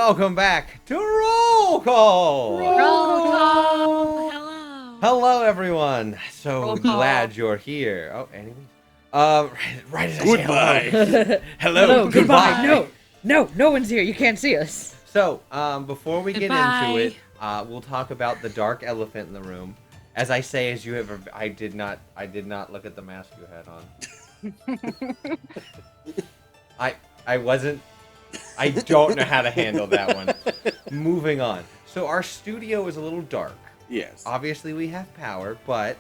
welcome back to Roll Call! Roll call! Hello! Hello, everyone! So Roll call. glad you're here. Oh, anyways? Right as I say Goodbye. hello. Hello, Hello, goodbye. No one's here. You can't see us. So, before we get Goodbye. into it, we'll talk about the dark elephant in the room. As I say, as you have, I did not look at the mask you had on. I wasn't. I don't know how to handle that one. Moving on. So our studio is a little dark. Yes. Obviously, we have power, but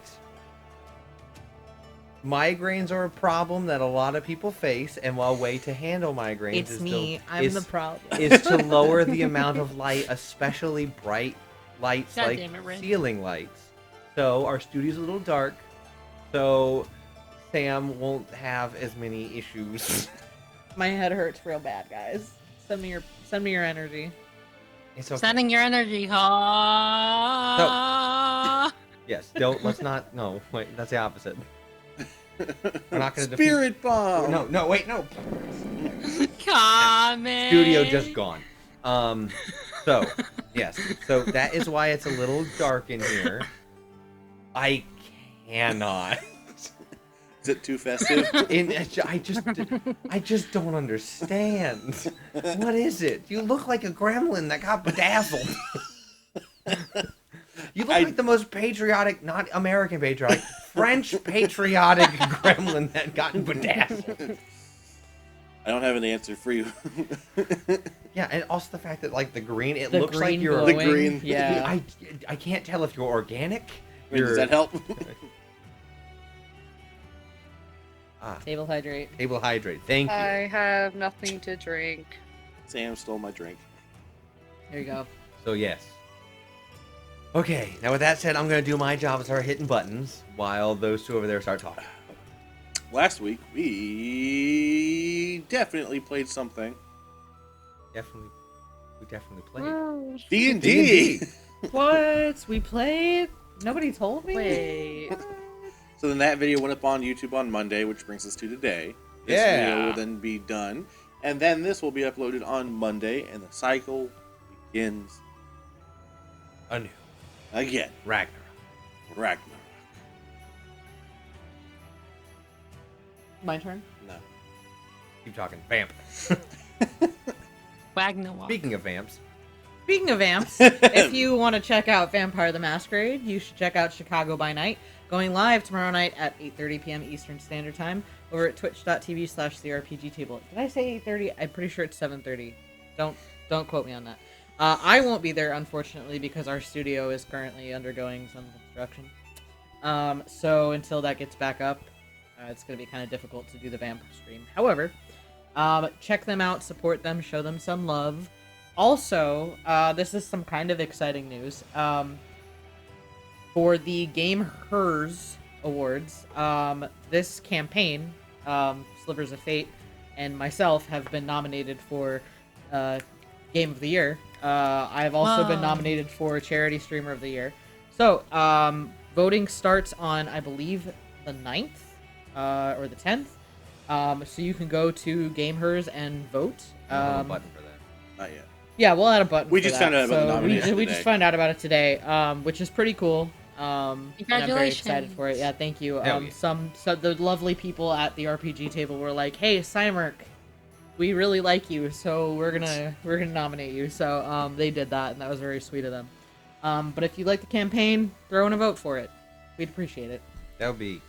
migraines are a problem that a lot of people face, and one way to handle migraines It's me. I'm the problem. is to lower the amount of light, especially bright lights God like damn it, Red. ceiling lights. So our studio's a little dark, so Sam won't have as many issues. My head hurts real bad, guys. Send me your energy. It's okay. Sending your energy. Yes, let's not. No, wait, that's the opposite. We're not gonna Spirit bomb. No, wait, no. Comment. Studio just gone. So yes, so that is why it's a little dark in here. I cannot. Is it too festive? I just don't understand. What is it? You look like a gremlin that got bedazzled. You look like the most patriotic, not American patriotic, French patriotic gremlin that got bedazzled. I don't have an answer for you. Yeah, and also the fact that like the green, it The looks like green you're glowing. The green. Yeah. I can't tell if you're organic. Does that help? Table hydrate. Table hydrate. Thank you. I have nothing to drink. Sam stole my drink. There you go. So yes. Okay, now with that said, I'm gonna do my job and start hitting buttons while those two over there start talking. Last week, we definitely played something. We definitely played. D&D. What? We played? Nobody told me? Wait. So then that video went up on YouTube on Monday, which brings us to today. This Yeah. video will then be done. And then this will be uploaded on Monday, and the cycle begins Anew. again. Ragnarok. My turn? No. Keep talking. Vamp. Wagner. Speaking of vamps. Speaking of vamps, if you want to check out Vampire the Masquerade, you should check out Chicago by Night, going live tomorrow night at 8:30 p.m. Eastern Standard Time over at twitch.tv/therpgtable. Did I say 8:30? I'm pretty sure it's 7:30. Don't quote me on that. I won't be there, unfortunately, because our studio is currently undergoing some construction. So until that gets back up, it's going to be kind of difficult to do the Vamp stream. However, check them out, support them, show them some love. Also, this is some kind of exciting news. For the Game Hers Awards, this campaign, Slivers of Fate, and myself have been nominated for Game of the Year. I've also been nominated for Charity Streamer of the Year. So, voting starts on, I believe, the 9th or the 10th. So you can go to Game Hers and vote. I don't have a button for that. Not yet. Yeah, we'll add a button. We for just that. found out about the So nomination we just today. found out about it today, which is pretty cool. And I'm very Congratulations. excited for it. Yeah, thank you. Hell yeah. Some the lovely people at the RPG table were like, "Hey, Cymerk, we really like you, so we're gonna nominate you." So they did that, and that was very sweet of them. But if you like the campaign, throw in a vote for it. We'd appreciate it. That would be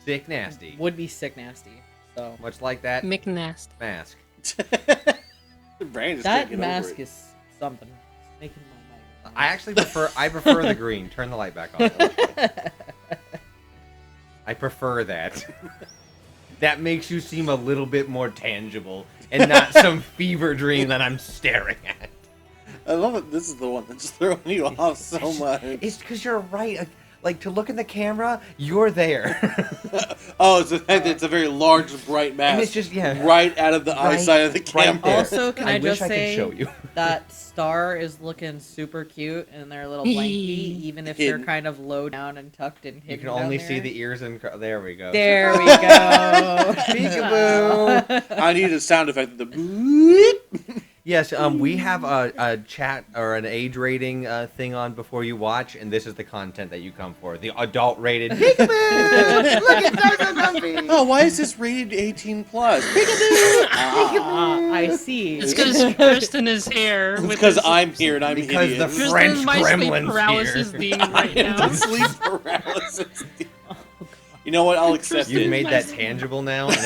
sick nasty. Would be sick nasty. So Much like that McNast. mask. Brand is that taking mask over it. is something. It's making my mind. I actually prefer the green. Turn the light back on. I prefer that. That makes you seem a little bit more tangible and not some fever dream that I'm staring at. I love it. This is the one that's throwing you off so much. It's because you're right. Like, to look in the camera, you're there. Oh, it's a very large, bright mask. And it's just, yeah. Right out of the Right- eyesight of the right camera. there. Also, can I wish just I say could show you. that Star is looking super cute in their little blankie, even if Hidden. they're kind of low down and tucked and You hidden. can only down see there. the ears and... There we go. There we go. Peekaboo. I need a sound effect. The boop. Yes, we have a chat or an age rating thing on before you watch, and this is the content that you come for. The adult rated. Peekaboo! Look at Stars so comfy! Oh, why is this rated 18 plus? I see. It's because Tristan is here. It's because I'm here and I'm Because hideous. the Tristan French might sleep gremlin's paralysis here. demon right now. Sleep paralysis. You know what? I'll accept You've it. made that tangible now, and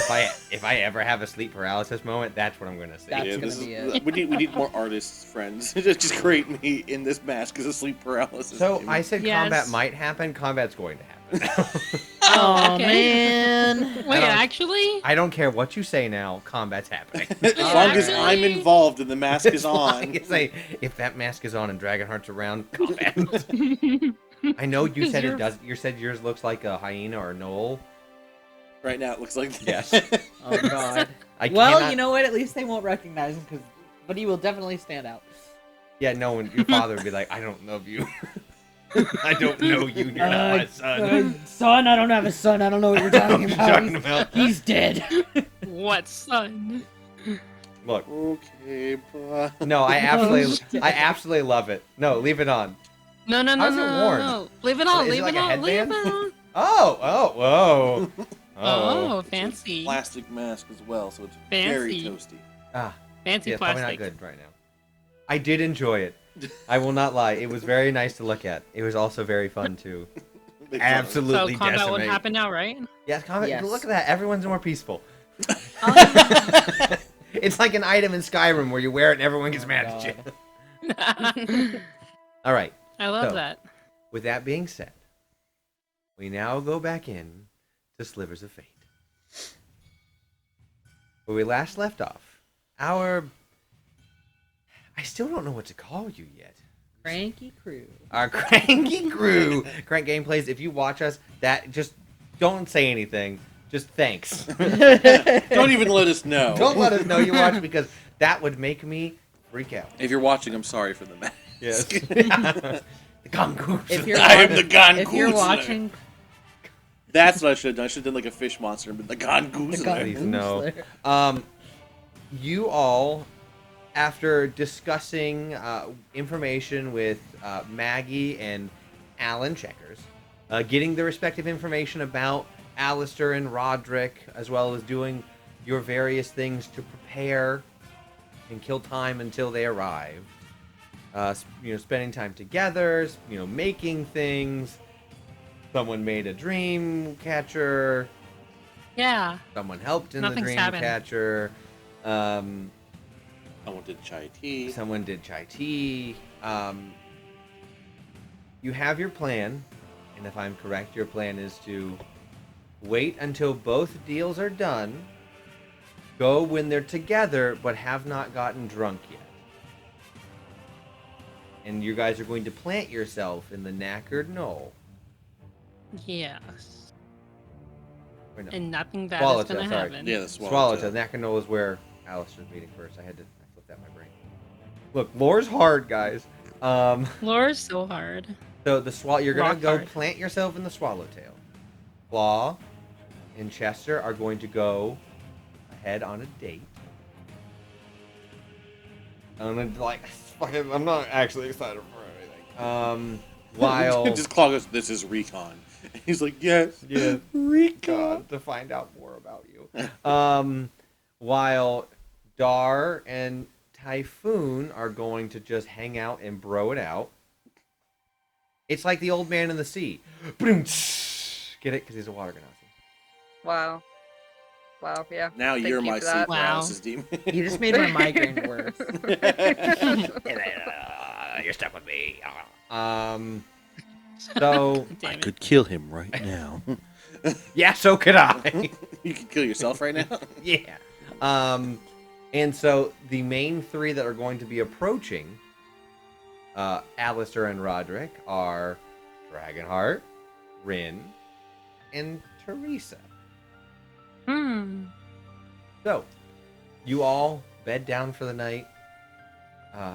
if I ever have a sleep paralysis moment, that's what I'm gonna say. That's Yeah, gonna this be is- it. we need more artists, friends. Just create me in this mask because of sleep paralysis. So I said Yes. combat might happen. Combat's going to happen. Oh okay. man. Wait, I don't- actually? I don't care what you say now. Combat's happening. as long as actually- I'm involved and the mask is As long on. as if that mask is on and Dragonheart's around, combat. I know you said it does. You said yours looks like a hyena or a gnoll. Right now it looks like Yes. Oh god. I Well, cannot- you know what? At least they won't recognize him, but he will definitely stand out. Yeah, no one. Your father would be like, "I don't love you. I don't know you. You're not my son." Son, I don't have a son. I don't know what you're talking What about. you talking about? He's dead. What son? Look, Okay, bye. no, I absolutely love it. No, leave it on. No, How's it worn? no. Leave it on, Is it leave like it a on, leave headband? it on. Oh. Oh, fancy. Plastic mask as well, so it's Fancy. very toasty. Ah, Fancy yeah, probably plastic. not good right now. I did enjoy it. I will not lie. It was very nice to look at. It was also very fun to Make fun of it. absolutely So combat won't decimate. happen now, right? Yes, combat. Yes. Look at that. Everyone's more peaceful. Oh. It's like an item in Skyrim where you wear it and everyone gets mad at you. All right. I love So- that. With that being said, we now go back in to Slivers of Fate. Where we last left off, I still don't know what to call you yet. Cranky crew. Our cranky crew. Crank gameplays. If you watch us, that just don't say anything. Just thanks. Don't even let us know. Don't let us know you watch because that would make me freak out. If you're watching, I'm sorry for the mask. Yes. The Gongoose. If you're I am watching- the Gon If you're Goose. watching, That's what I should have done. I should have done like a fish monster and been the Gon Goose. Gon Please, Goose no. there. You all, after discussing information with Maggie and Alan Checkers, getting the respective information about Alistair and Roderick, as well as doing your various things to prepare and kill time until they arrive. Spending time together, making things. Someone made a dream catcher. Yeah. Someone helped in the Nothing's dream happened. catcher. Someone did chai tea. Someone did chai tea. You have your plan, and if I'm correct, your plan is to wait until both deals are done, go when they're together, but have not gotten drunk yet. And you guys are going to plant yourself in the knackered knoll. Yes. Or no, And nothing bad Swallowtail, is gonna sorry. happen. Yeah, the Swallowtail. Knackered knoll is where Alistair's meeting first. I flipped out my brain. Look, lore's hard, guys. Lore's so hard. So you're gonna Rock go hard. plant yourself in the Swallowtail. Claw and Chester are going to go ahead on a date. I'm not actually excited for anything. While Just Claw goes, this is recon. He's like, yes. yeah, Recon. to find out more about you. While Dar and Typhoon are going to just hang out and bro it out. It's like the old man in the sea. Get it? Because he's a water genasi. Wow. Wow, yeah. Now Thank you're you my for sleep that. Wow. paralysis demon. You just made my migraine worse. You're stuck with me. So Damn it. could kill him right now. yeah, so could I. You could kill yourself right now. Yeah. And so the main three that are going to be approaching Alistair and Roderick are Dragonheart, Rin, and Teresa. So, you all bed down for the night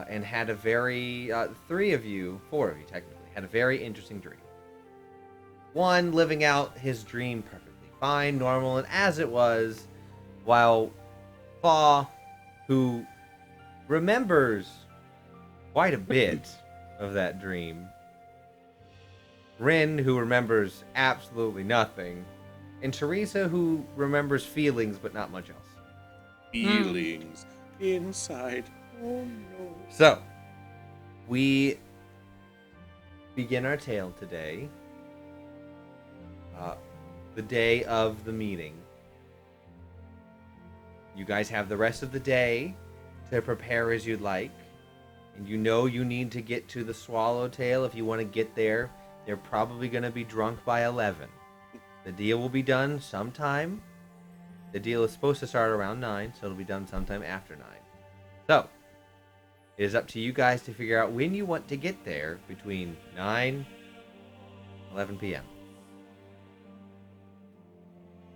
and had a very, four of you technically, had a very interesting dream. One, living out his dream perfectly fine, normal, and as it was, while Claw, who remembers quite a bit of that dream. Rin, who remembers absolutely nothing. And Teresa, who remembers feelings but not much else. Feelings inside. Oh no. So, we begin our tale today. The day of the meeting. You guys have the rest of the day to prepare as you'd like. And you know you need to get to the Swallowtail if you want to get there. They're probably going to be drunk by 11. The deal will be done sometime. The deal is supposed to start around 9, so it'll be done sometime after 9. So, it is up to you guys to figure out when you want to get there between 9 and 11 p.m.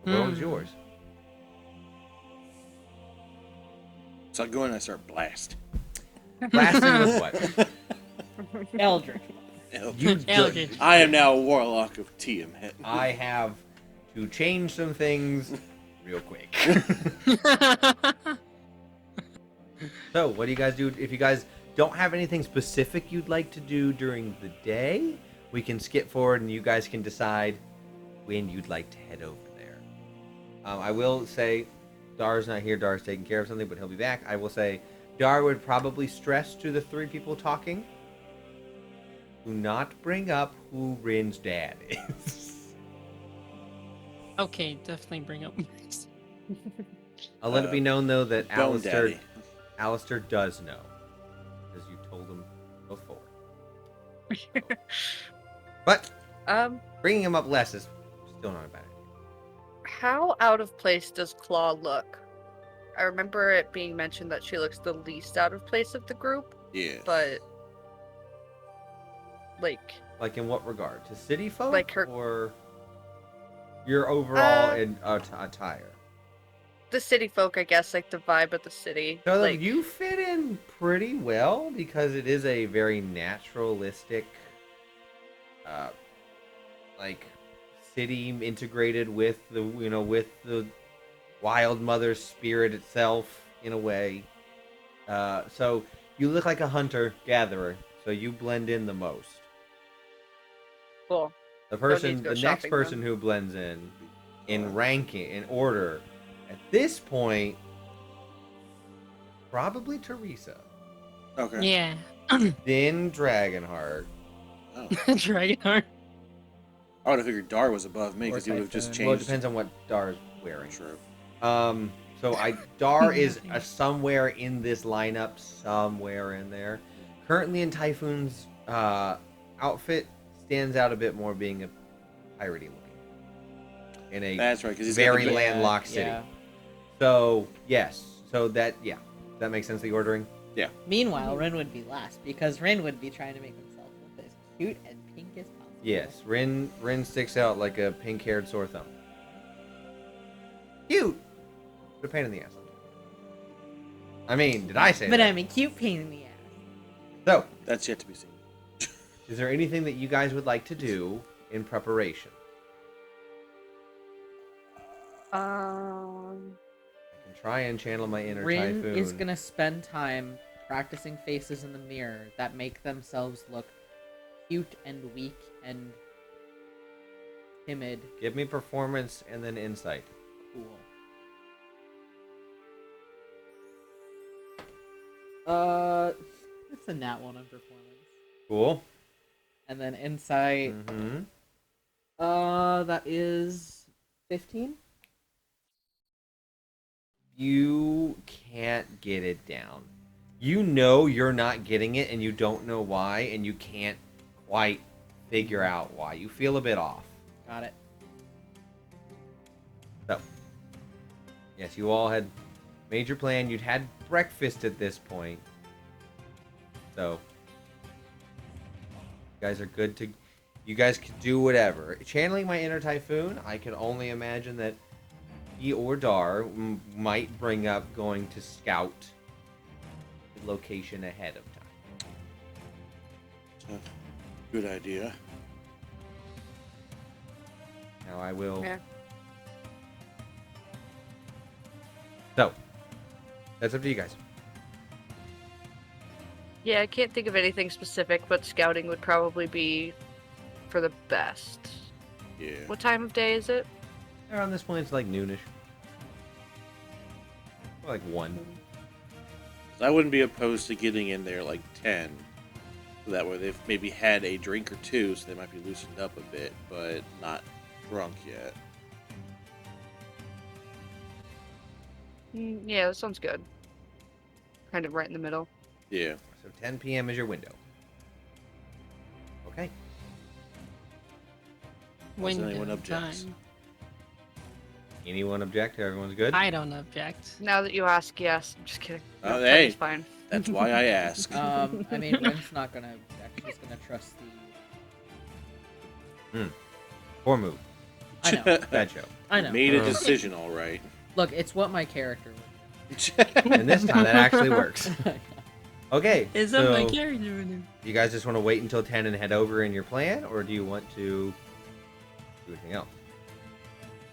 The world is yours. So I go in and I start blast. Blasting with what? Eldritch. Eldritch. I am now a warlock of Tiamat. I have to change some things real quick. So, what do you guys do? If you guys don't have anything specific you'd like to do during the day, we can skip forward and you guys can decide when you'd like to head over there. I will say, Dar's not here. Dar's taking care of something, but he'll be back. I will say, Dar would probably stress to the 3 people talking, do not bring up who Rin's dad is. Okay, definitely bring up. I'll let it be known, though, that Bone Daddy. Alistair does know, because you told him before. But bringing him up less is still not a bad idea. How out of place does Claw look? I remember it being mentioned that she looks the least out of place of the group, Yeah. but like in what regard? To city folk? Like her- Or your overall attire? the city folk, I guess, like the vibe of the city. So like you fit in pretty well because it is a very naturalistic, city integrated with the Wild Mother's spirit itself in a way. So you look like a hunter-gatherer, so you blend in the most. cool. The Don't need to go next shopping, person who blends in ranking, in order, at this point, probably Teresa. Okay. Yeah. Then Dragonheart. Oh. Dragonheart. I would have figured Dar was above me Or because he would have just Typhoon. Well, it changed. depends on what Dar's wearing. True. Dar is somewhere in this lineup, somewhere in there. Currently in Typhoon's outfit, stands out a bit more being a piratey looking. In a That's right, because he's very got the landlocked city. Yeah. So, yes. So that makes sense, the ordering? Meanwhile, Rin would be last because Rin would be trying to make himself look as cute and pink as possible. Yes. Rin sticks out like a pink-haired sore thumb. Cute! But a pain in the ass. I mean, did I say But that? I'm a cute pain in the ass. So, That's yet to be seen. is there anything that you guys would like to do in preparation? I can try and channel my inner Rin Typhoon. is gonna spend time practicing faces in the mirror that make themselves look cute and weak and timid. Give me performance and then insight. Cool. It's a nat one on performance. Cool. And then insight, Mm-hmm. that is 15. You can't get it down. You know you're not getting it, and you don't know why, and you can't quite figure out why. You feel a bit off. Got it. So, yes, you all had made your plan. You'd had breakfast at this point. So, you guys are good to... You guys can do whatever. Channeling my inner Typhoon, I can only imagine that he or Dar might bring up going to scout the location ahead of time. Good idea. Now I will... Yeah. So, that's up to you guys. Yeah, I can't think of anything specific, but scouting would probably be for the best. Yeah. What time of day is it? Around this point, it's like noonish. Or like 1. I wouldn't be opposed to getting in there like 10. So that way they've maybe had a drink or two, so they might be loosened up a bit, but not drunk yet. Yeah, that sounds good. Kind of right in the middle. Yeah. So 10 p.m. is your window. Okay. Unless Window anyone objects. time. Anyone object? Everyone's good? I don't object. Now that you ask, yes. I'm just kidding. Oh, No, hey. It's fine. That's why I ask. I mean, Rin's not gonna object. She's gonna trust the. Poor move. I know. Bad show. I know. Made a decision, all right. Look, it's what my character would. And this time, that actually works. Okay. Is so that my character? you guys just want to wait until 10 and head over in your plan, or do you want to do anything else?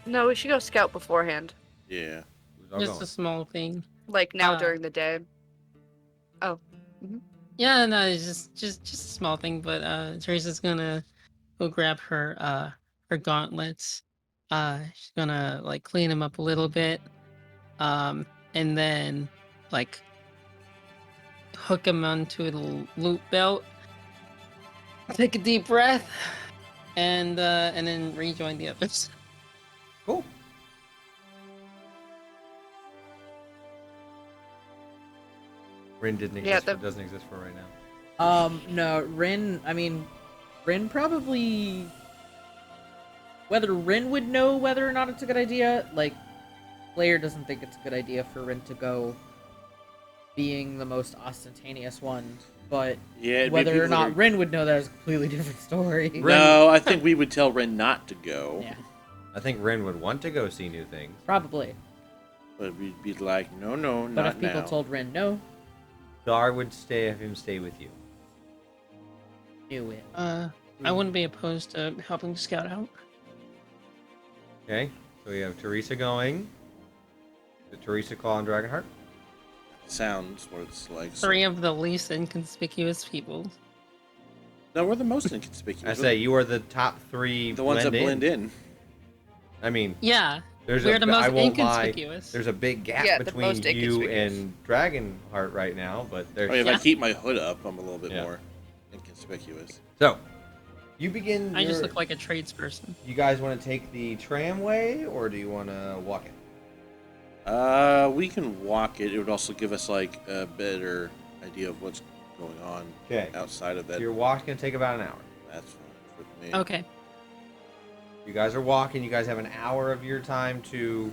No, we should go scout beforehand. Yeah. Who's all Just going? a small thing. Like now Uh, during the day. Yeah, no, it's just a small thing. But Teresa's gonna go grab her gauntlets. She's gonna like clean them up a little bit, and then like hook them onto the loop belt. Take a deep breath, and then rejoin the others. Cool. Rin didn't exist. Yeah, But doesn't exist for right now. No, Rin. I mean, Rin probably. Whether Rin would know whether or not it's a good idea, like, Slayer doesn't think it's a good idea for Rin to go being the most ostentatious one, but Yeah. it'd be whether or people that not are- Rin would know that is a completely different story. No, I think we would tell Ren not to go. Yeah, I think Rin would want to go see new things. probably. But we'd be like, no, no, But not if people now. told Rin no, Dar would have him stay with you. knew it. I wouldn't be opposed to helping scout out. Okay. So we have Teresa going. The Teresa, Claw, and Dragonheart. Sounds what it's like. 3 of the least inconspicuous people. No, we're the most inconspicuous. I We're say you are the top 3. the ones that blend in. I mean, Yeah, there's we're the most I won't lie. inconspicuous. There's a big gap Yeah, the between most you inconspicuous. and Dragonheart right now, but there's Oh, if Yeah. I keep my hood up, I'm a little bit Yeah. more inconspicuous. so. You begin. I just your- look like a tradesperson. You guys want to take the tramway, or do you want to walk it? We can walk it. It would also give us like a better idea of what's going on Okay. outside of So that. your walk's gonna take about an hour. That's fine with me. Okay. You guys are walking. You guys have an hour of your time to.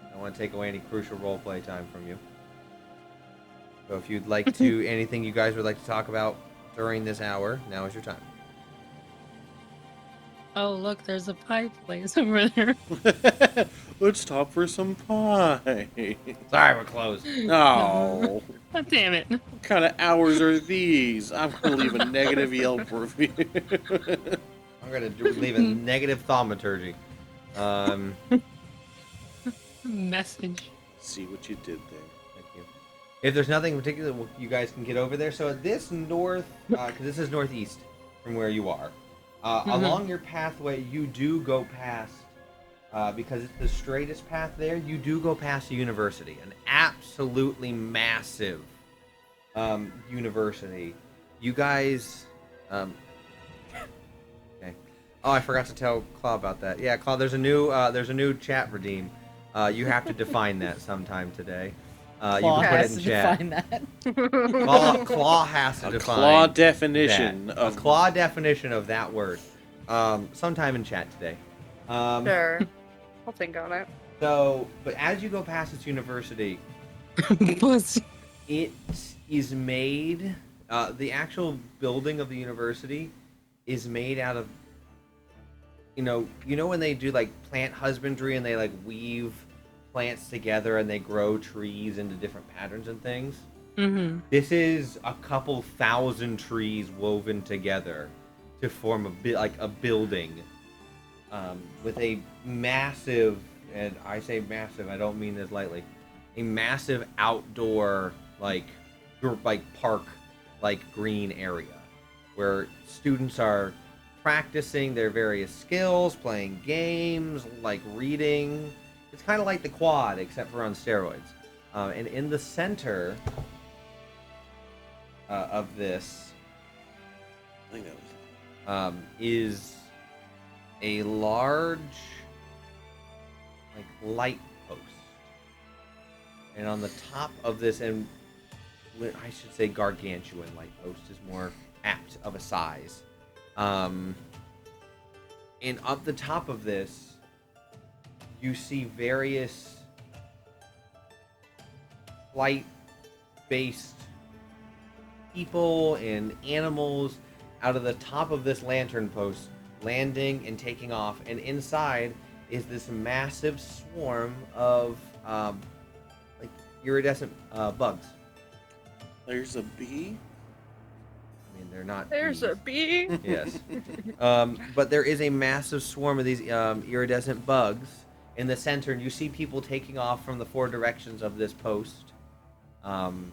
I don't want to take away any crucial roleplay time from you. So if you'd like to, anything you guys would like to talk about during this hour, now is your time. Oh, look, there's a pie place over there. Let's stop for some pie. Sorry, we're closed. No. God damn it. What kind of hours are these? I'm going to leave a negative Yelp review. I'm gonna leave a negative thaumaturgy. Message. See what you did there. Thank you. If there's nothing in particular, you guys can get over there. So at this north, because this is northeast from where you are, along your pathway, you do go past, because it's the straightest path there, you do go past a university, an absolutely massive university. You guys, okay. Oh, I forgot to tell Claw about that. Yeah, Claw, there's a new chat redeem. You have to define that sometime today. You Claw can put has it in to chat. define that. Claw has to A define claw definition that. of A claw definition of that word. Sometime in chat today. Sure. I'll think on it. So, but as you go past this university, Pussy. it is made. The actual building of the university is made out of. You know when they do like plant husbandry and they like weave plants together and they grow trees into different patterns and things. Mm-hmm. This is a couple thousand trees woven together to form a building, with a massive, and I say massive, I don't mean this lightly, a massive outdoor park like green area where students are practicing their various skills, playing games, like reading. It's kind of like the quad, except for on steroids. And in the center of this I think that was. is a large, like, light post. And on the top of this, and I should say gargantuan light post is more apt of a size. And up the top of this, you see various light-based people and animals out of the top of this lantern post, landing and taking off. And inside is this massive swarm of like iridescent bugs. There's a bee. I mean, they're not. There's a bees. bee. Yes. But there is a massive swarm of these iridescent bugs in the center, and you see people taking off from the four directions of this post. And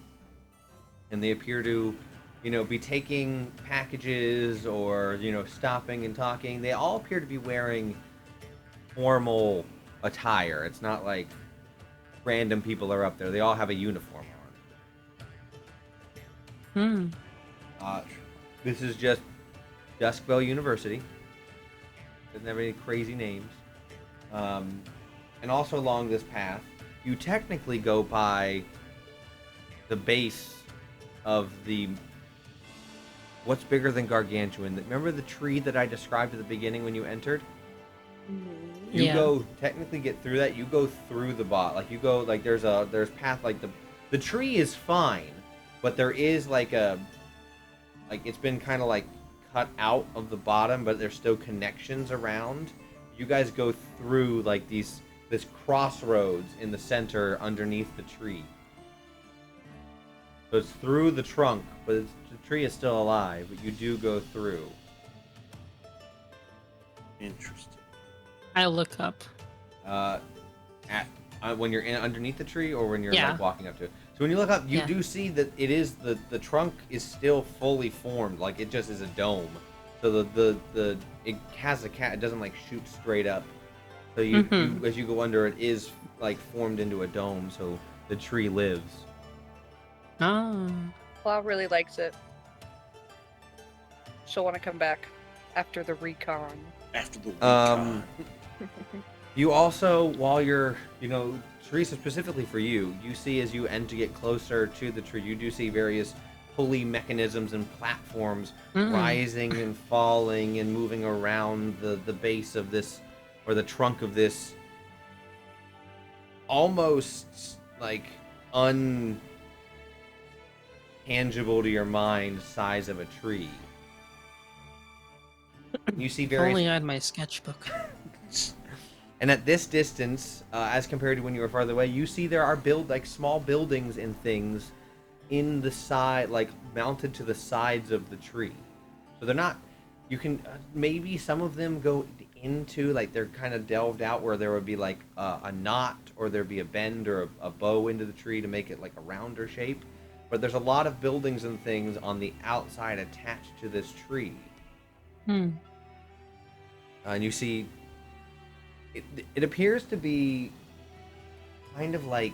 they appear to, be taking packages or, stopping and talking. They all appear to be wearing formal attire. It's not like random people are up there. They all have a uniform on. This is just Duskbell University. Doesn't have any crazy names. And also along this path, you technically go by the base of the... What's bigger than gargantuan? Remember the tree that I described at the beginning when you entered? You go technically get through that. You go through the bot. Like you go like there's path like the tree is fine, but there is like it's been kind of like cut out of the bottom, but there's still connections around. You guys go through like this crossroads in the center underneath the tree. So it's through the trunk, but the tree is still alive, but you do go through. Interesting. I look up. When you're underneath the tree, or when you're Yeah. like walking up to it. So when you look up, you Yeah. do see that it is the trunk is still fully formed, like it just is a dome. So it has it doesn't like shoot straight up. So you as you go under, it is like formed into a dome. So the tree lives. Oh. Claw really likes it. She'll want to come back after the recon. After the Um, recon. You also, while you're, Teresa, specifically for you, you see as you end to get closer to the tree, you do see various pulley mechanisms and platforms rising and falling and moving around the base of this, or the trunk of this, almost like untangible to your mind size of a tree. You see If various... only I had my sketchbook. And at this distance, as compared to when you were farther away, you see there are small buildings and things in the side, like mounted to the sides of the tree. So they're not. You can maybe some of them go into like they're kind of delved out where there would be like a knot, or there'd be a bend or a bow into the tree to make it like a rounder shape. But there's a lot of buildings and things on the outside attached to this tree. And you see. It appears to be kind of like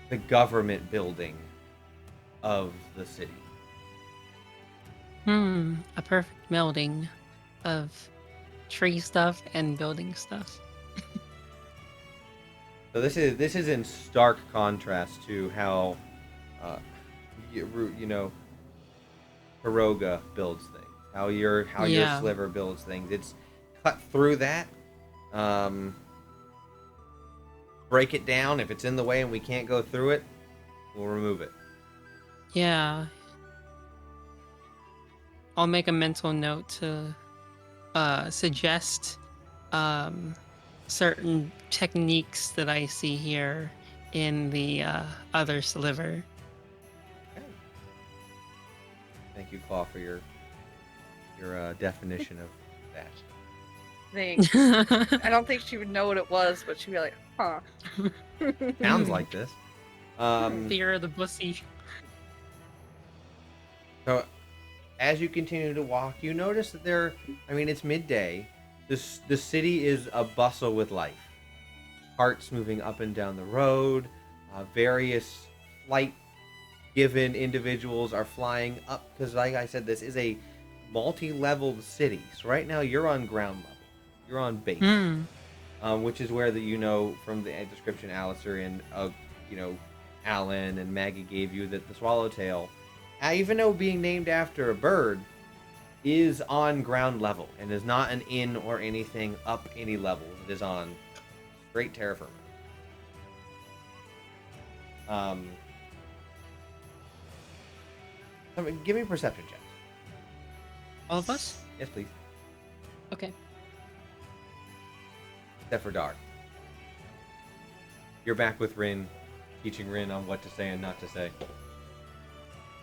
the government building of the city. A perfect melding of tree stuff and building stuff. So this is in stark contrast to how, Hiroga builds things. How your Sliver builds things. It's cut through that. Break it down. If it's in the way and we can't go through it, we'll remove it. Yeah. I'll make a mental note to suggest certain techniques that I see here in the other sliver. Okay. Thank you, Claw, for your definition of that. Thanks. I don't think she would know what it was, but she'd be like, huh. Sounds like this. Fear of the bussy. So, as you continue to walk, you notice that it's midday. The city is a bustle with life. Carts moving up and down the road. Various flight-given individuals are flying up. Because, like I said, this is a multi-leveled city. So right now, you're on ground level. You're on base. Which is where from the description Alistair and Alan and Maggie gave you that the swallowtail, even though being named after a bird, is on ground level and is not an inn or anything up any levels. It is on straight terra firma. Give me perception checks. All of us? Yes, please. Okay. Except for Dar. You're back with Rin, teaching Rin on what to say and not to say.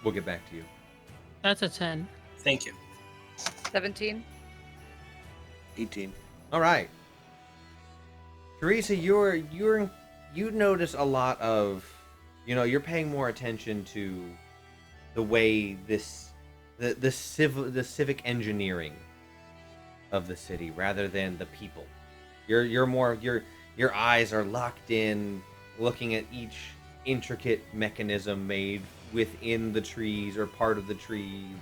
We'll get back to you. That's a 10. Thank you. 17. 18. All right. Teresa, you notice a lot of, you're paying more attention to the way the civic engineering of the city rather than the people. Your eyes are locked in, looking at each intricate mechanism made within the trees or part of the trees,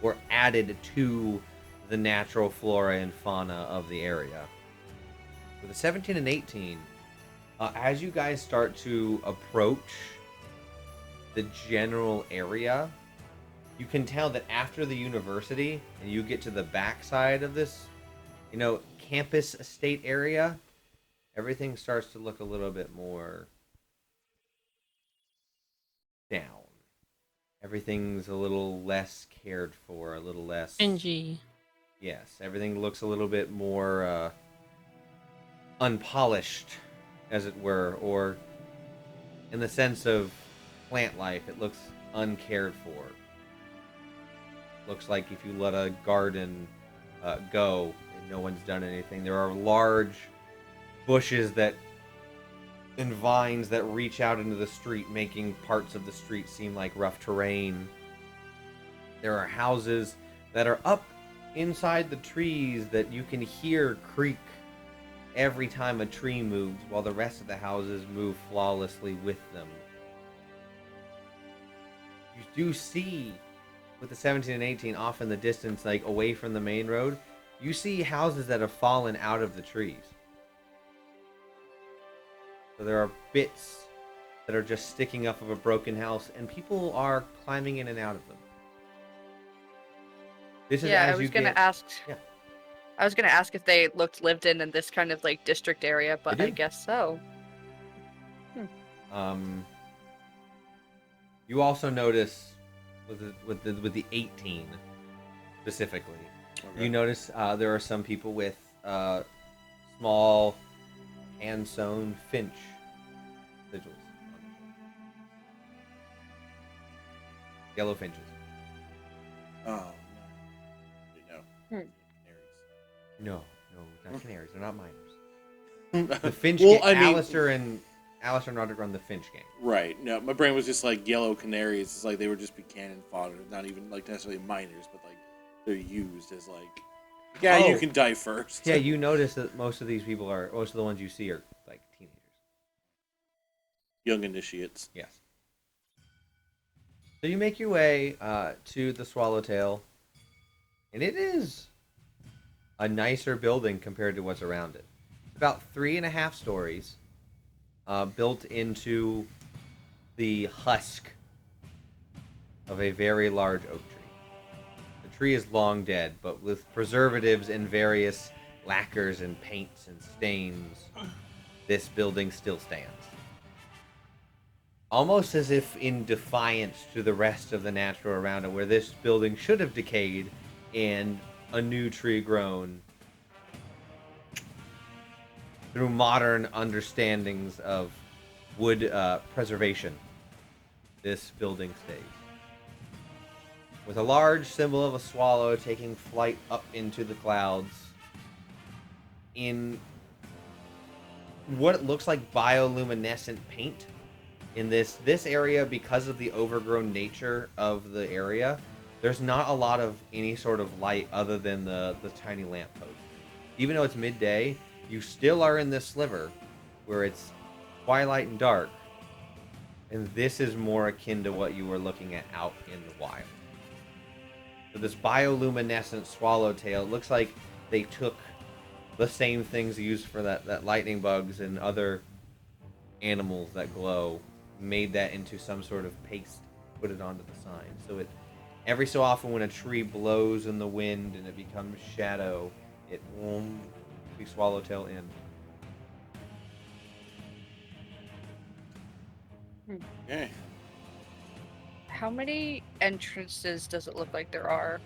or added to the natural flora and fauna of the area. With a 17 and 18, as you guys start to approach the general area, you can tell that after the university and you get to the backside of this, campus estate area, everything starts to look a little bit more down. Everything's a little less cared for, a little less Stingy. Yes, everything looks a little bit more unpolished, as it were, or in the sense of plant life, it looks uncared for. Looks like if you let a garden go and no one's done anything. There are large bushes and vines that reach out into the street, making parts of the street seem like rough terrain. There are houses that are up inside the trees that you can hear creak every time a tree moves, while the rest of the houses move flawlessly with them. You do see, with the 17 and 18 off in the distance, away from the main road, you see houses that have fallen out of the trees. So there are bits that are just sticking up of a broken house, and people are climbing in and out of them. This is I was gonna ask. Yeah. I was gonna ask if they looked lived in this kind of district area, but I guess so. You also notice with the 18 specifically, you notice there are some people with small hand-sewn finch sigils. Yellow finches. Oh, no. No, not canaries. They're not minors. The finch Well, gang. Alistair and Roderick run the finch gang. Right. No, my brain was just yellow canaries. It's like they would just be cannon fodder, not even necessarily minors, but they're used as you can die first. Yeah, you notice that most of the ones you see are teenagers. Young initiates. Yes. So you make your way to the Swallowtail, and it is a nicer building compared to what's around it. About 3.5 stories, built into the husk of a very large oak tree. The tree is long dead, but with preservatives and various lacquers and paints and stains, this building still stands. Almost as if in defiance to the rest of the natural around it, where this building should have decayed and a new tree grown. Through modern understandings of wood preservation, this building stays. With a large symbol of a swallow taking flight up into the clouds in what it looks like bioluminescent paint. In this area, because of the overgrown nature of the area, there's not a lot of any sort of light other than the tiny lamppost. Even though it's midday, you still are in this sliver where it's twilight and dark. And this is more akin to what you were looking at out in the wild. So this bioluminescent swallowtail, it looks like they took the same things used for that lightning bugs and other animals that glow, made that into some sort of paste, put it onto the sign. So it, every so often when a tree blows in the wind and it becomes shadow, it won't be swallowtail in. Okay. How many entrances does it look like there are?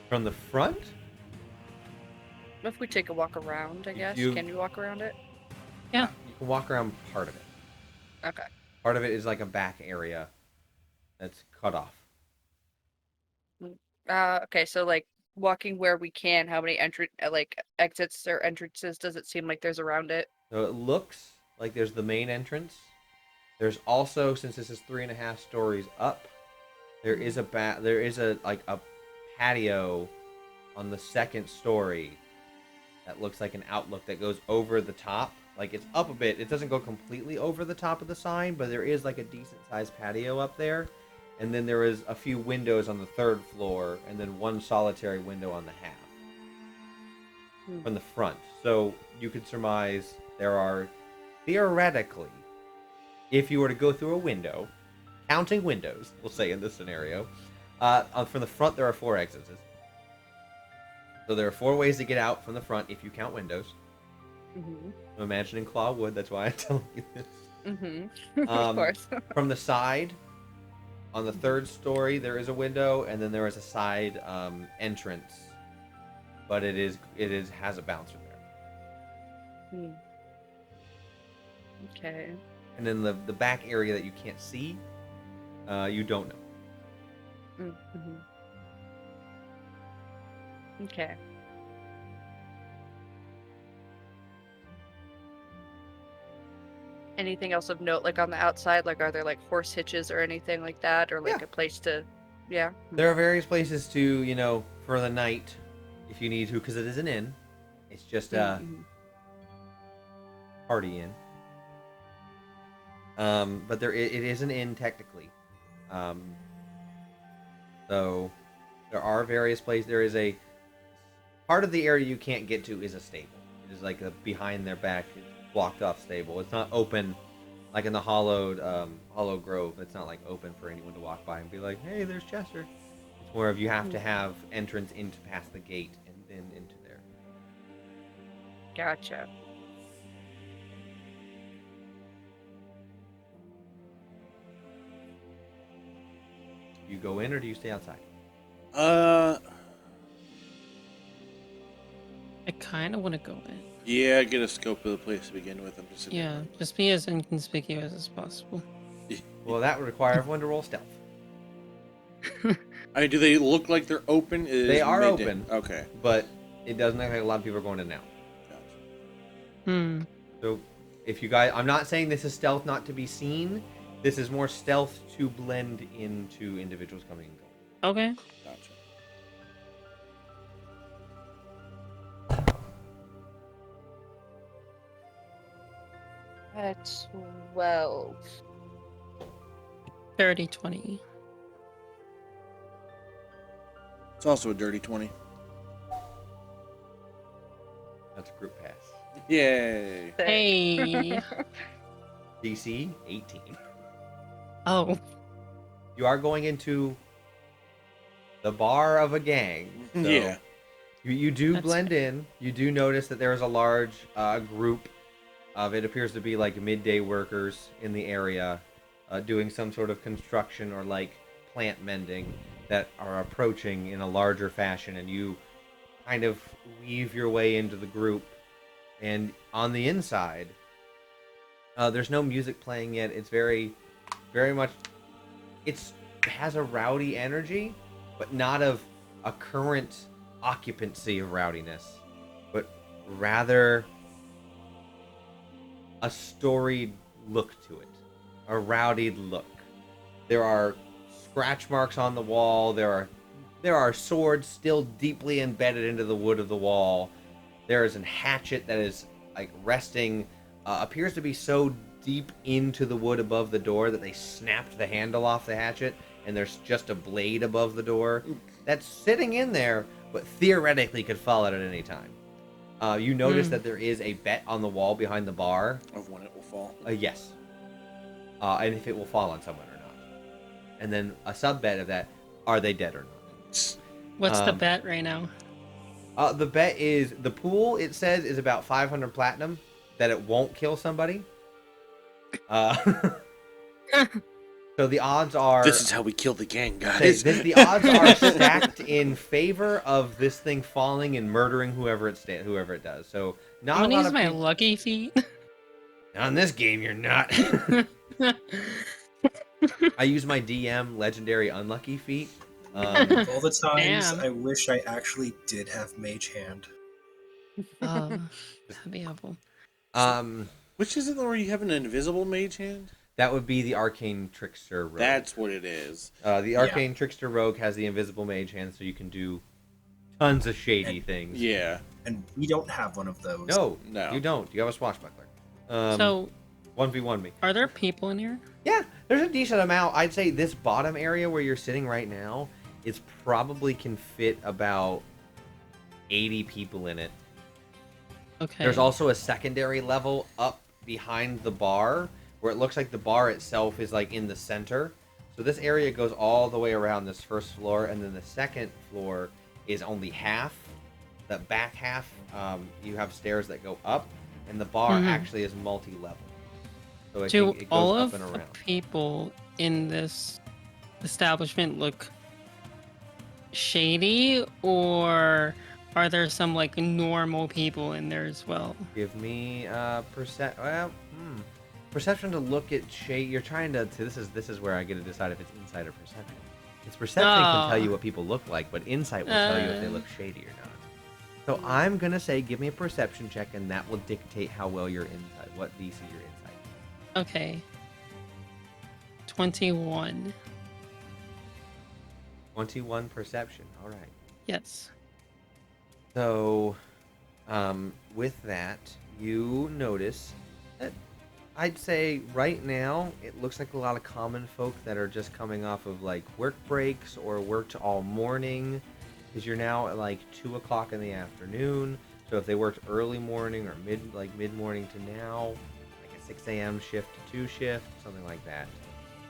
From the front, If we take a walk around, I guess. you- Can you walk around it? Yeah. you can walk around part of it. Okay. Part of it is like a back area that's cut off. Okay, so like walking where we can, how many exits or entrances does it seem like there's around it? So it looks like there's the main entrance. There's also, since this is 3.5 stories up, there is a a patio on the second story that looks like an outlook that goes over the top. Like it's up a bit. It doesn't go completely over the top of the sign, but there is like a decent sized patio up there. And then there is a few windows on the 3rd floor, and then one solitary window on the half from the front. So you could surmise there are, theoretically, if you were to go through a window, counting windows, we'll say in this scenario, from the front there are 4 exits. So there are 4 ways to get out from the front if you count windows. Mm-hmm. I'm imagining claw wood, that's why I'm telling you this. Mm-hmm. Of course. From the side, on the 3rd story, there is a window, and then there is a side entrance, but it has a bouncer there. Okay. And then the back area that you can't see, you don't know. Mm-hmm. Okay. Anything else of note, like on the outside? Like, are there like horse hitches or anything like that, or like Yeah. a place to? Yeah. There are various places to, for the night, if you need to, because it is an inn. It's just a Mhm. party inn. But it is an inn technically. So there are various places. There is a part of the area you can't get to is a stable. It is like a behind their back, blocked off stable. It's not open like in the Hollow Grove. It's not like open for anyone to walk by and be like, hey, there's Chester. It's more of you have to have entrance into past the gate and then into there. Gotcha. You go in or do you stay outside? I kind of want to go in. Yeah, get a scope of the place to begin with. I'm just sitting Yeah, just be as inconspicuous as possible. Well, that would require everyone to roll stealth. I mean, do they look like they're open? It They is are midday. open. Okay. But it doesn't look like a lot of people are going in now. Gotcha. So if you guys, I'm not saying this is stealth not to be seen. This is more stealth to blend into individuals coming and going. Okay. Gotcha. At 12. 30, 20. It's also a dirty 20. That's a group pass. Yay. Hey. DC 18. Oh. You are going into the bar of a gang. So Yeah. You do That's blend in. You do notice that there is a large group of, it appears to be like midday workers in the area doing some sort of construction or like plant mending that are approaching in a larger fashion, and you kind of weave your way into the group. And on the inside, there's no music playing yet. It's very much, it has a rowdy energy, but not of a current occupancy of rowdiness, but rather a storied look to it, a rowdied look. There are scratch marks on the wall. There are There are swords still deeply embedded into the wood of the wall. There is a hatchet that is like resting, appears to be so deep into the wood above the door that they snapped the handle off the hatchet, and there's just a blade above the door that's sitting in there, but theoretically could fall out at any time. You notice that there is a bet on the wall behind the bar. Of when it will fall. Yes. And if it will fall on someone or not. And then a sub-bet of that, are they dead or not? What's the bet right now? The bet is, the pool, it says, is about 500 platinum, that it won't kill somebody. So the odds are... This is how we kill the gang, guys. The odds are stacked in favor of this thing falling and murdering whoever it does. So not I'm a gonna lot use of my people... lucky feet. On this game, you're not. I use my DM legendary unlucky feat. Of all the times, Damn. I wish I actually did have Mage Hand. Oh, that'd be helpful. Which isn't the where you have an invisible mage hand? That would be the arcane trickster rogue. That's what it is. The arcane trickster rogue has the invisible mage hand, so you can do tons of shady things. Yeah. And we don't have one of those. No, No. you don't. You have a swashbuckler. So, 1v1 me. are there people in here? Yeah, there's a decent amount. I'd say this bottom area where you're sitting right now is probably can fit about 80 people in it. Okay. There's also a secondary level up behind the bar where it looks like the bar itself is like in the center. So this area goes all the way around this first floor, and then the second floor is only half. The back half, you have stairs that go up, and the bar actually is multi-level. So it Do goes all up of and the around. people in this establishment look shady, or are there some like normal people in there as well? Give me perception to look at shade. You're trying to. This is where I get to decide if it's insight or perception. It's perception can tell you what people look like, but insight will tell you if they look shady or not. So I'm gonna say, give me a perception check, and that will dictate how well your insight, what DC your insight. Okay. 21. 21 perception. All right. Yes. So, with that, you notice that I'd say right now it looks like a lot of common folk that are just coming off of like work breaks or worked all morning, because you're now at like 2 o'clock in the afternoon. So if they worked early morning or mid morning to now, like a 6 a.m. shift to 2 shift, something like that.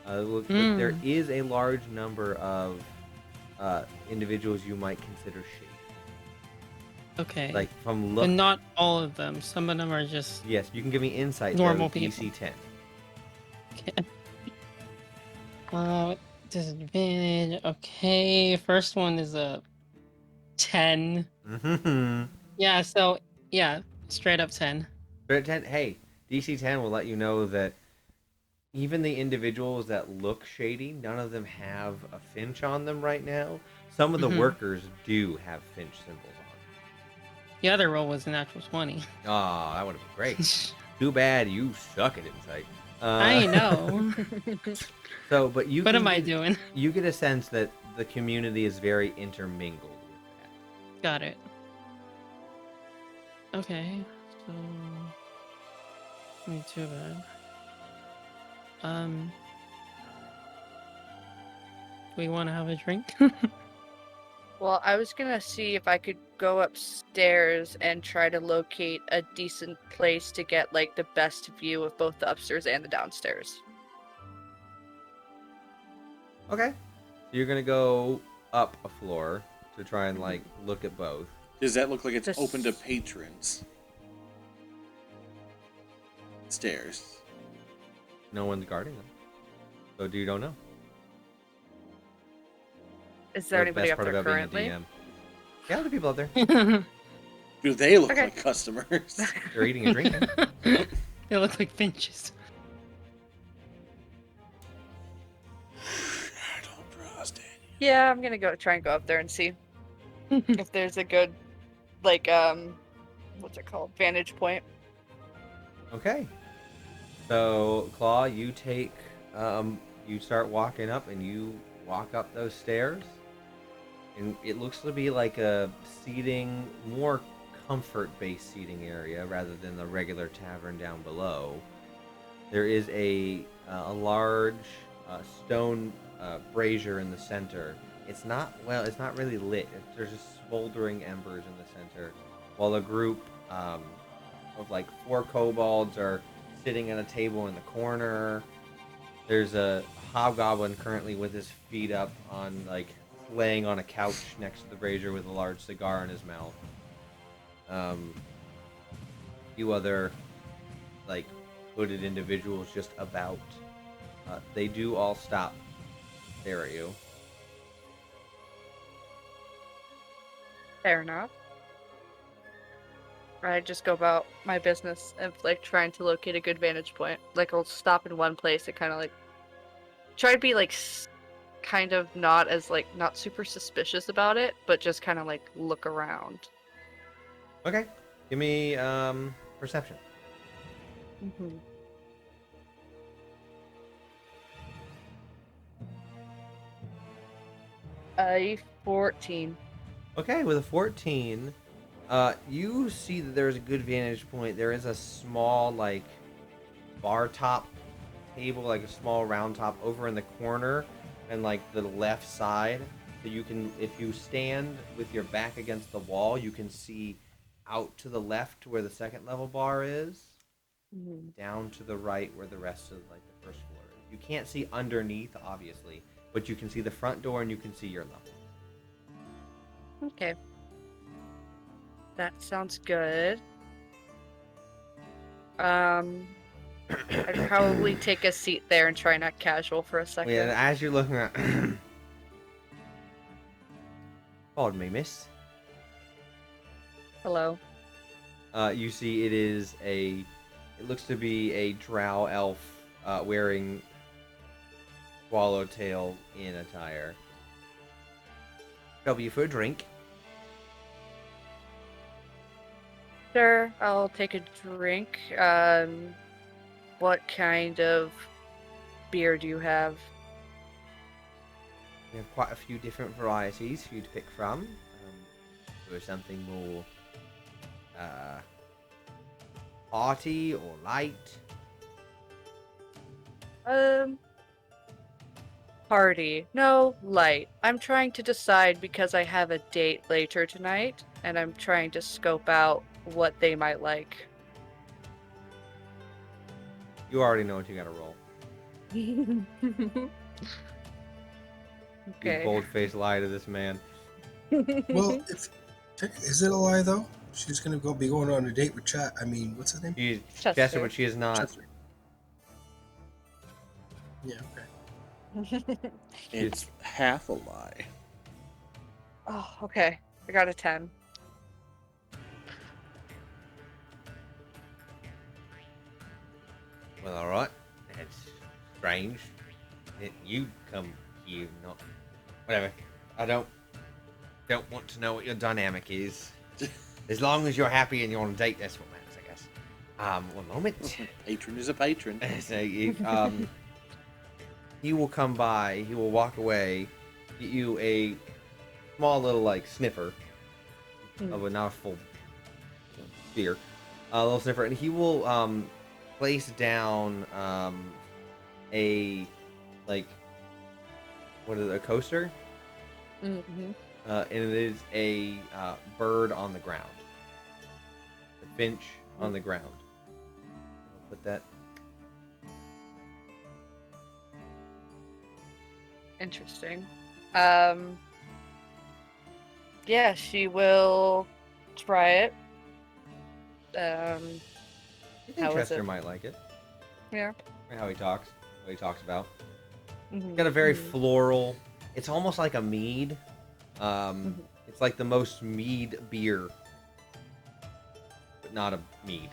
There is a large number of individuals you might consider shady. Okay. Like from but look. not all of them. Some of them are just Yes, you can give me insight. Normal though, people. DC 10. okay. Disadvantage. Okay. First one is a 10. Mm-hmm. Yeah. So yeah, straight up 10. But 10, hey, DC 10 will let you know that even the individuals that look shady, none of them have a Finch on them right now. Some of the workers do have Finch symbols on. The other roll was an actual 20. Oh, that would have been great. Too bad you suck at insight. I know. So, but you. What can am I get- doing? You get a sense that the community is very intermingled with that. Got it. Okay. So. Not too bad. We want to have a drink? Well, I was gonna see if I could go upstairs and try to locate a decent place to get like the best view of both the upstairs and the downstairs. Okay. So you're gonna go up a floor to try and like look at both. Does that look like it's This- open to patrons? Stairs. No one's guarding them. So you don't know. Is there That's the anybody best up part there about being a currently? DM. Yeah, other people up there. Do they look Okay. like customers? They're eating and drinking. They look like finches. I don't trust it. Yeah, I'm gonna try and go up there and see if there's a good, like, what's it called? Vantage point. Okay. So, Claw, you take, you start walking up and you walk up those stairs. And it looks to be like a seating, more comfort-based seating area rather than the regular tavern down below. There is a large stone brazier in the center. It's not really lit. There's just smoldering embers in the center, while a group of like 4 kobolds are sitting at a table in the corner. There's a hobgoblin currently with his feet up on laying on a couch next to the brazier with a large cigar in his mouth. A few other hooded individuals just about. They do all stop stare at you. Fair enough. I just go about my business of trying to locate a good vantage point. I'll stop in one place and kind of try to be kind of not as not super suspicious about it, but just kind of look around. Okay, give me perception. Mm-hmm. A 14. Okay, with a 14, you see that there's a good vantage point. There is a small bar top table, a small round top over in the corner and the left side. So you can, if you stand with your back against the wall, you can see out to the left where the second level bar is, down to the right where the rest of the first floor is. You can't see underneath, obviously, but you can see the front door and you can see your level. Okay. That sounds good. I'd probably take a seat there and try not casual for a second. Yeah, and as you're looking at... Pardon me, miss. Hello. You see it looks to be a drow elf wearing swallowtail in attire. Trouble you for a drink? Sure, I'll take a drink. What kind of beer do you have? We have quite a few different varieties for you to pick from. Or something more hearty or light. Party. No, light. I'm trying to decide because I have a date later tonight, and I'm trying to scope out what they might like. You already know what you gotta roll. Okay. You bold-faced lie to this man. Well, is it a lie though? She's gonna be going on a date with Chat. I mean, what's his name? She's Chester. Chester, but she is not. Chester. Yeah. Okay. It's half a lie. Oh, okay. I got a 10. Well, alright. That's strange. You come here, not... Whatever. I don't want to know what your dynamic is. As long as you're happy and you're on a date, that's what matters, I guess. One moment. Patron is a patron. So, he will come by, he will walk away, get you a small little, sniffer of a not a full beer. A little sniffer, and he will, place down, a coaster? Mm-hmm. And it is a bird on the ground. A finch on the ground. I'll put that. Interesting. Yeah, she will try it. I think How is Chester it? might like it. Yeah. Or how he talks. What he talks about. Mm-hmm. Got a very floral. It's almost like a mead. It's like the most mead beer, but not a mead.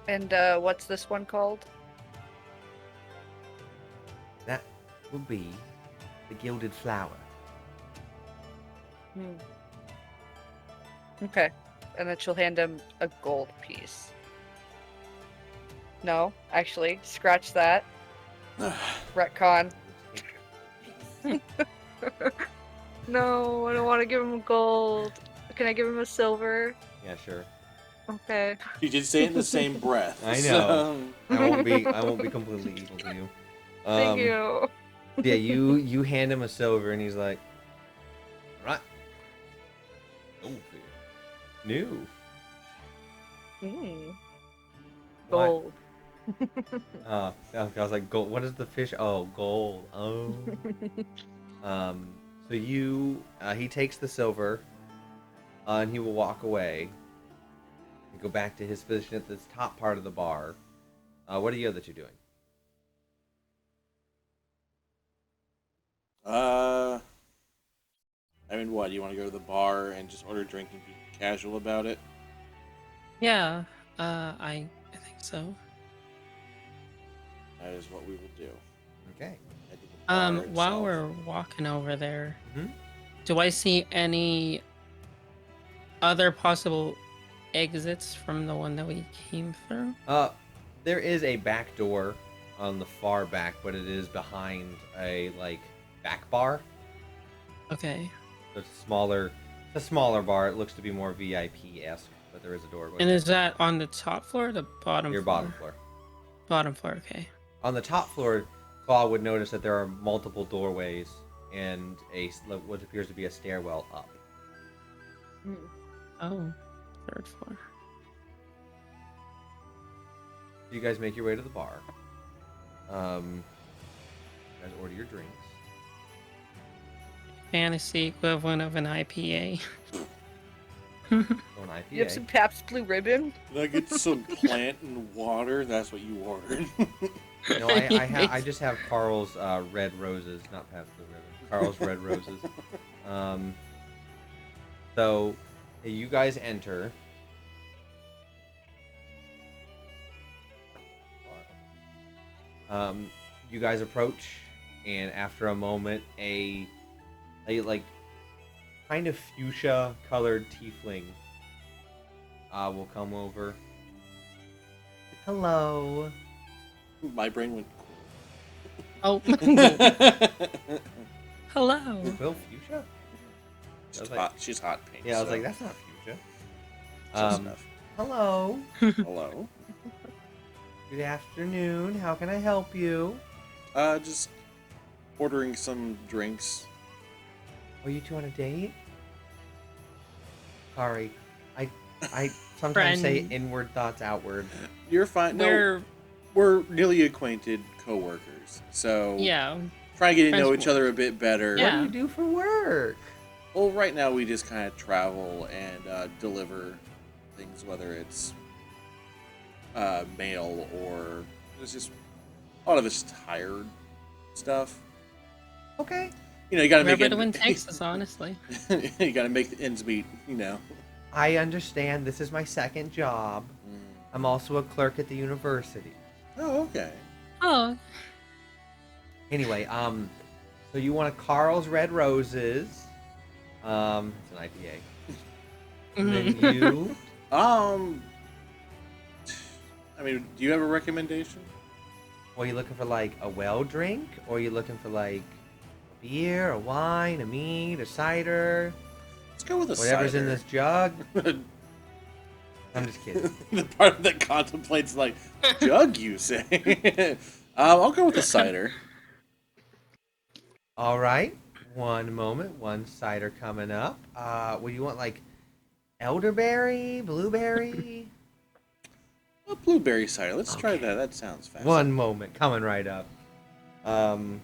And what's this one called? That would be the gilded flower. Okay. And then she'll hand him a gold piece. No, actually, scratch that. Retcon. No, I don't want to give him gold. Can I give him a silver? Yeah, sure. Okay. You did say it in the same breath. I know. I won't be completely evil to you. Thank you. Yeah, you hand him a silver, and he's like, "Right, goldfish, new." Mm. What? Gold. I was like, gold. What is the fish? Oh, gold. Oh. So he takes the silver, and he will walk away and go back to his position at this top part of the bar. What are you other two doing? I mean, what? You want to go to the bar and just order a drink and be casual about it? Yeah, I think so. That is what we will do. Okay. Head to the bar While itself. we're walking over there, Mhm. do I see any other possible exits from the one that we came through? There is a back door on the far back, but it is behind a back bar. Okay. So it's a smaller bar. It looks to be more VIP-esque, but there is a door going And back is that on the top floor or the bottom your floor? bottom floor. Bottom floor, okay. On the top floor, Claw would notice that there are multiple doorways and what appears to be a stairwell up. Oh, third floor. You guys make your way to the bar. You guys order your drinks. Fantasy equivalent of an IPA. Go an IPA. You have some Pabst Blue Ribbon? Can I get some plant and water? That's what you ordered. No, I just have Carl's Red Roses, not Pabst Blue Ribbon. Carl's Red Roses. So you guys enter. You guys approach, and after a moment, a kind of fuchsia colored tiefling will come over. Hello. My brain went. Oh, hello. Will fuchsia? She's hot. She's hot pink. Yeah, I was so like, that's not fuchsia. close enough. Hello. Hello. Good afternoon. How can I help you? Just ordering some drinks. Are you two on a date? Sorry, I sometimes Friend. say inward thoughts outward. You're fine. No, we're nearly acquainted coworkers, so Yeah. try to get to Friends know each work. other a bit better. Yeah. What do you do for work? Well, right now we just kind of travel and deliver things, whether it's mail or it's just a lot of it's tired stuff. Okay. You know, you gotta make Wherever the it. wind takes us, honestly. You gotta make the ends meet. You know. I understand. This is my second job. I'm also a clerk at the university. Oh, okay. Oh, Anyway, so you want a Carl's Red Roses. It's an IPA. And then you. I mean, do you have a recommendation? Are you looking for a well drink, or are you looking for a beer, a wine, a mead, a cider? Let's go with a Whatever's cider. in this jug. I'm just kidding. The part that contemplates jug, you say? I'll go with the cider. All right. One moment. One cider coming up. What do you want? Elderberry, blueberry? A blueberry cider. Let's try that. That sounds fast. One moment. Coming right up. And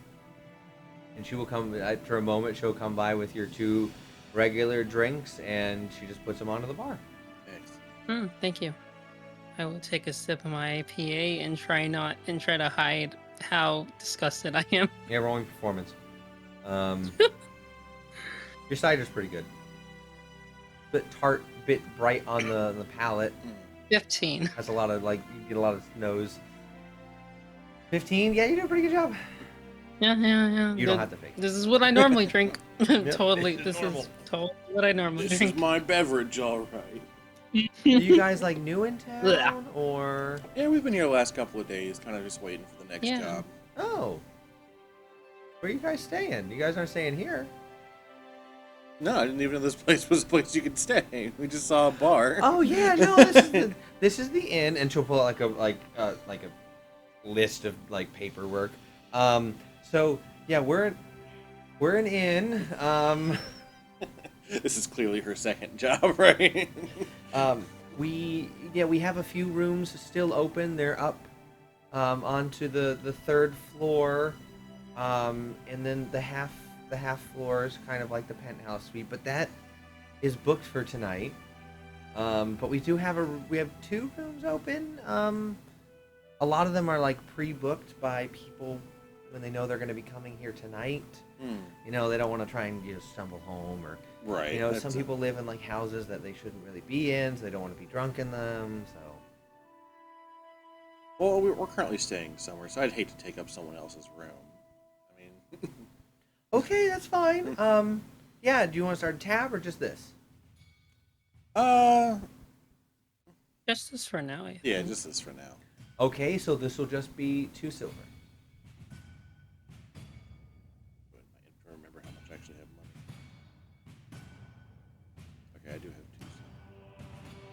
she will come after a moment. She'll come by with your two regular drinks, and she just puts them onto the bar. Excellent. Thank you. I will take a sip of my IPA and try to hide how disgusted I am. Yeah, rolling performance. Your cider's pretty good. Bit tart, bit bright on the palate. 15. Has a lot of you get a lot of nose. 15? Yeah, you do a pretty good job. Yeah. You don't have to fake it. This is what I normally drink. Totally. It's This normal. is totally what I normally This drink. is my beverage, all right. Are you guys new in town, Blech. or? Yeah, we've been here the last couple of days, kind of just waiting for the next Yeah. job. Oh, where are you guys staying? You guys aren't staying here. No, I didn't even know this place was a place you could stay. We just saw a bar. Oh yeah, no, this is the inn, and she'll pull out like a list of like paperwork. So yeah, we're an inn. This is clearly her second job, right? We have a few rooms still open. They're up onto the third floor, and then the half floor is kind of like the penthouse suite, but that is booked for tonight. But we have 2 rooms open. A lot of them are like pre-booked by people when they know they're going to be coming here tonight. You know, they don't want to try and stumble home, or Right. you know, some people live in like houses that they shouldn't really be in, so they don't want to be drunk in them. So, Well, we're currently staying somewhere, so I'd hate to take up someone else's room. I mean, okay, that's fine. Yeah, do you want to start a tab or just this? Just this for now. I yeah, think. just this for now. Okay, so this will just be 2 silver. But I have to remember how much I actually have money. Okay, I do have 2 silver.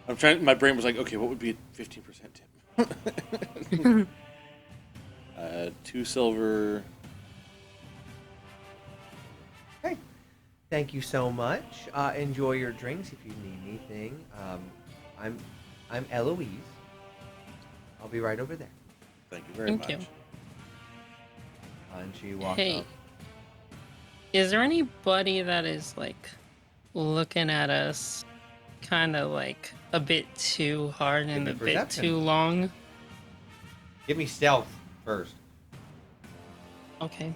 I'm trying. My brain was like, okay, what would be a 15% tip? 2 silver. Okay. Thank you so much. Enjoy your drinks if you need anything. I'm Eloise. I'll be right over there. Thank you very Thank much. you. And she walks Hey, up. is there anybody that is like looking at us kind of like a bit too hard and me a bit perception. too long? Give me stealth first. Okay.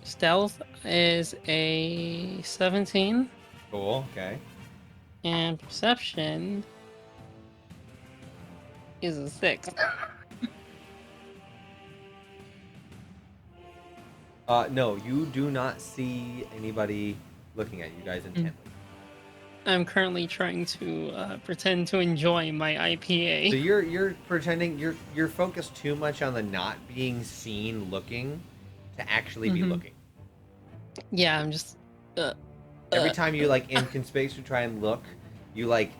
Stealth is a 17, Cool. Okay. and perception is a 6. No, you do not see anybody looking at you guys intently. I'm currently trying to pretend to enjoy my IPA. So you're pretending you're focused too much on the not being seen looking to actually be looking. Yeah, I'm just. Every time you like inconspicuously try and look, you like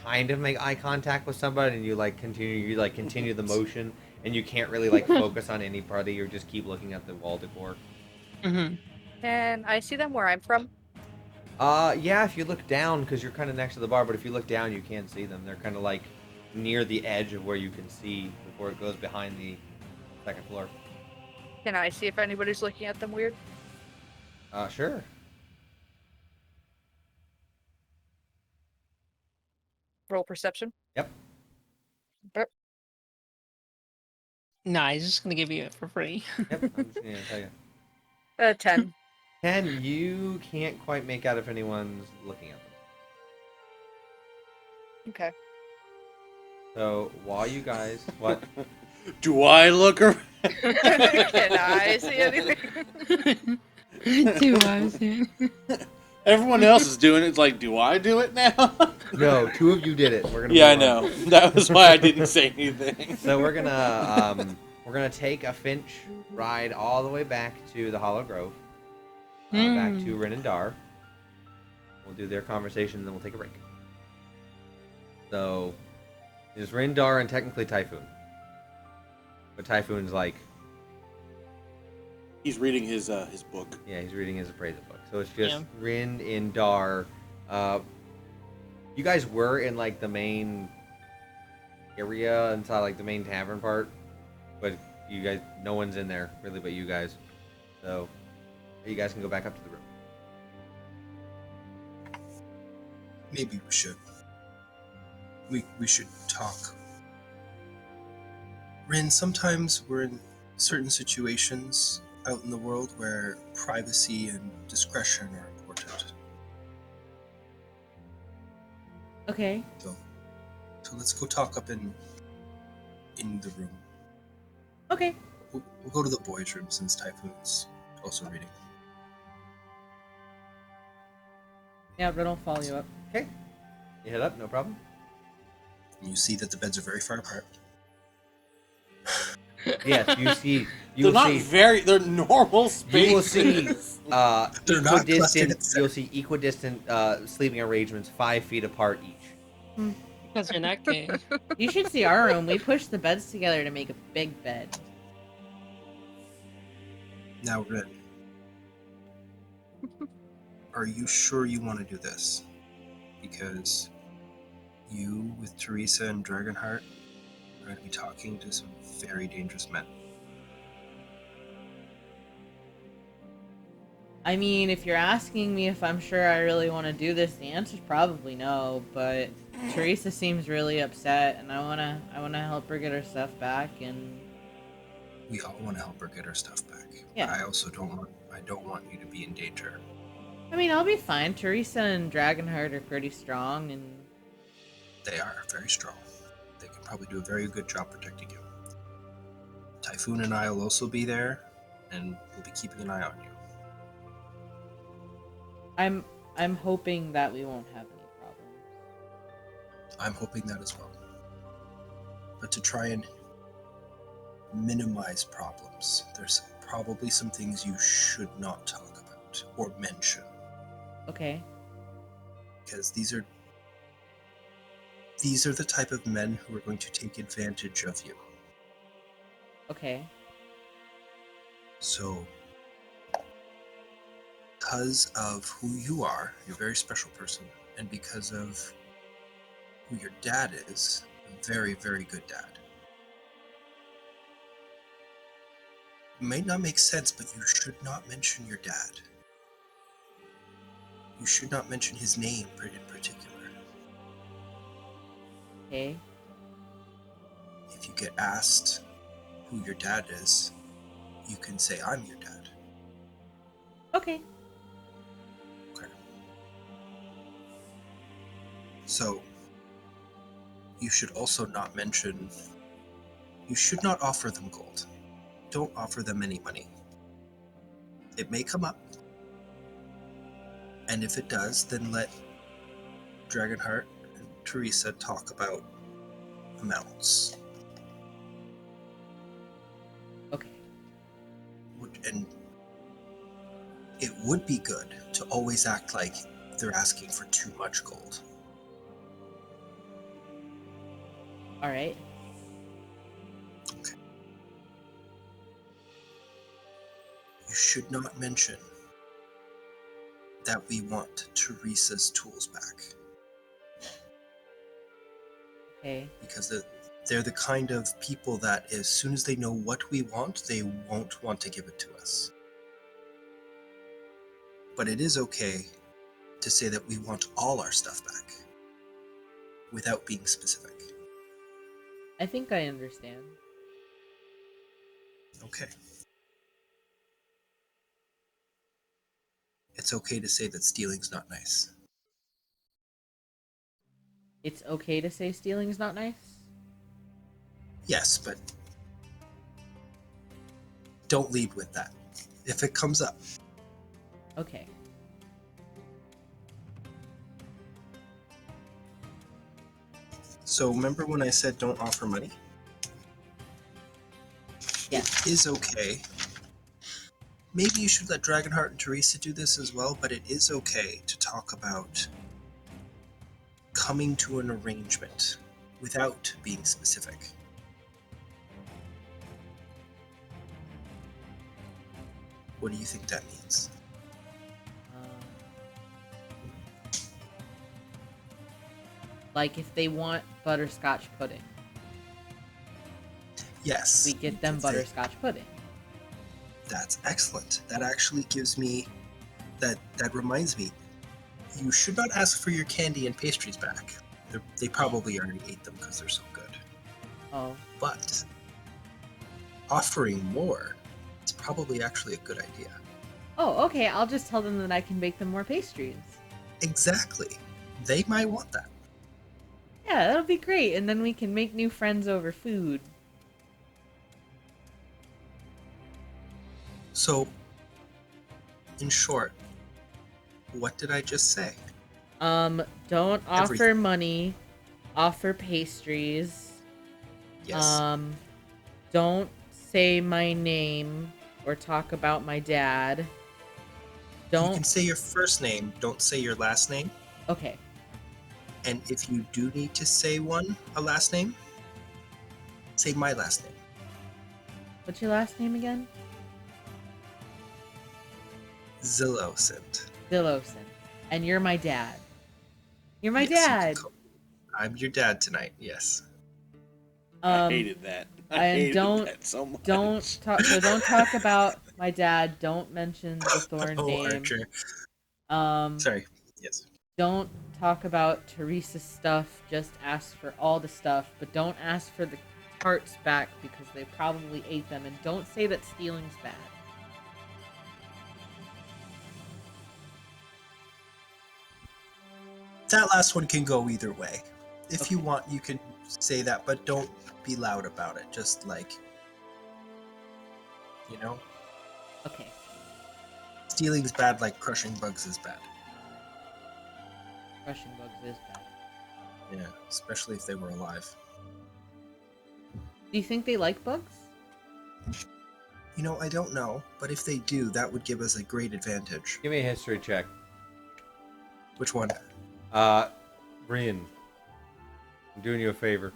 kind of make eye contact with somebody, and you continue the motion, and you can't really like focus on any party. You just keep looking at the wall decor. Mm-hmm. Can I see them where I'm from? Yeah, if you look down, because you're kind of next to the bar, but if you look down, you can't see them. They're kind of like near the edge of where you can see before it goes behind the second floor. Can I see if anybody's looking at them weird? Sure. Roll perception. Yep. Nah, he's just gonna give you it for free. Yep. I'm just gonna tell you. 10. 10, you can't quite make out if anyone's looking at them. Okay. So while you guys, what? Do I look around? Can I see anything? Do I see? Everyone else is doing it. It's like, do I do it now? No, 2 of you did it. We're gonna. Yeah, I move on. know. That was why I didn't say anything. So we're gonna take a Finch ride all the way back to the Hollow Grove, back to Rin and Dar. We'll do their conversation, and then we'll take a break. So there's Rin, Dar, and technically Typhoon, but Typhoon's like, He's reading his book. yeah, he's reading his appraisal book. So it's just Yeah. Rin and Dar. You guys were in like the main area inside like the main tavern part, but you guys, no one's in there really but you guys. So you guys can go back up to the room. Maybe we should. We should talk. Rin, sometimes we're in certain situations out in the world where privacy and discretion are important. Okay. So let's go talk up in the room. Okay. We'll go to the boys' room since Typhoon's also reading. Yeah, but I'll follow you up. Okay, you head up, no problem. And you see that the beds are very far apart. Yes, you see. You They're will not see. very. They're normal spaces. You will see They're not clustered equidistant. at You'll see equidistant sleeping arrangements 5 feet apart each. Because you're not gay. You should see our room. We pushed the beds together to make a big bed. Now, Rin, are you sure you want to do this? Because you, with Teresa and Dragonheart, are going to be talking to some very dangerous men. I mean, if you're asking me if I'm sure I really want to do this, the answer's probably no. But Teresa seems really upset, and I wanna help her get her stuff back. And We all want to help her get her stuff back. Yeah. But I also don't want you to be in danger. I mean, I'll be fine. Teresa and Dragonheart are pretty strong, and They are very strong. They can probably do a very good job protecting you. Typhoon and I will also be there, and we'll be keeping an eye on you. I'm hoping that we won't have any problems. I'm hoping that as well. But to try and minimize problems, there's probably some things you should not talk about or mention, Okay. because these are the type of men who are going to take advantage of you. Okay. So, because of who you are, you're a very special person, and because of who your dad is, a very, very good dad. It may not make sense, but you should not mention your dad. You should not mention his name in particular. Okay. If you get asked who your dad is, you can say, I'm your dad. Okay. Okay. So, you should also not mention, you should not offer them gold. Don't offer them any money. It may come up, and if it does, then let Dragonheart and Teresa talk about amounts. Okay. And it would be good to always act like they're asking for too much gold. All right. Okay. You should not mention that we want Teresa's tools back, Okay. because they're the kind of people that as soon as they know what we want, they won't want to give it to us. But it is okay to say that we want all our stuff back without being specific. I think I understand. Okay. It's okay to say that stealing's not nice. It's okay to say stealing's not nice? Yes, but don't lead with that if it comes up. Okay. So remember when I said don't offer money? Yeah. It is okay. Maybe you should let Dragonheart and Teresa do this as well, but it is okay to talk about coming to an arrangement without being specific. What do you think that means? Like if they want butterscotch pudding, Yes. we get them you could say, butterscotch pudding. That's excellent. That actually gives me... That reminds me. You should not ask for your candy and pastries back. They probably already ate them because they're so good. Oh. But offering more is probably actually a good idea. Oh, okay. I'll just tell them that I can bake them more pastries. Exactly. They might want that. Yeah, that'll be great. And then we can make new friends over food. So, in short, what did I just say? Don't offer Everything. money. Offer pastries. Yes. Don't say my name or talk about my dad. You Don't. can say your first name, don't say your last name. Okay. And if you do need to say a last name, say my last name. What's your last name again? Zillocent. Dillowson. And you're my dad. You're my Yes, you can dad. I'm your dad tonight, yes. I hated that. I and hated don't- that so much. Don't talk. So don't talk about my dad. Don't mention the Thorn Oh, name. Archer. Um, Sorry. Yes. Don't talk about Teresa's stuff. Just ask for all the stuff, but don't ask for the tarts back because they probably ate them. And don't say that stealing's bad. That last one can go either way. If you want, you can say that, but don't be loud about it. Just like, you know, Okay. stealing's bad like crushing bugs is bad. Crushing bugs is bad. Yeah, especially if they were alive. Do you think they like bugs? You know, I don't know, but if they do, that would give us a great advantage. Give me a history check. Which one? Brian, I'm doing you a favor.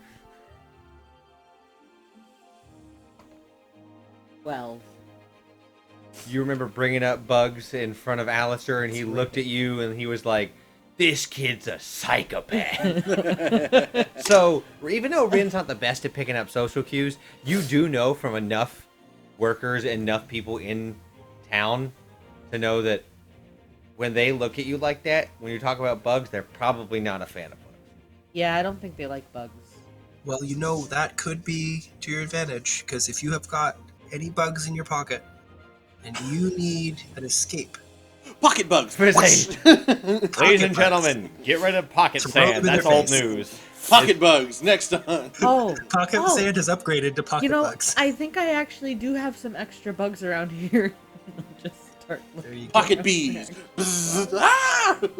12. You remember bringing up bugs in front of Alistair, and he looked at you, and he was like, "This kid's a psychopath." So, even though Rin's not the best at picking up social cues, you do know from enough workers and enough people in town to know that when they look at you like that, when you talk about bugs, they're probably not a fan of bugs. Yeah, I don't think they like bugs. Well, you know, that could be to your advantage, because if you have got any bugs in your pocket and you need an escape, Pocket bugs. Ladies and gentlemen, get rid of pocket Throw them sand. in That's their old face. news. Pocket bugs. Next on. Oh, Pocket Oh. Sand has upgraded to Pocket you know, Bugs. I think I actually do have some extra bugs around here. Just start There you go. Pocket bees. Bzzz. Ah! If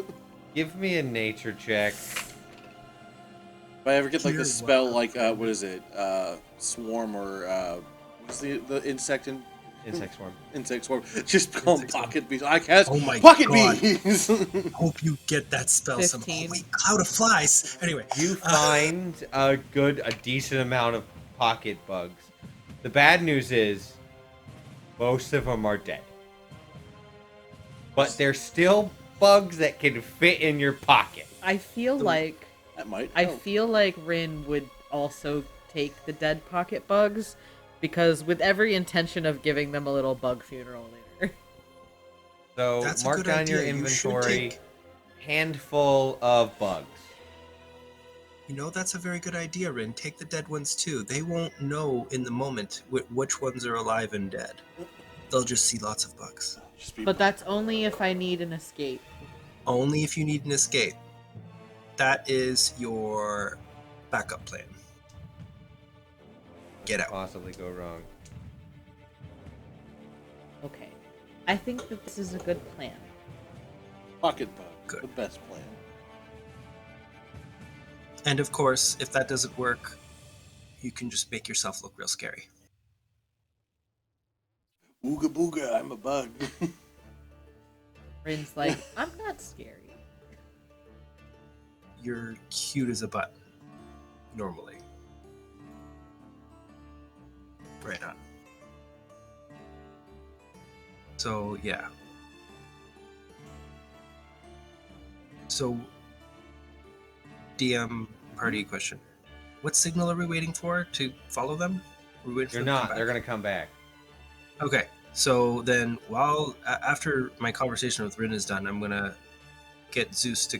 Give me a nature check. I ever get like You're a spell welcome. like what is it? Swarm or what's the insect in Insect swarm. insect swarm? Just call them Insect swarm. pocket bees. I cast Oh my pocket God. bees. Hope you get that spell 15. somehow. Wait, cloud of flies. Anyway, You find a decent amount of pocket bugs. The bad news is, most of them are dead. But they're still bugs that can fit in your pocket. I feel like That might. I help. feel like Rin would also take the dead pocket bugs because with every intention of giving them a little bug funeral later. So that's a mark good down your idea. You should inventory. take- Handful of bugs. You know, that's a very good idea, Rin. Take the dead ones too. They won't know in the moment which ones are alive and dead. They'll just see lots of bugs. Just be But that's only if I need an escape. Only if you need an escape. That is your backup plan. Get out. Possibly go wrong. Okay. I think that this is a good plan. pocket bug. Good. The best plan. And of course, if that doesn't work, you can just make yourself look real scary. Ooga booga, I'm a bug. Rin's like, I'm not scary. You're cute as a button. Normally. Right on. So, yeah. So, DM party question. What signal are we waiting for to follow them? Are we waiting for You're them to not. come They're back? gonna come back. Okay, so then after my conversation with Rin is done, I'm gonna get Zeus to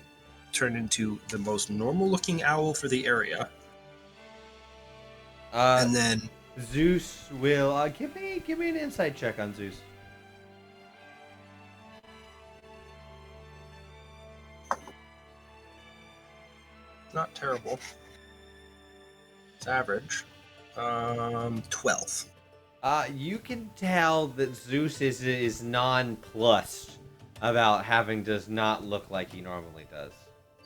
turn into the most normal looking owl for the area, and then Zeus will give me an insight check on Zeus. not terrible. It's average. 12. You can tell that Zeus is nonplussed about having does not look like he normally does.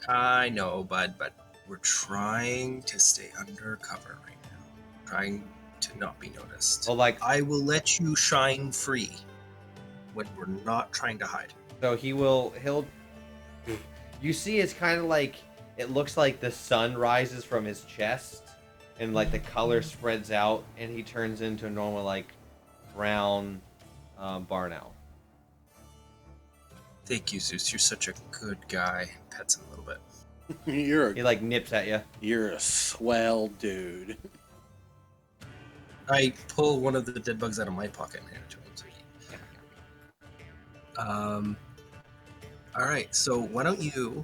I know, bud, but we're trying to stay undercover right now. to not be noticed. Well, like, I will let you shine free when we're not trying to hide. so he'll. You see, it's kind of like it looks like the sun rises from his chest, and like the color spreads out, and he turns into a normal like brown barn owl. Thank you, Zeus. You're such a good guy. Pets him a little bit. He like nips at you. You're a swell dude. I pull one of the dead bugs out of my pocket and hand it to him. So all right, so why don't you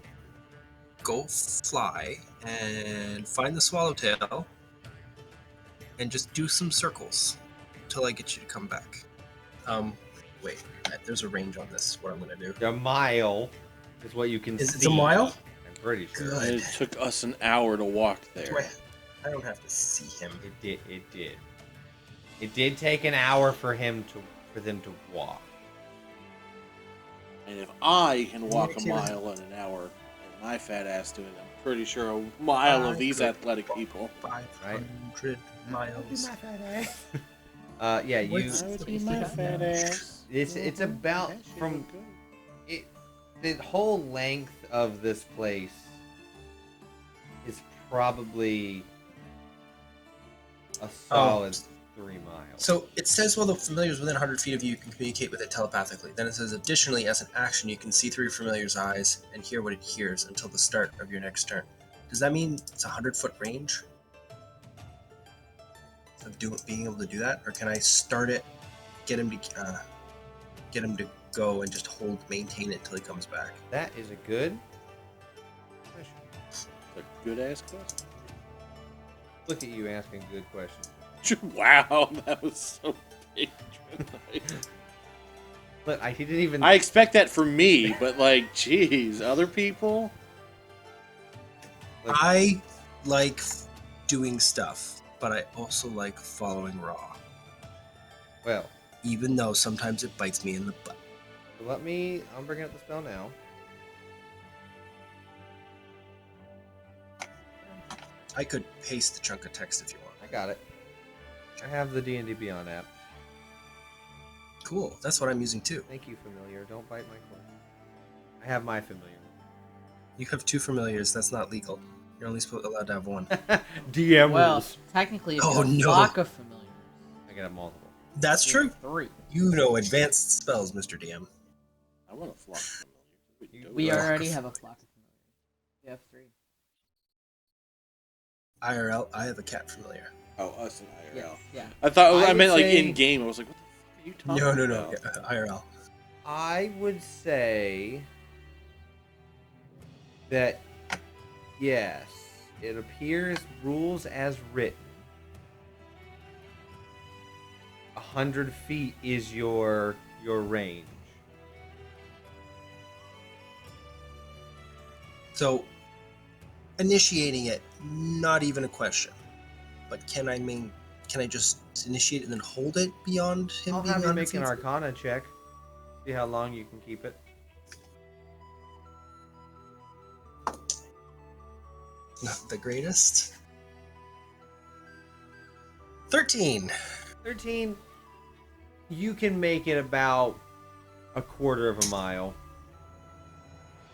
go fly and find the swallowtail and just do some circles until I get you to come back. Wait, there's a range on this. What I'm gonna do? A mile is what you can see. Is it a mile? I'm pretty sure. Good. And it took us an hour to walk Do there. I don't have to see him. It did. It did take an hour for them to walk. And if I can walk a mile in an hour, and my fat ass doing it, I'm pretty sure a mile of these athletic people. 500 miles. Yeah, you. my fat ass. It's about from it. The whole length of this place is probably a solid 3 miles. So it says while the familiar is within 100 feet of you, you can communicate with it telepathically. Then it says additionally, as an action, you can see through your familiar's eyes and hear what it hears until the start of your next turn. Does that mean it's a 100-foot range? Of being able to do that, or can I start it, get him to go and just maintain it until he comes back? That is a good question. A good ass question. Look at you asking good questions. Wow, that was so patronizing. Look, he didn't even. I expect that for me, but like, geez, other people. I like doing stuff, but I also like following raw, Well, even though sometimes it bites me in the butt. I'm bringing up the spell now. I could paste the chunk of text if you want. I got it. I have the D&D Beyond app. Cool, that's what I'm using too. Thank you, familiar. Don't bite my foot. I have my familiar. You have 2 familiars, that's not legal. You're only allowed to have 1. DM Well, rules. technically, if Oh, you no. block a familiar, I can have multiple. That's true. 3. You know advanced spells, Mr. DM. I want to flock. We Block already of- have a flock of familiars. We have 3. IRL, I have a cat familiar. Oh, us and IRL. Yeah. I thought I I meant would like say- in game. I was like, what the fuck are you talking No, about? IRL. I would say that yes, it appears rules as written. 100 feet is your range. So, initiating it, not even a question. But can I just initiate it and then hold it beyond him I'll being have you 100 make an feet? Arcana check. See how long you can keep it. Not the greatest. 13. 13. You can make it about a quarter of a mile.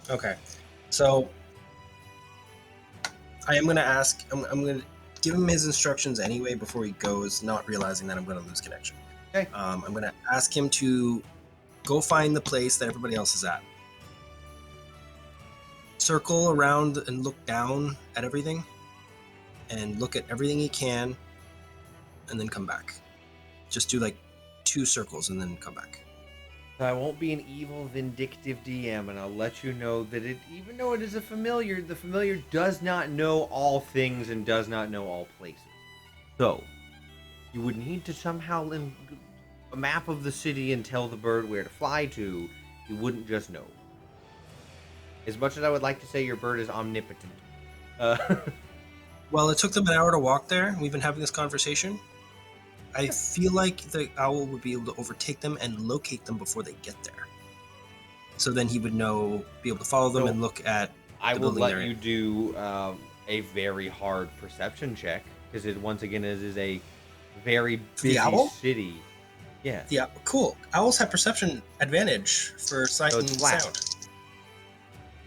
Okay. So, I am going to ask, I'm going to give him his instructions anyway before he goes, not realizing that I'm going to lose connection. Okay. I'm going to ask him to go find the place that everybody else is at. Circle around and look down at everything. And look at everything he can. And then come back. Just do like 2 circles and then come back. I won't be an evil, vindictive DM, and I'll let you know that even though it is a familiar, the familiar does not know all things and does not know all places. So, you would need to somehow lend a map of the city and tell the bird where to fly to. You wouldn't just know. As much as I would like to say your bird is omnipotent. Well, it took them an hour to walk there. We've been having this conversation. I feel like the owl would be able to overtake them and locate them before they get there. So then he would be able to follow them So, and look at. I the will building let they're you in. do a very hard perception check, because it once again is a very busy owl? city. Yeah. Yeah, cool. Owls have perception advantage for sight So and it's flat. sound. So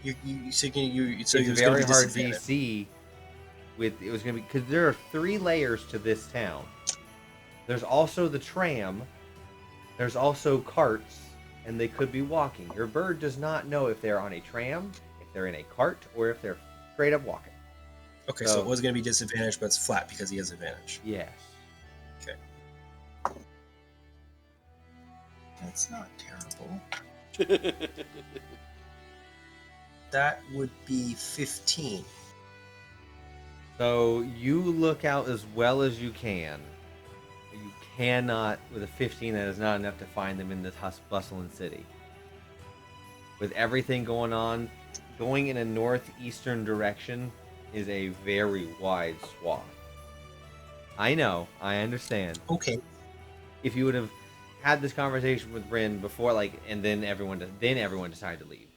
It's it's a very hard DC. It was going to be because there are 3 layers to this town. There's also the tram. There's also carts, and they could be walking. Your bird does not know if they're on a tram, if they're in a cart, or if they're straight up walking. Okay, so it was going to be disadvantage, but it's flat because he has advantage. Yes. Okay. That's not terrible. That would be 15. So you look out as well as you can. You cannot, with a 15, that is not enough to find them in this bustling city. With everything going on, going in a northeastern direction is a very wide swath. I know, I understand. Okay. If you would have had this conversation with Bryn before, and then everyone decided to leave,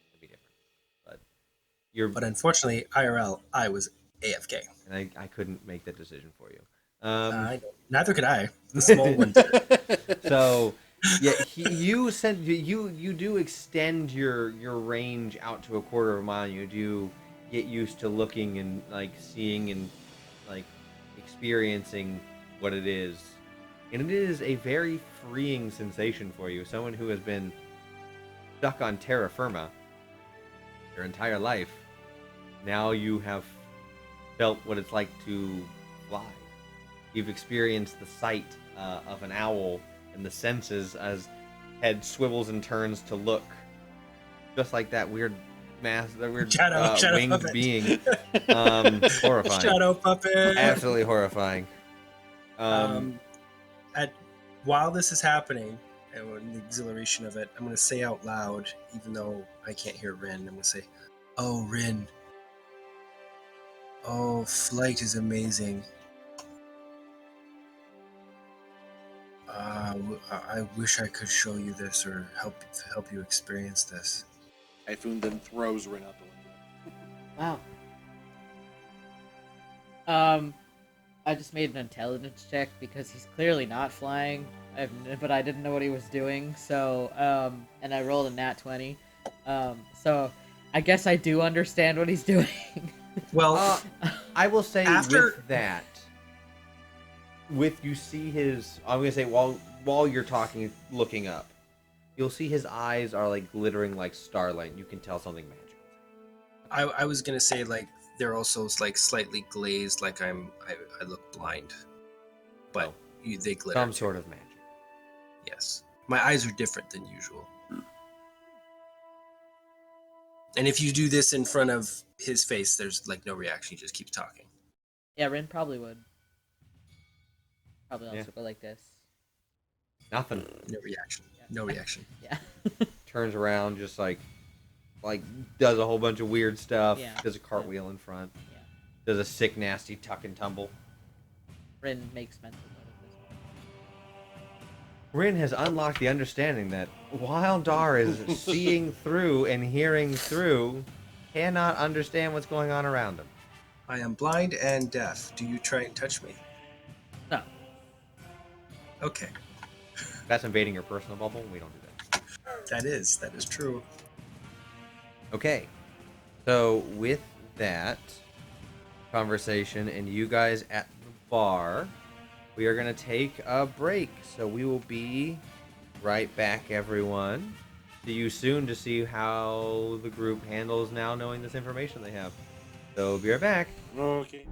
it'd be different. But unfortunately, IRL, I was AFK. and I couldn't make that decision for you. Neither could I. The small one did. So, yeah, you do extend your range out to a quarter of a mile. You do get used to looking and seeing and experiencing what it is, and it is a very freeing sensation for you. Someone who has been stuck on terra firma your entire life, now you have felt what it's like to fly. You've experienced the sight of an owl and the senses as head swivels and turns to look, just like that weird Shadow winged puppet. being. Horrifying. Shadow puppet. Absolutely horrifying. While this is happening, and with the exhilaration of it, I'm going to say out loud, even though I can't hear Rin, I'm going to say, "Oh, Rin. Oh, flight is amazing. I wish I could show you this or help you experience this." Typhoon then throws Rin out the window. Wow. I just made an intelligence check because he's clearly not flying, but I didn't know what he was doing. So, and I rolled a nat 20. So I guess I do understand what he's doing. Well, I will say after- with you see his. I'm gonna say while you're talking, looking up, you'll see his eyes are glittering like starlight. You can tell something magical. I was going to say, they're also slightly glazed, I look blind. But they glitter. Some sort of magic. Yes. My eyes are different than usual. And if you do this in front of his face, there's no reaction. He just keeps talking. Yeah, Rin probably would. Probably also go like this. Nothing. No reaction. No reaction. Yeah. Turns around, just does a whole bunch of weird stuff. Yeah. Does a cartwheel in front. Yeah. Does a sick, nasty tuck and tumble. Rin makes mental note of this. Rin has unlocked the understanding that while Dar is seeing through and hearing through, cannot understand what's going on around him. I am blind and deaf. Do you try and touch me? No. Okay. That's invading your personal bubble. We don't do that. That is true. Okay. So with that conversation and you guys at the bar, we are going to take a break. So we will be right back, everyone. See you soon to see how the group handles now knowing this information they have. So be right back. Okay.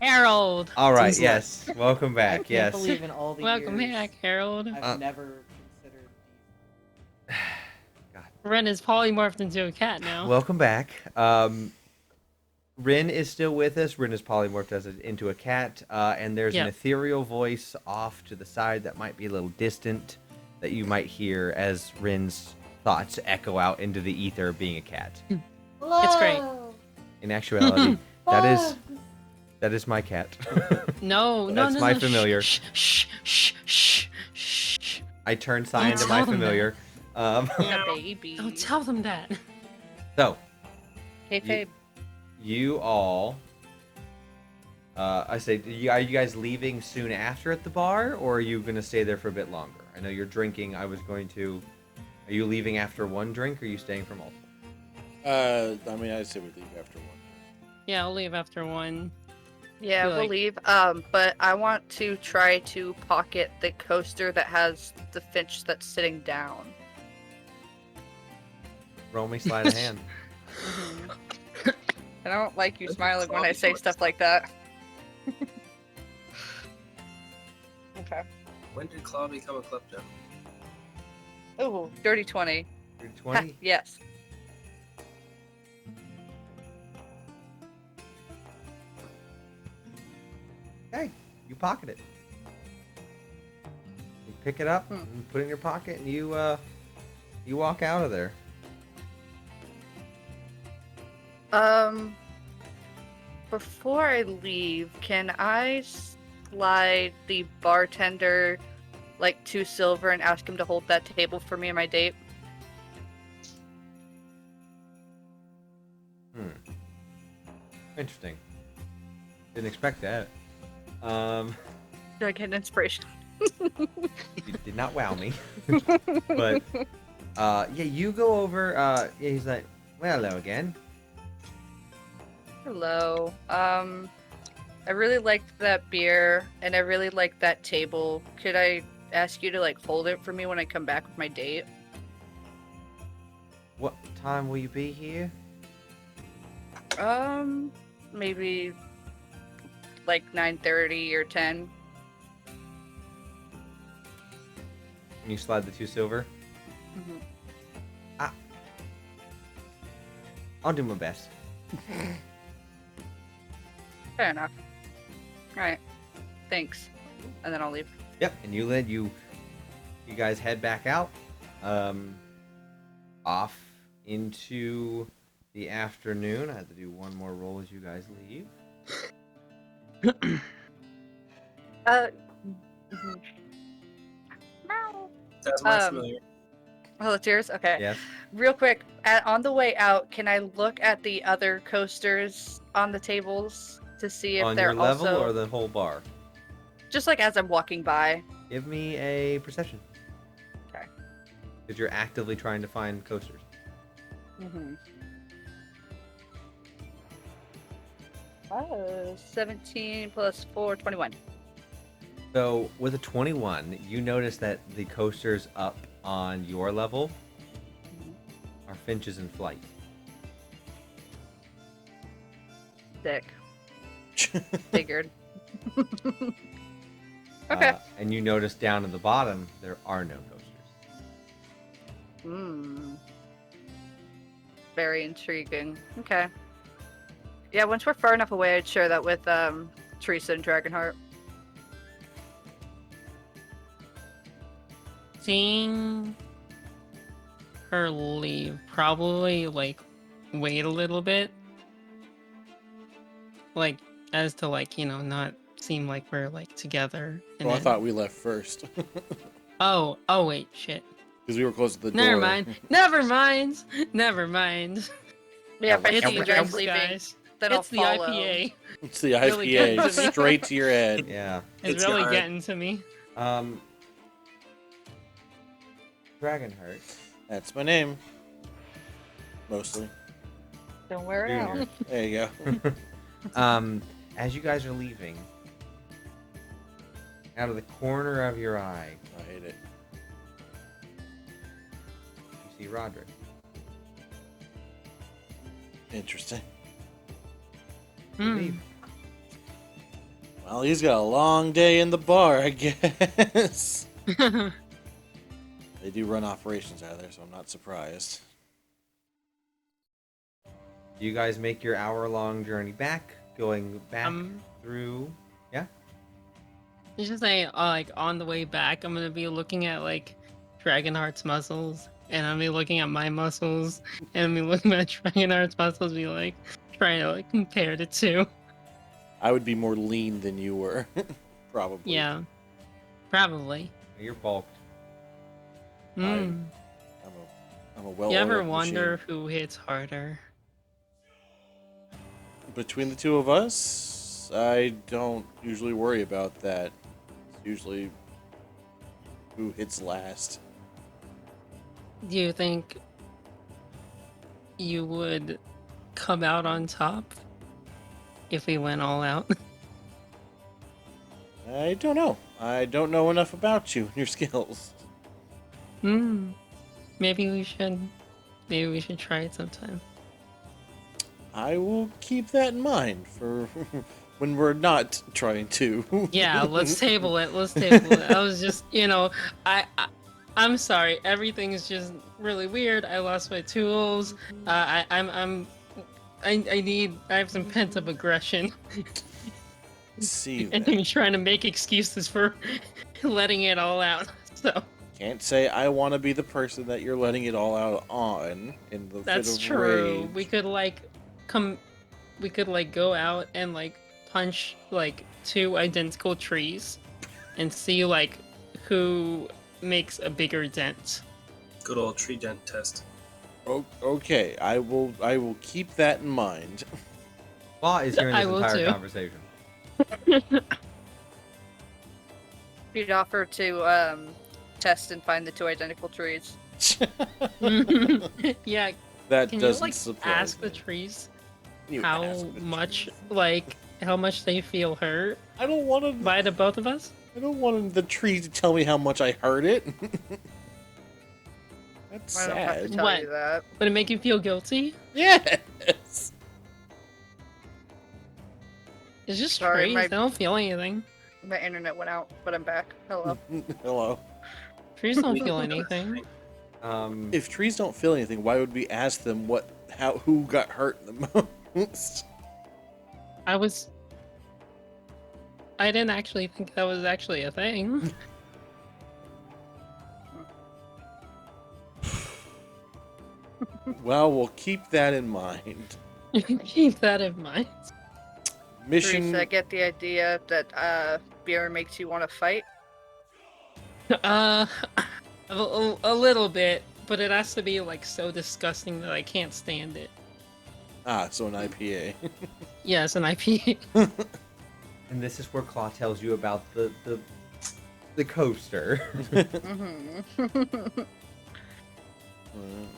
Harold. All right. Please Yes. Welcome I back. can't Yes. believe in all the Welcome years back, Harold. I've never considered these. Ren is polymorphed into a cat now. Welcome back. Rin is still with us. Rin is polymorphed into a cat, and there's an Yep. ethereal voice off to the side that might be a little distant that you might hear as Rin's thoughts echo out into the ether of being a cat. It's great. In actuality, that is my cat. No, That's no, my no. familiar. Shh, shh, shh, shh, shh. I turn Sai into Don't my tell them familiar. A baby. Don't tell them that. So, Kayfabe. you all. I say, are you guys leaving soon after at the bar, or are you gonna stay there for a bit longer? I know you're drinking. Are you leaving after one drink, or are you staying for multiple? I mean, I'd say we leave after one. Yeah, I'll leave after one. Yeah, feel we'll like- leave. But I want to try to pocket the coaster that has the finch that's sitting down. Roll me sleight of hand. I don't like you That's smiling when I say clockwork. stuff like that. Okay. When did Claw become a klepto? Oh, dirty 20. You're Ha, 20. yes. Okay, you pocket it. You pick it up Hmm. and put it in your pocket, and you walk out of there. Before I leave, can I slide the bartender like 2 silver and ask him to hold that table for me and my date? Interesting. Didn't expect that. Do I get an inspiration? You did not wow me. But yeah, you go over. Yeah, he's like, well, hello again. Hello. I really liked that beer and I really liked that table. Could I ask you to like hold it for me when I come back with my date? What time will you be here? Maybe like 9:30 or 10. And you slide the 2 silver. Mhm. I'll do my best. Fair enough. Alright. Thanks. And then I'll leave. Yep. And you guys head back out, off into the afternoon. I have to do one more roll as you guys leave. Mhm. Meow. Sounds more Um, familiar. Oh, it's yours? Okay. Yes. Real quick, on the way out, can I look at the other coasters on the tables to see if On they're your level also or the whole bar? just like as I'm walking by? Give me a perception. Okay. Because you're actively trying to find coasters. Mm-hmm. 17 plus 4, 21. So with a 21, you notice that the coasters up on your level are finches in flight. Sick. Figured. Okay. And you notice down at the bottom, there are no coasters. Very intriguing. Okay. Yeah, once we're far enough away, I'd share that with Teresa and Dragonheart. Seeing her leave, probably like wait a little bit, like as to like not seem like we're like together. And Well, I then- thought we left first Oh wait, shit. because we were close to the door. Never mind. Never mind. Never mind. Yeah, if I It's see the you guys drinks, leaving, guys. then It's the I'll follow. IPA. It's the Really IPA getting to me. straight to your head. Yeah. It's It's really hard. getting to me. Dragonheart. That's my name. Mostly. Don't wear it Junior. out. There you go. As you guys are leaving, out of the corner of your eye, I hate it. you see Roderick. Interesting. Hmm. Leave. Well, he's got a long day in the bar, I guess. They do run operations out of there, so I'm not surprised. You guys make your hour-long journey back, going back Um, through. Yeah. It's just like on the way back, I'm gonna be looking at like Dragonheart's muscles, and I'm gonna be looking at my muscles, and I'm gonna be looking at Dragonheart's muscles, be like trying to like compare the two. I would be more lean than you were, probably. Yeah, probably. You're bulked. Mm. I'm I'm a well. You ever wonder who hits harder? Between the two of us, I don't usually worry about that. It's usually who hits last. Do you think you would come out on top if we went all out? I don't know. I don't know enough about you and your skills. Maybe we should. Maybe we should try it sometime. I will keep that in mind for when we're not trying to. Yeah, let's table it. Let's table it. I was just, I'm sorry. Everything's just really weird. I lost my tools. I have some pent up aggression. See And that. I'm trying to make excuses for letting it all out. So Can't say I want to be the person that you're letting it all out on in the that's fit of true. rage. We could go out and punch two identical trees and see who makes a bigger dent. Good old tree dent test. Okay, I will keep that in mind. Law is hearing I this will entire too. conversation. You'd offer to test and find the two identical trees. Yeah, That can you doesn't surprise ask the me. trees You how ask the much tree. how much they feel hurt I don't want by the both of us? I don't want the tree to tell me how much I hurt it. That's I don't have to sad. tell What? you that. Would it make you feel guilty? Yes. It's just Sorry, trees. my- They don't feel anything. My internet went out, but I'm back. Hello. Hello. Trees don't feel anything. If trees don't feel anything, why would we ask them who got hurt the most? I didn't actually think that was actually a thing. Well, we'll keep that in mind. Keep that in mind. Mission. Teresa, I get the idea that beer makes you want to fight. A little bit, but it has to be so disgusting that I can't stand it. So an IPA. Yeah, it's an IP. And this is where Claw tells you about the coaster. Mm-hmm.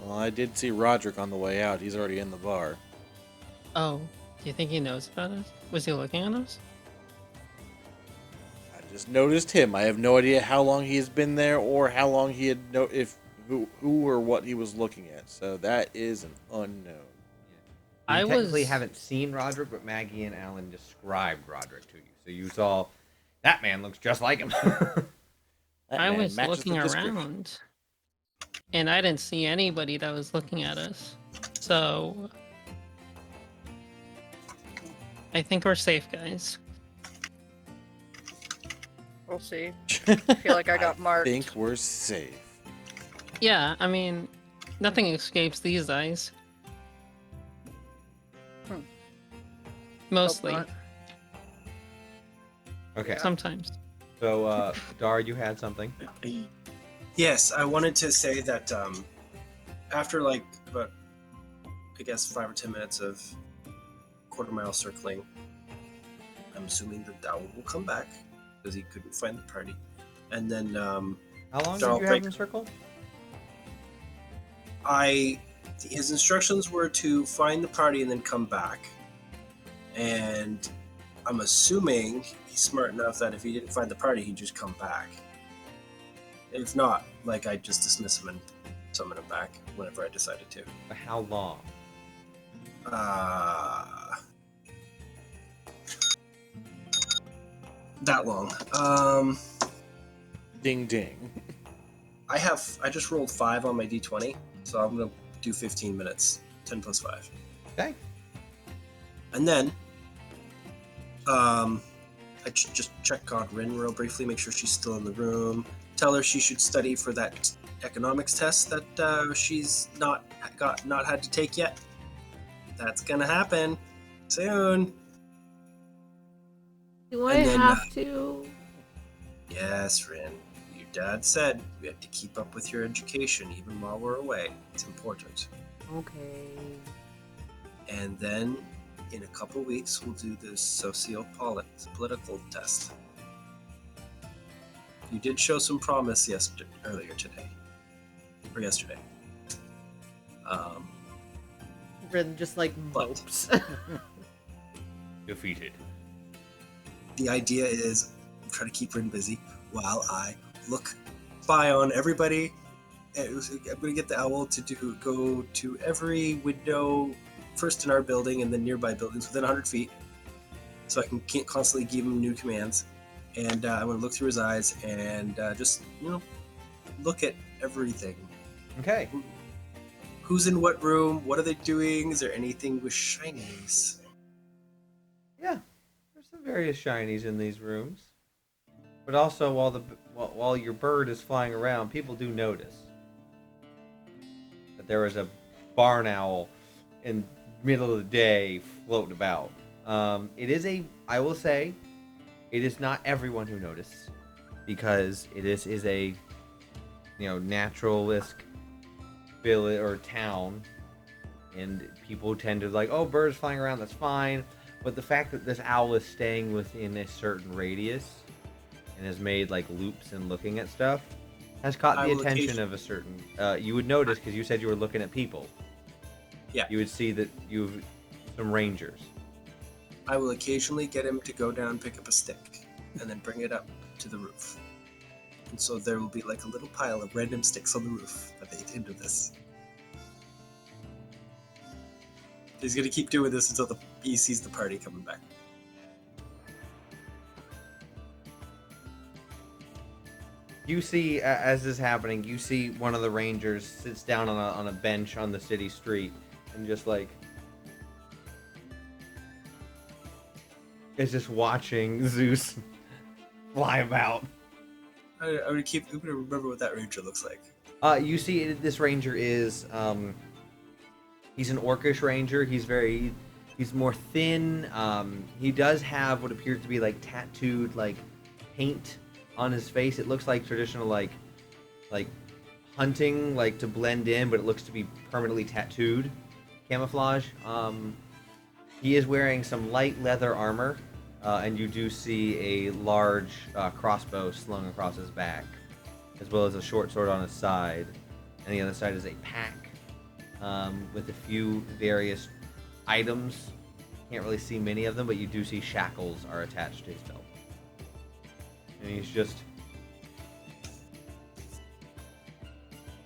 Well, I did see Roderick on the way out. He's already in the bar. Oh, do you think he knows about us? Was he looking at us? I just noticed him. I have no idea how long he has been there or how long he had who or what he was looking at. So that is an unknown. You I technically was- haven't seen Roderick, but Maggie and Alan described Roderick to you. So you saw, that man looks just like him. That I man was matches looking the description. around, and I didn't see anybody that was looking at us. So I think we're safe, guys. We'll see. I feel like I got marked. I think we're safe. Yeah, I mean, nothing escapes these eyes. Mostly. not. Okay, Sometimes. so Dar, you had something. Yes, I wanted to say that after about, I guess, 5 or 10 minutes of quarter-mile circling, I'm assuming that Owl will come back because he couldn't find the party, and then How long Darl did you have break. him circle? his instructions were to find the party and then come back, and I'm assuming he's smart enough that if he didn't find the party, he'd just come back. If not, I'd just dismiss him and summon him back whenever I decided to. For how long? That long. Ding ding. I just rolled 5 on my d20, so I'm gonna do 15 minutes. 10 plus 5. Okay. And then, I just check Godwin real briefly, make sure she's still in the room. Tell her she should study for that economics test that she's not had to take yet. That's gonna happen soon. Do I And then, have to? Yes, Rin, you dad said we have to keep up with your education even while we're away. It's important. Okay. And then in a couple weeks, we'll do the political test. You did show some promise earlier today. Or yesterday. Rin just like But- mopes. Defeated. The idea is I'm trying to keep Rin busy while I spy on everybody. I'm going to get the owl to go to every window, first in our building and then nearby buildings within 100 feet, so I can constantly give him new commands. And I'm going to look through his eyes and just, look at everything. Okay. Who's in what room? What are they doing? Is there anything with shinies? Yeah, there's some various shinies in these rooms, but also while your bird is flying around, people do notice that there is a barn owl in the middle of the day floating about. I will say, it is not everyone who notices, because it is a naturalistic village or town, and people tend to like, oh, birds flying around, that's fine. But the fact that this owl is staying within a certain radius and has made like loops and looking at stuff has caught the attention of a certain. You would notice because you said you were looking at people. Yeah. You would see that you've some rangers. I will occasionally get him to go down, pick up a stick, and then bring it up to the roof. And so there will be like a little pile of random sticks on the roof by the end of this. He's going to keep doing this until he sees the party coming back. You see, as this is happening, you see one of the rangers sits down on a bench on the city street and just like is just watching Zeus fly about. I'm going to remember what that ranger looks like. You see, this ranger is he's an orcish ranger. He's more thin. He does have what appears to be like tattooed like paint on his face. It looks like traditional like hunting, like to blend in, but it looks to be permanently tattooed camouflage. He is wearing some light leather armor, and you do see a large crossbow slung across his back, as well as a short sword on his side. And the other side is a pack with a few various items. Can't really see many of them, but you do see shackles are attached to his belt. And he's just...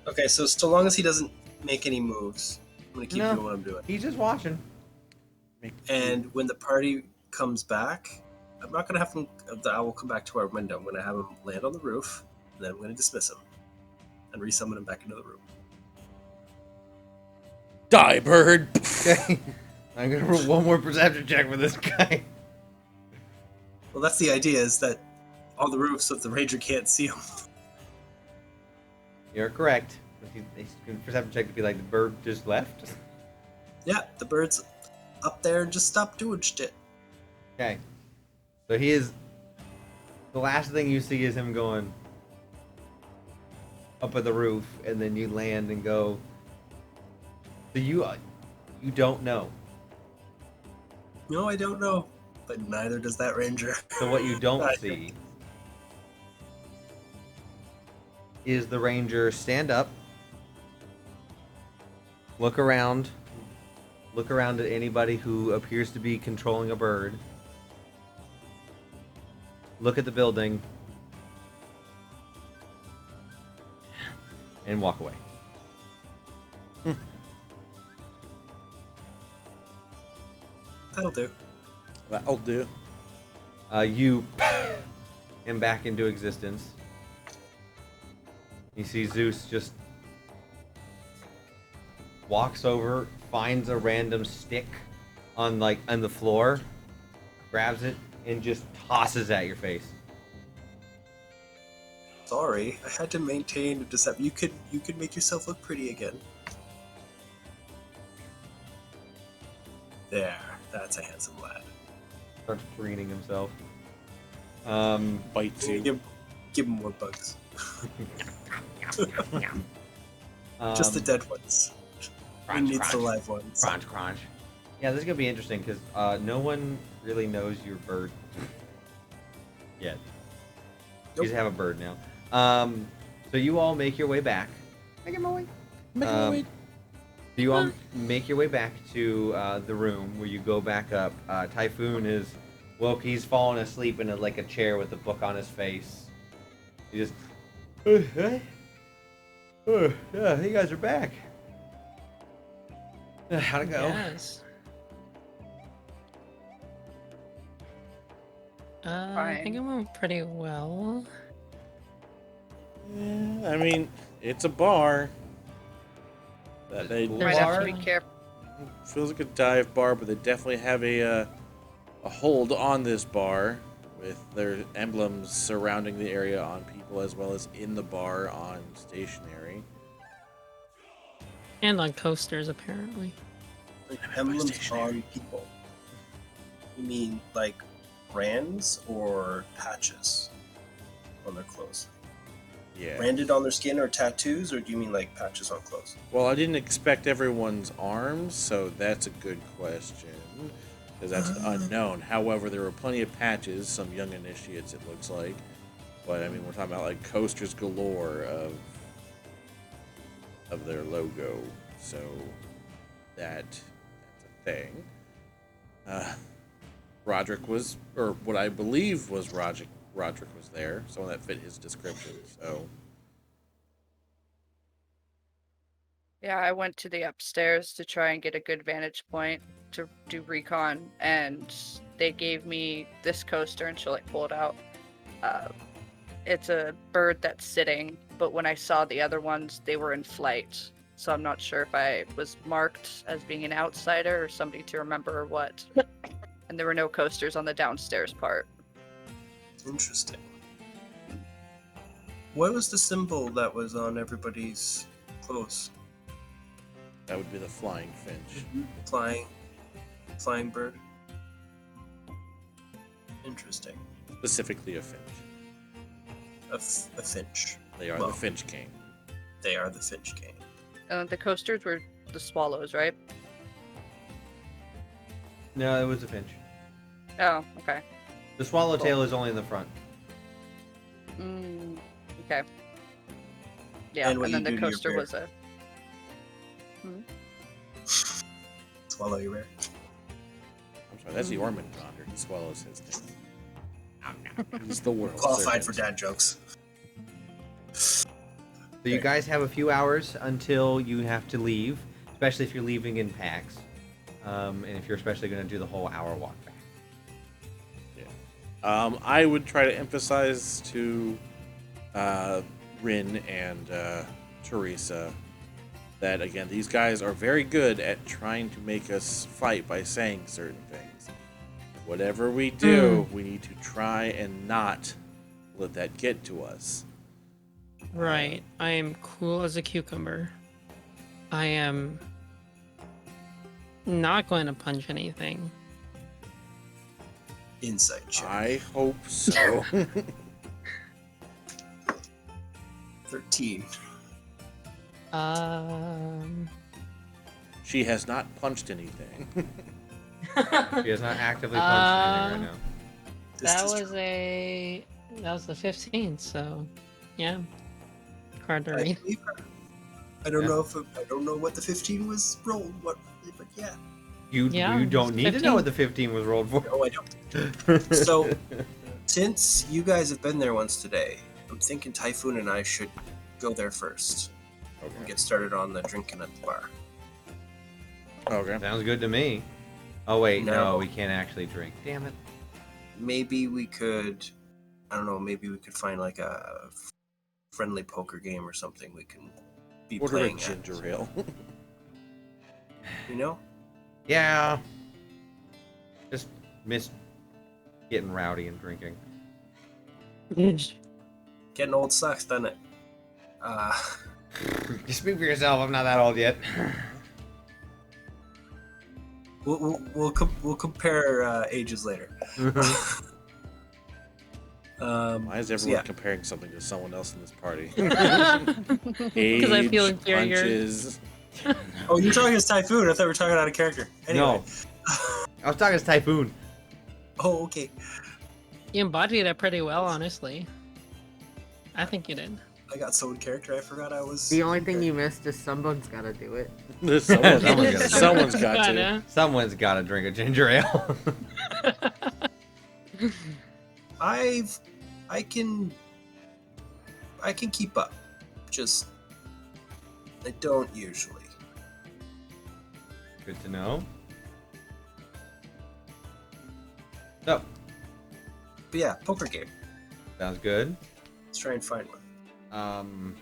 Okay, so long as he doesn't make any moves, I'm going to keep doing what I'm doing. He's just watching. And when the party comes back, I'm not going to have the owl come back to our window. I'm going to have him land on the roof, and then I'm going to dismiss him and resummon him back into the room. Die, bird! Okay. I'm going to roll one more perception check for this guy. Well, that's the idea, is that on the roof so the ranger can't see him. You're correct. He's going to perception check to be like, the bird just left? Yeah, the bird's up there and just stopped doing shit. Okay. So he is... The last thing you see is him going up at the roof, and then you land and go... So you don't know. No, I don't know. But neither does that ranger. So what you don't see is the ranger stand up, look around at anybody who appears to be controlling a bird, look at the building, and walk away. That'll do. That'll do. You him back into existence. You see Zeus just walks over, finds a random stick on the floor, grabs it, and just tosses at your face. Sorry, I had to maintain a deception. You could make yourself look pretty again. There, that's a handsome lad. Starts preening himself. Bites you. Give him more bugs. Just the dead ones. Who crunch, needs the crunch, live ones? crunch, crunch. Yeah, this is gonna be interesting because no one really knows your bird yet. You just have a bird now. So you all make your way back. Make my way. You all make your way back to the room where you go back up. Typhoon is woke. He's fallen asleep in like a chair with a book on his face. He just, yeah, you guys are back. How'd it go? Yes. I think it went pretty well. Yeah, I mean, it's a bar. That they Might have to be careful. feels like a dive bar, but they definitely have a hold on this bar with their emblems surrounding the area on people as well as in the bar on stationery. And on coasters, apparently. Like emblems on people. You mean like brands or patches on their clothes? Yeah. Branded on their skin or tattoos, or do you mean like patches on clothes? Well, I didn't expect everyone's arms, so that's a good question. Because that's an unknown. However, there were plenty of patches, some young initiates, it looks like. But I mean, we're talking about like coasters galore of their logo. So that's a thing. Roderick was, or what I believe was Roderick was there, someone that fit his description. So Yeah, I went to the upstairs to try and get a good vantage point to do recon, and they gave me this coaster, and she'll like pull it out. It's a bird that's sitting, but when I saw the other ones, they were in flight. So I'm not sure if I was marked as being an outsider or somebody to remember or what. And there were no coasters on the downstairs part. Interesting. What was the symbol that was on everybody's clothes? that would be the flying finch. Flying bird. Interesting. Specifically a finch. A finch. They are Well, the finch king. They are the finch king. The coasters were the swallows, right? No, it was a finch. Oh, okay. The swallowtail is only in the front. Okay. Yeah, And and, what then you the do to your coaster bear. was a... Swallow your bear. I'm sorry, that's the Ormondonder. He swallows his thing. He's the world. Qualified for dad jokes. So you guys have a few hours until you have to leave, especially if you're leaving in packs, and if you're especially going to do the whole hour walk back. I would try to emphasize to Rin and Teresa that, again, these guys are very good at trying to make us fight by saying certain things. Whatever we do, we need to try and not let that get to us. Right. I am cool as a cucumber. I am not going to punch anything. Insight check. I hope so. 13. She has not punched anything. She has not actively punched anything right now. This That is was true. that was the 15th, so yeah. Hard to I read. believe her. I don't Yeah. know if I don't know what the 15 was rolled, but yeah. You Yeah, don't need to 15. know what the 15 was rolled for. No, I don't. So, since you guys have been there once today, I'm thinking Typhoon and I should go there first and get started on the drinking at the bar. Okay. Sounds good to me. Oh wait, no, No. we can't actually drink. Damn it. Maybe we could, I don't know, maybe we could find like a friendly poker game or something we can be Order a playing ginger ale. You know? Yeah. Just miss getting rowdy and drinking. Getting old sucks, doesn't it? Just speak for yourself. I'm not that old yet. We'll compare ages later. Why is so everyone yeah. comparing something to someone else in this party? Because I feel Age, inferior. punches. Oh, you're talking as Typhoon. I thought we were talking out of character. Anyway. No. I was talking as Typhoon. Oh, okay. You embodied it pretty well, honestly. I think you did. I got so in character, I forgot I was. The only thing you missed is someone's gotta do it. Someone's got to. Someone's got to drink a ginger ale. I can keep up. Just I don't usually. Good to know. So, But yeah, poker game. sounds good. Let's try and find one.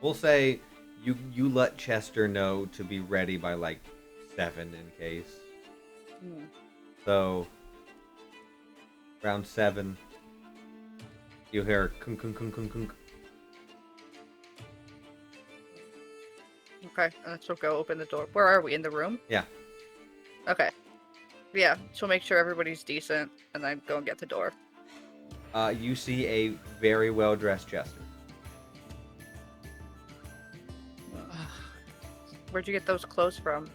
We'll say you let Chester know to be ready by like 7 in case. So around 7, you'll hear kunk kunk kunk kunk kunk. Okay, and she'll go open the door. Where are we? In the room? Yeah. Okay. Yeah, she'll make sure everybody's decent, and then go and get the door. You see a very well dressed Chester. Where'd you get those clothes from?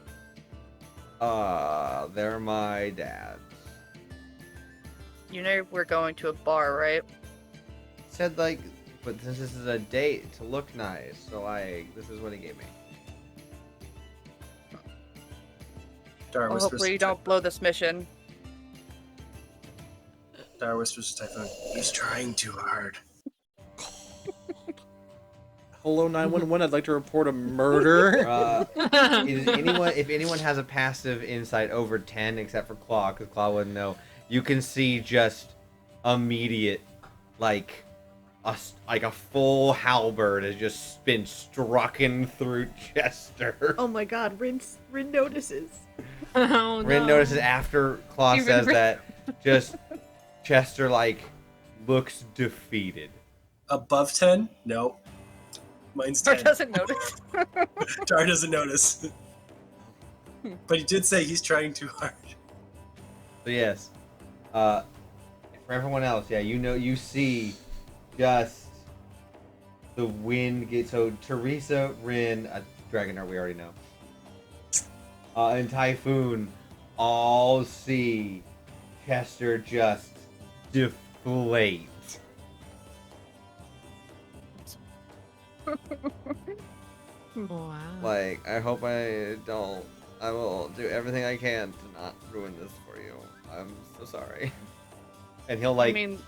They're my dad's. You know we're going to a bar, right? Said like, but since this is a date to look nice, so this is what he gave me. Dara Well, whispers. hopefully you don't blow this mission. Dara whispers to Typhoon. He's trying too hard. Hello, 911. I'd like to report a murder. If anyone has a passive insight over 10, except for Claw, because Claw wouldn't know, you can see just immediate, like a full halberd has just been strucken through Chester. Oh my god, Rin notices. Oh, Rin no. notices after Claw Even says Rin- that, just Chester like looks defeated. Above 10? No. Mine's Or 10. doesn't notice. Dara doesn't notice. But he did say he's trying too hard. So yes, for everyone else, yeah, you see just the wind get so Teresa, Rin, Dragonheart we already know, and Typhoon all see Chester just deflate. Wow. Like, I hope I don't. I will do everything I can to not ruin this for you. I'm so sorry. And he'll like, I mean,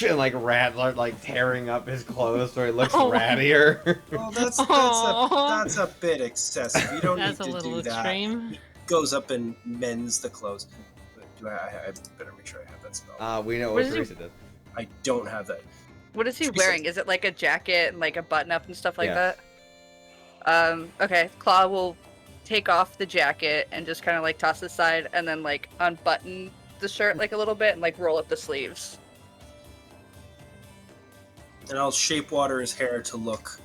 and like rat start like tearing up his clothes so he looks Oh. rattier. Well, that's Aw. a bit excessive. You don't That's a need to little do that. extreme. He goes up and mends the clothes. But do I better make sure I have that spell. We know What what is he- Teresa does. I don't have that. what is he Jesus. wearing? Is it like a jacket and like a button up and stuff like Yes. that? Okay. Claw will take off the jacket and just kind of like toss it aside and then like unbutton the shirt like a little bit and like roll up the sleeves. And I'll shape water his hair to look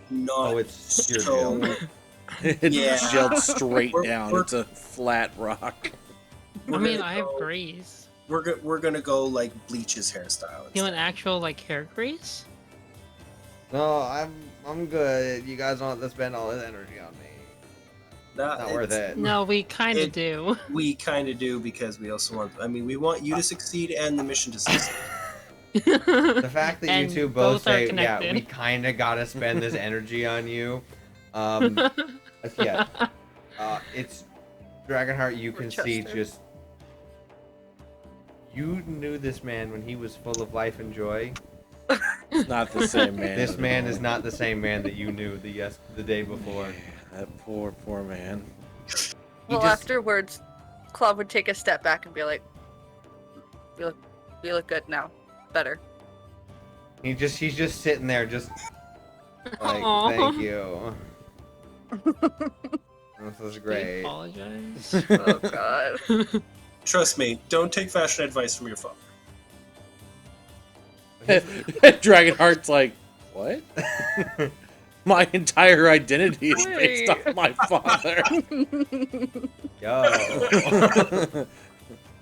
not Oh, it's your so. jail. It's Yeah. gelled straight We're- down. we're- It's a flat rock. I We're mean, gonna I have go- grease. We're gonna go like bleach his hairstyle. You want actual like hair grease? No, I'm good. You guys don't have to spend all this energy on me. Not worth it. No, we kind of It- do. We kind of do because we also want. I mean, we want you to succeed and the mission to succeed. The fact that you And two both are say, yeah, connected. we kind of gotta spend this energy on you. Yeah. It's Dragonheart. You Poor can see Chester. just. You knew this man when he was full of life and joy. Not the same man. This at man all. is not the same man that you knew the day before. That poor man. Well, just- afterwards, Claw would take a step back and be like, "You look good now, better." He's just sitting there, just like, Aw. thank you. This is I great. apologize. Oh God. Trust me, don't take fashion advice from your father. Dragonheart's like, what? My entire identity is based Wait. off my father. Yo.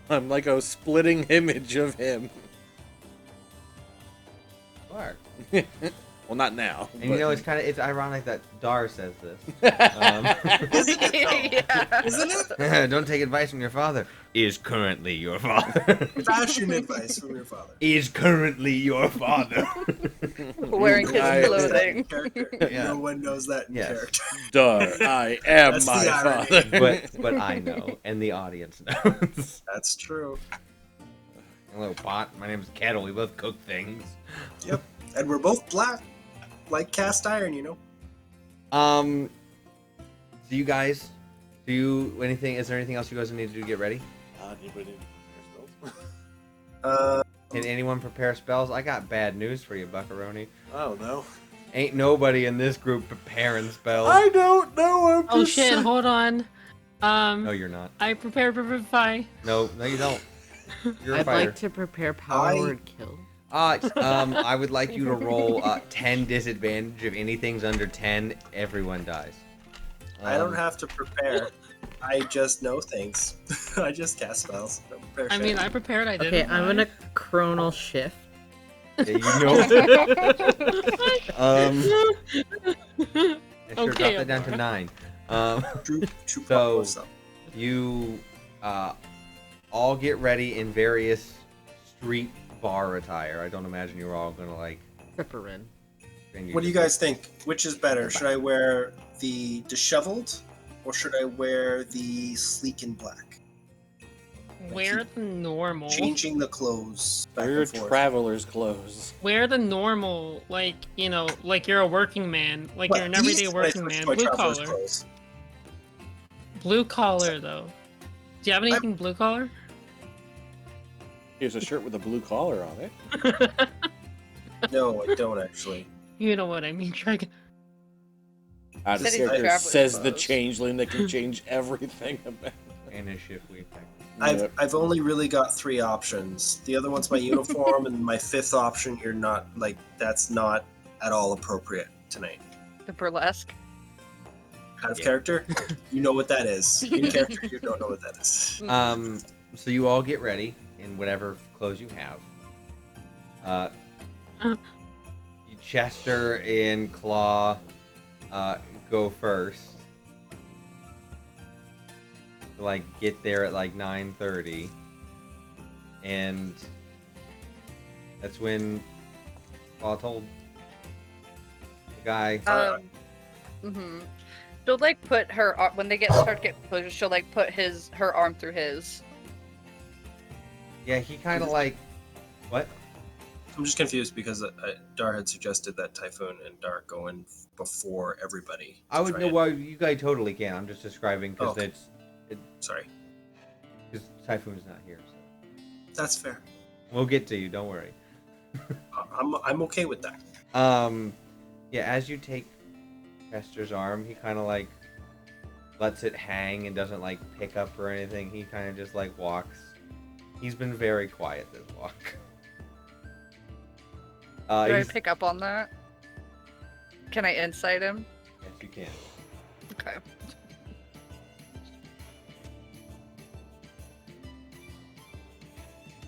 I'm like a splitting image of him. Mark. Well, not now. And you know, it's ironic that Dar says this. Isn't it though? Yeah. Isn't it? Don't take advice from your father. Is currently your father. Fashion advice from your father. Is currently your father. Wearing his I- clothing. Character. Yeah. No one knows that in Yes. character. Duh, I am That's my the irony. father. but I know, and the audience knows. That's true. Hello, Pot. My name's Kettle. We both cook things. Yep. And we're both black, like cast iron, you know. Do you guys anything? Is there anything else you guys need to do to get ready? Anybody spells? Can anyone prepare spells? I got bad news for you, Buckaroni. Oh no. Ain't nobody in this group preparing spells. I don't know. Oh shit! Hold on. No, you're not. I prepared Revivify. No, you don't. You're a I'd fighter. like to prepare Power Word Kill. I would like you to roll 10 disadvantage. If anything's under 10, everyone dies. I don't have to prepare. I just know things. I just cast spells. I don't prepare I shit. mean, I prepared. I did. Okay, I'm gonna chronal shift. Yeah, you know. Sure, drop Okay, that down to Amara. 9. Troop So- what's up? You all get ready in various street bar attire. I don't imagine you're all gonna like. Except for Rin. What do you guys think? Which is better? Should I wear the disheveled or should I wear the sleek and black? Wear the normal. Changing the clothes back We're and forth. traveler's clothes. Wear the normal, like like you're a working man, like Well, you're an at everyday least when I working switch man. to my Blue traveler's collar. clothes. Blue collar though. Do you have anything blue collar? Here's a shirt with a blue collar on it. No, I don't actually. You know what I mean, Dragon. The Said he's character traveler's says the clothes. changeling that can change everything about. And a shift week. I've only really got 3 options. The other one's my uniform, and my 5th option. You're not like that's not at all appropriate tonight. The burlesque. Out of Yeah. character, you know what that is. In character, you don't know what that is. So you all get ready in whatever clothes you have. Chester and Claw go first. Like get there at like 9:30, and that's when Claw told the guy. She'll like put her when they start getting closer. She'll like put her arm through his. Yeah, he kind of like what? I'm just confused because Dar had suggested that Typhoon and Dark go in before everybody. I would know why you guys totally can. I'm just describing because Okay. it's Sorry, because Typhoon's not here. So that's fair. we'll get to you. Don't worry. I'm okay with that. Yeah, as you take Chester's arm, he kind of like lets it hang and doesn't like pick up or anything. He kind of just like walks. He's been very quiet this walk. Do I He's- pick up on that? Can I insight him? Yes, you can. Okay.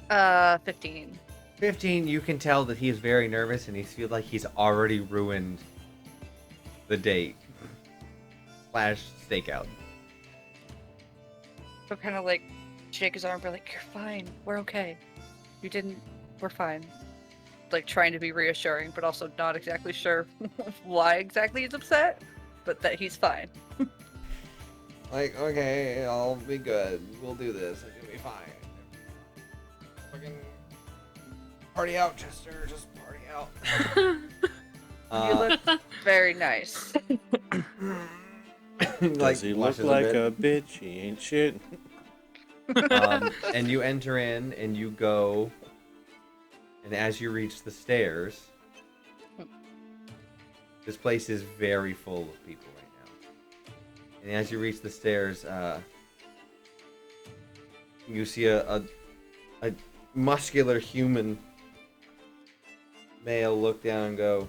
Uh, 15. 15, you can tell that he is very nervous and he feels like he's already ruined the date. / stakeout. So kind of like shake his arm, and be like, "You're fine. We're okay. You didn't. We're fine." Like trying to be reassuring, but also not exactly sure why exactly he's upset, but that he's fine. Like, okay, I'll be good. We'll do this. It'll be fine. Fucking party out, Chester. Just party out. You look very nice. Does he look blushes like bit. a bitch? He ain't shit. And you enter in and you go, and as you reach the stairs, this place is very full of people right now. And as you reach the stairs, you see a muscular human male look down and go,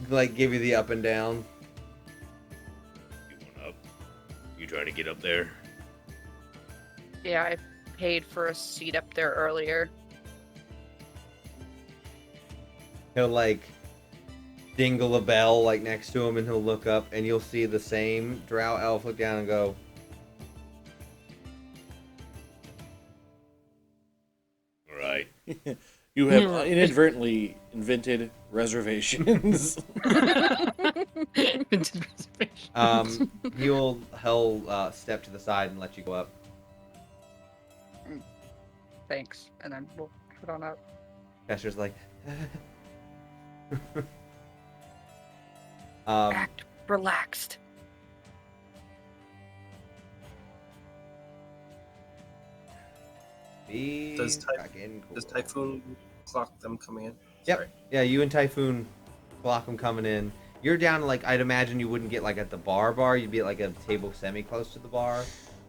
like give you the up and down. You went up. You trying to get up there? Yeah, I paid for a seat up there earlier. He'll like dingle a bell like next to him, and he'll look up, and you'll see the same drow elf look down and go, All right. You have inadvertently invented reservations. he'll step to the side and let you go up. Thanks, and then we'll put on up. Chester's like, Act relaxed. be Does fucking cool. Does Typhoon clock them coming in? Yep. Sorry. Yeah, you and Typhoon clock them coming in. You're down to like, I'd imagine you wouldn't get like at the bar. You'd be at like a table semi-close to the bar.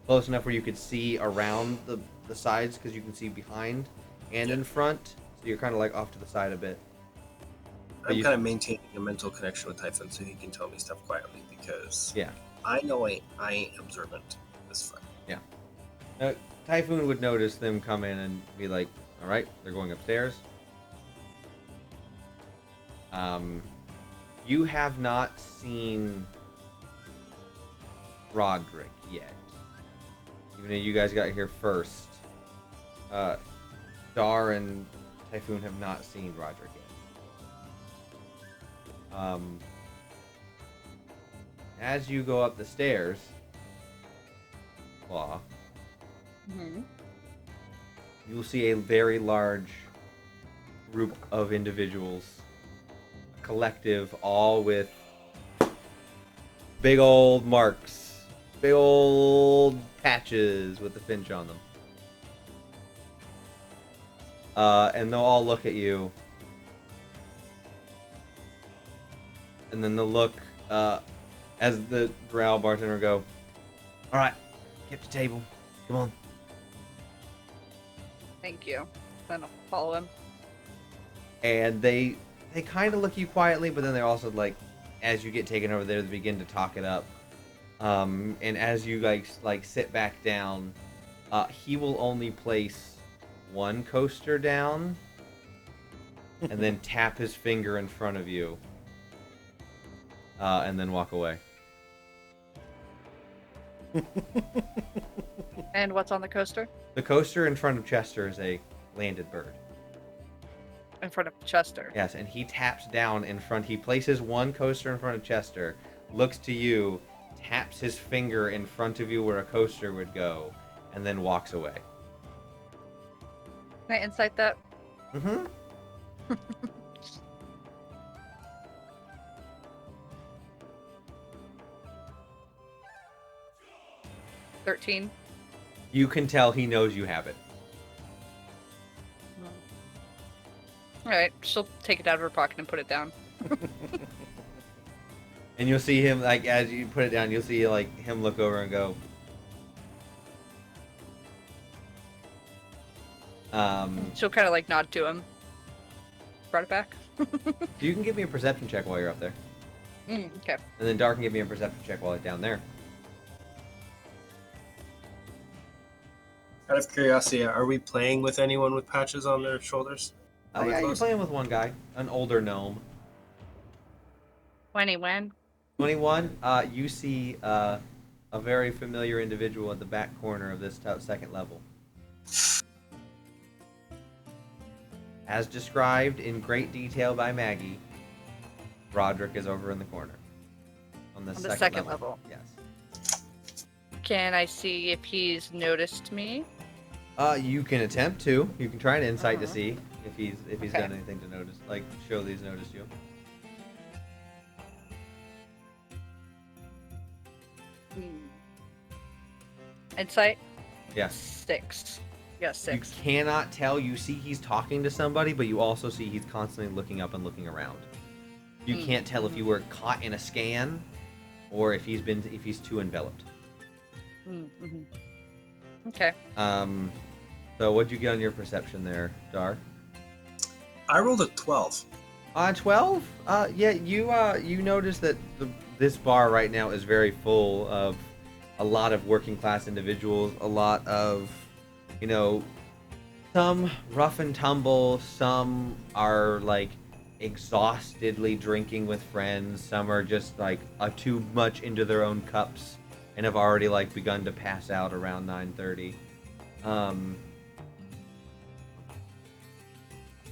Close enough where you could see around the sides because you can see behind and in front. So you're kind of like off to the side a bit. I'm kind of maintaining a mental connection with Typhoon so he can tell me stuff quietly because Yeah. I know I ain't observant this far. Yeah. Typhoon would notice them come in and be like, all right, they're going upstairs. You have not seen Roderick yet. Even though you guys got here first. Dar and Typhoon have not seen Roderick yet. As you go up the stairs, Claw, you will see a very large group of individuals, a collective, all with big old marks, big old patches with the finch on them. And they'll all look at you. And then they'll look as the drow bartender go, all right, get the table, come on. Thank you. Then I'll follow him. And they kind of look at you quietly, but then they're also like, as you get taken over there, they begin to talk it up. And as you like sit back down, he will only place one coaster down, and then tap his finger in front of you, and then walk away. And what's on the coaster? The coaster in front of Chester is a landed bird. In front of Chester. Yes, and he taps down in front. He places one coaster in front of Chester, looks to you, taps his finger in front of you where a coaster would go, and then walks away. Can I insight that? Mm-hmm. 13. You can tell he knows you have it. Alright, she'll take it out of her pocket and put it down. And you'll see him, like, as you put it down, you'll see, like, him look over and go, She'll kind of like nod to him. Brought it back. you can give me a perception check while you're up there. Okay. And then Dar can give me a perception check while it's down there. Out of curiosity, are we playing with anyone with patches on their shoulders? Oh, yeah, you're playing with one guy, an older gnome. 21. 21, you see a very familiar individual at the back corner of this second level. As described in great detail by Maggie, Roderick is over in the corner. On the second level. Yes. Can I see if he's noticed me? You can attempt to. You can try an insight to see if he's Okay. done anything to notice, like show that he's noticed you. Insight? Yes. 6. Yeah, 6. You cannot tell. You see he's talking to somebody, but you also see he's constantly looking up and looking around. You can't tell if you were caught in a scan, or if he's too enveloped. Mm-hmm. Okay. So what'd you get on your perception there, Dar? I rolled a 12. 12? Yeah, you notice that this bar right now is very full of a lot of working class individuals, a lot of, you know, some rough and tumble, some are like exhaustedly drinking with friends, some are just like too much into their own cups and have already like begun to pass out around 9:30.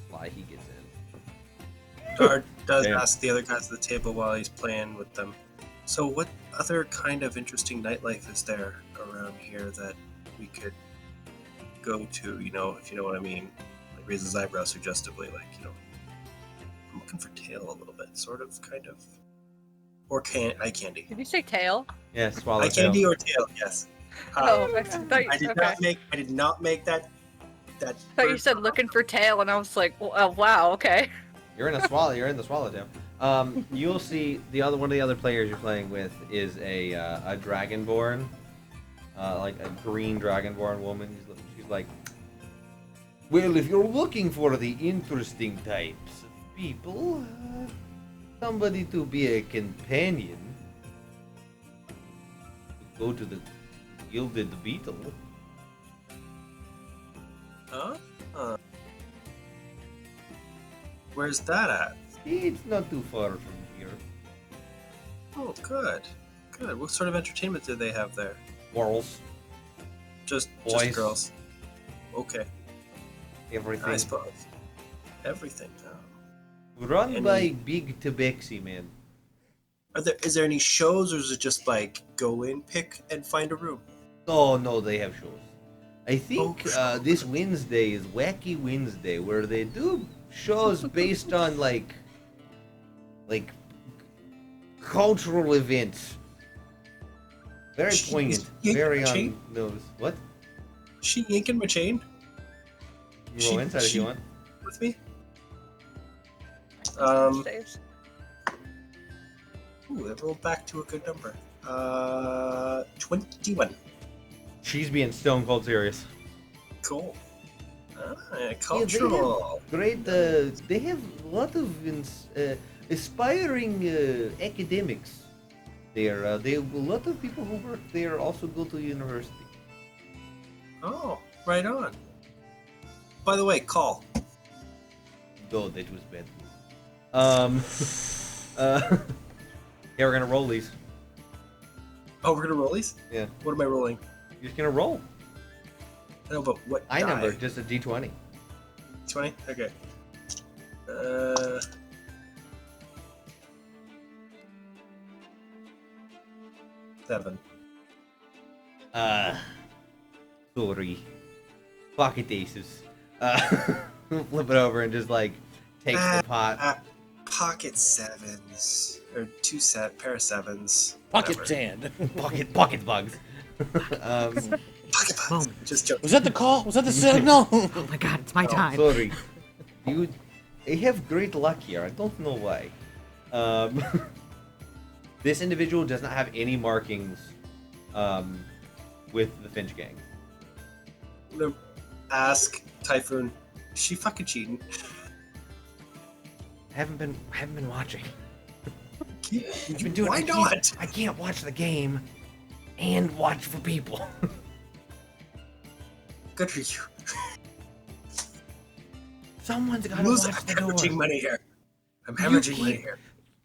Why he gets in. Dard does Damn. ask the other guys at the table while he's playing with them. So, what other kind of interesting nightlife is there around here that we could go to? You know, if you know what I mean. Like raises eyebrows suggestively, like you know. I'm looking for tail a little bit, sort of, kind of, or eye candy. Did you say tail? Yeah, swallow Eye candy or tail? Yes. Oh, I thought you, I did okay. not make. I did not make that. That. I thought you said looking for tail, and I was like, oh, wow, okay. You're in a swallow. You're in the swallowtail. You'll see one of the other players you're playing with is a dragonborn, like a green dragonborn woman. She's like, well, if you're looking for the interesting types of people, somebody to be a companion, go to the Gilded Beetle. Huh? Where's that at? It's not too far from here. Oh, good. Good. What sort of entertainment do they have there? Girls, Just Boys. girls. Okay, everything. I suppose. Everything. Run Any- by Big Tabaxi, man. Is there any shows, or is it just like go in, pick, and find a room? Oh no, they have shows. I think Oh, this Wednesday is Wacky Wednesday, where they do shows based on like cultural events. Very She- poignant, she- very on she- nose. What? She yanking my chain You roll inside if you want. with me? Saves. Ooh, that rolled back to a good number. 21. She's being stone cold serious. Cool. Cultural. Great. They have a lot of aspiring academics there. They have a lot of people who work there also go to university. Oh, right on. By the way, call. Oh, that was bad. Yeah, we're gonna roll these. Oh, we're gonna roll these? Yeah. What am I rolling? You're just gonna roll. No, but what I die? number, just a d20. 20? Okay. 7. Sorry. Pocket aces. Flip it over and just like takes the pot. Pocket 7s. Or pair of 7s. Pocket whatever. sand. Pocket bugs. Pocket bugs. Just joking. Was that the call? Was that the signal? Oh my god, it's my time. Sorry. I have great luck here. I don't know why. This individual does not have any markings with the Finch gang. I'm gonna ask Typhoon, is she fucking cheating? I haven't been watching. I've been doing- Why I not? I can't watch the game and watch for people. Good for you. Someone's gotta I'm watch the hemorrhaging door. money here. I'm hemorrhaging money keep- here.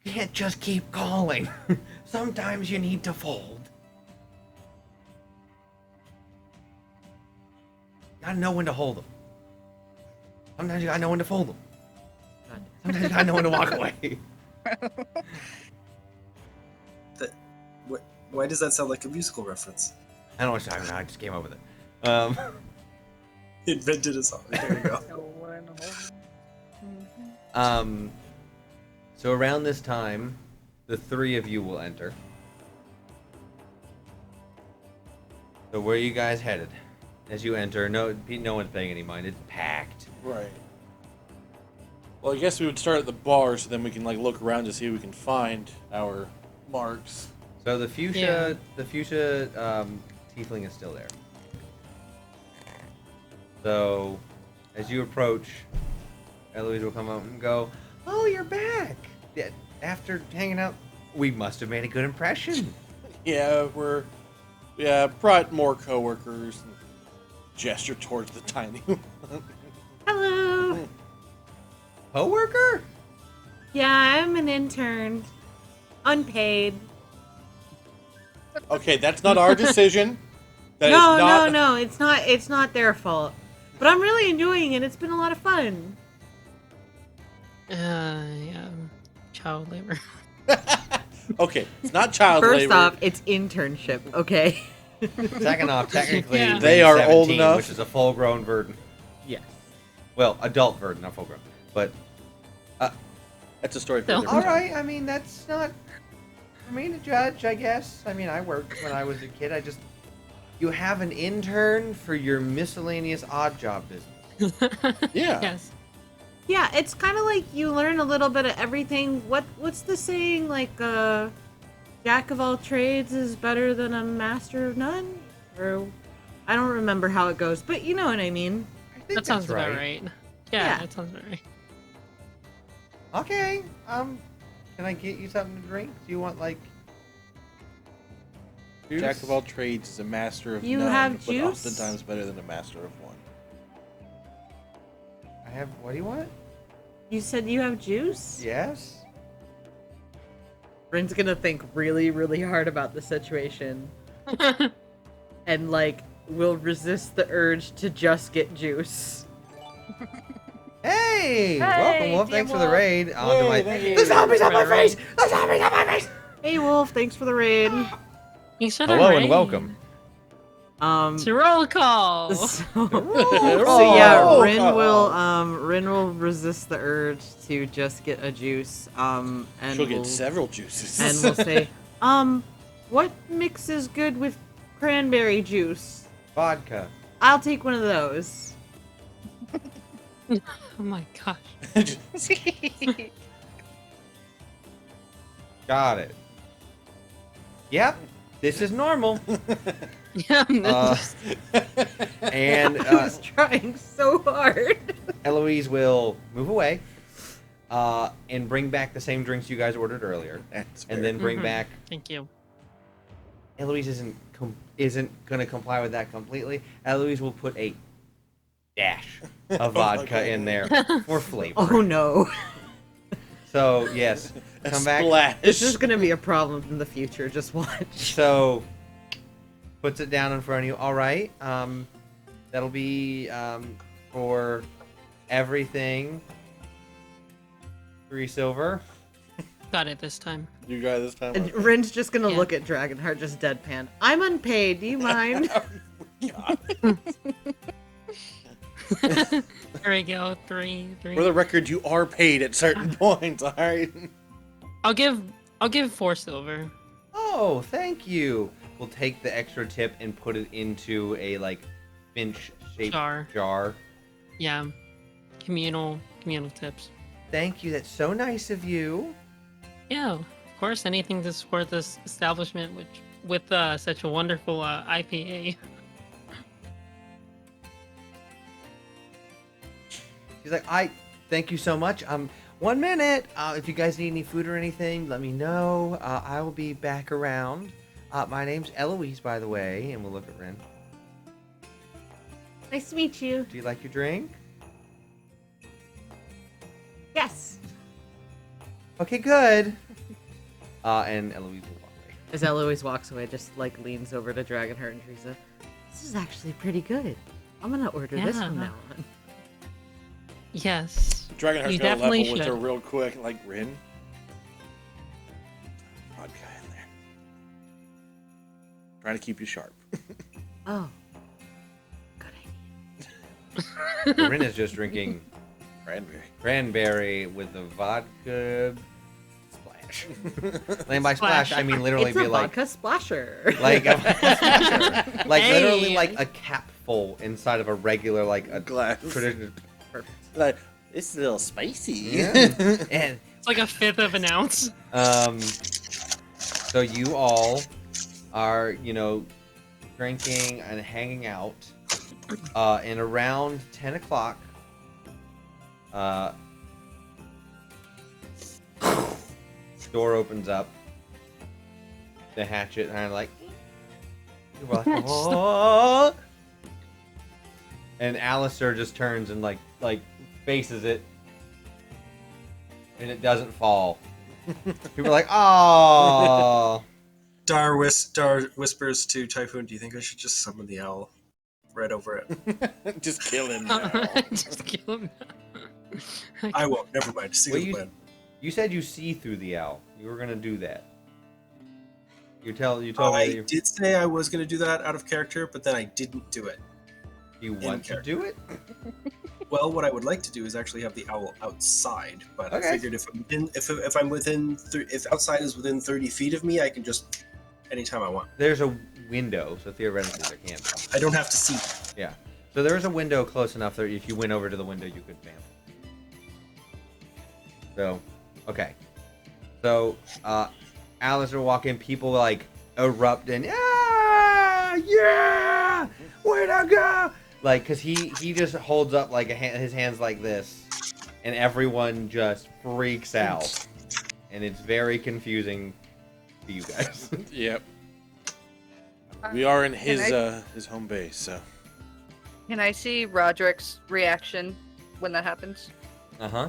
You can't just keep calling. Sometimes you need to fold. Gotta know when to hold them. Sometimes you gotta know when to fold them. Sometimes you gotta know when to walk away. Why does that sound like a musical reference? I don't know what you're talking about. I just came up with it. Invented a song. There you go. So around this time, the three of you will enter. So where are you guys headed? As you enter, no one's paying any mind. It's packed. Right. Well, I guess we would start at the bar, so then we can like look around to see if we can find our marks. So the fuchsia tiefling is still there. So as you approach, Eloise will come up and go, "Oh, you're back! Yeah, after hanging out, we must have made a good impression." Yeah, we're Yeah, brought more coworkers. And gesture towards the tiny one. Hello. Coworker? Yeah, I'm an intern. Unpaid. Okay, that's not our decision. That is No, not... no. It's not their fault. But I'm really enjoying it. It's been a lot of fun. Yeah. Child labor. Okay, it's not child First labor. off, it's internship, okay? Second off, technically, Yeah. They Rin's are old 17, enough. which is a full-grown Verdant. Yes. Well, adult Verdant, not full-grown. But That's a story for a Still. different all time. right. I mean, that's not for me to judge, I guess. I mean, I worked when I was a kid. You have an intern for your miscellaneous odd job business. Yeah. Yes. Yeah, it's kind of like you learn a little bit of everything. What's the saying? Like, jack of all trades is better than a master of none? Or, I don't remember how it goes, but you know what I mean. I think That sounds that's about right. Yeah, Yeah. that sounds about right. Okay. Can I get you something to drink? Do you want like juice? Jack of all trades is a master of You none, have but juice? oftentimes better than a master of one. I have. What do you want? You said you have juice? Yes. Rin's gonna think really, really hard about the situation. And, like, will resist the urge to just get juice. Hey! Hey, Welcome, Wolf. dear Thanks for the Wolf. raid. Onto my. thank you. The zombies on my Right. face! The zombies on my face! Hey, Wolf, thanks for the raid. You said Hello and alright. welcome. It's a roll call. So yeah, Roll Rin call. will resist the urge to just get a juice. And She'll we'll, get several juices. and we'll say, what mixes good with cranberry juice? Vodka. I'll take one of those. Oh my gosh. Got it. Yep. This is normal. Yeah. Uh, and I was trying so hard. Eloise will move away and bring back the same drinks you guys ordered earlier, That's and then bring Mhm. back. Thank you. Eloise isn't going to comply with that completely. Eloise will put a dash of vodka Okay. in there for flavor. Oh no. So yes, come back. Splash. This is gonna be a problem in the future, just watch. So puts it down in front of you. All right. That'll be for everything. 3 silver. Got it this time. You got this time. And Okay. Rin's just gonna Yeah. look at Dragonheart just deadpan. I'm unpaid, do you mind? God. There we go. Three. For the record, you are paid at certain points. All right. I'll give 4 silver. Oh, thank you. We'll take the extra tip and put it into a like finch-shaped jar. Yeah. Communal tips. Thank you. That's so nice of you. Yeah, of course. Anything to support this establishment, with such a wonderful IPA. She's like, I thank you so much. 1 minute. If you guys need any food or anything, let me know. I will be back around. My name's Eloise, by the way, and we'll look at Rin. Nice to meet you. Do you like your drink? Yes. Okay, good. And Eloise will walk away. As Eloise walks away, just like leans over to Dragonheart and Teresa. This is actually pretty good. I'm gonna order this from Yeah. now on. Yes. Dragonheart's You gonna level definitely with her should. real quick, like Rin. Vodka in there. Trying to keep you sharp. Oh. Good idea. Rin is just drinking Cranberry. cranberry with the vodka splash. And by splash, I mean literally It's be a like vodka splasher. like a, like literally Hey. like a capful inside of a regular like a Glass. traditional. Perfect. Like, it's a little spicy. Yeah. And It's like a fifth of an ounce. so you all are, you know, drinking and hanging out. And around 10 o'clock, door opens up. The hatchet kind of like People are like, oh. And Alistair just turns and like faces it, and it doesn't fall. People are like, oh. Dar whispers to Typhoon, "Do you think I should just summon the owl right over it?" Just kill him now. Just kill him. I won't. Never mind. See Well, the plan. you said you see through the owl. You were gonna do that. You told me that I you did say I was going to do that out of character, but then I didn't do it. want to do it. Well, what I would like to do is actually have the owl outside, but Okay. I figured if outside is within 30 feet of me, I can just anytime I want. There's a window, so theoretically there can be. I don't have to see. Yeah. So there's a window close enough that if you went over to the window, you could vamp. So, okay. So, Alice will walk in, people like erupt and yeah, way to go! Like, cause he just holds up like his hands like this, and everyone just freaks out, and it's very confusing to you guys. Yep. We are in his home base, so. Can I see Roderick's reaction when that happens? Uh-huh.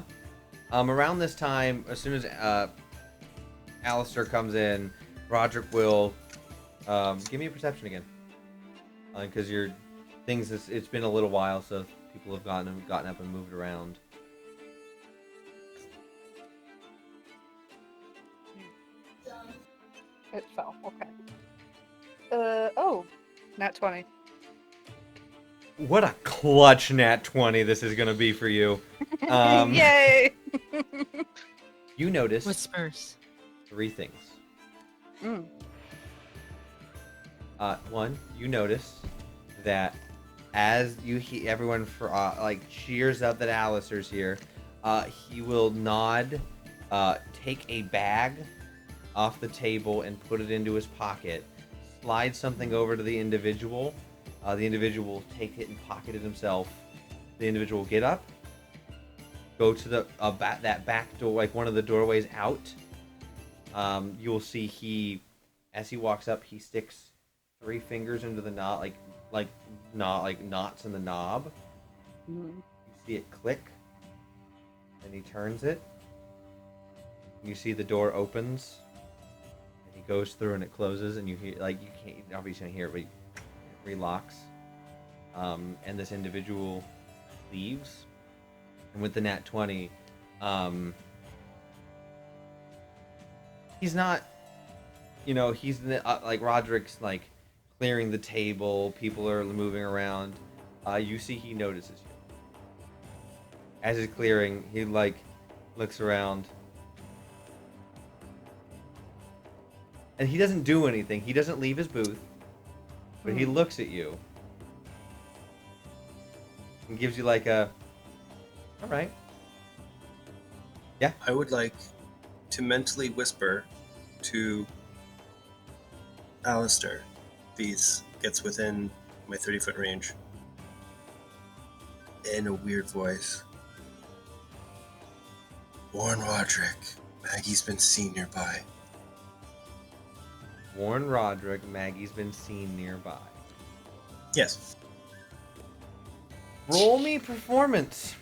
Around this time, as soon as Alistair comes in, Roderick will give me a perception again. Because your things it's been a little while, so people have gotten up and moved around. It fell. Okay. Nat 20. What a clutch nat 20 this is gonna be for you. Yay! You notice Whispers. 3 things. Mm. One, you notice that as you everyone cheers up that Alistair's here, he will nod, take a bag off the table and put it into his pocket, slide something over to the individual. The individual will take it and pocket it himself. The individual will get up, go to the that back door, like one of the doorways out. You will see as he walks up, he sticks 3 fingers into the knob, like knots in the knob. Mm. You see it click, and he turns it. And you see the door opens, and he goes through, and it closes, and you hear you can't obviously hear it, but it relocks. And this individual leaves, and with the nat 20, he's not, he's like Roderick's like clearing the table, people are moving around. You see he notices you. As he's clearing, he looks around. And he doesn't do anything. He doesn't leave his booth. But he looks at you. And gives you like a, all right. Yeah. I would like to mentally whisper to Alistair, if he gets within my 30-foot range, in a weird voice. Warren Roderick, Maggie's been seen nearby. Warren Roderick, Maggie's been seen nearby. Yes. Roll me performance.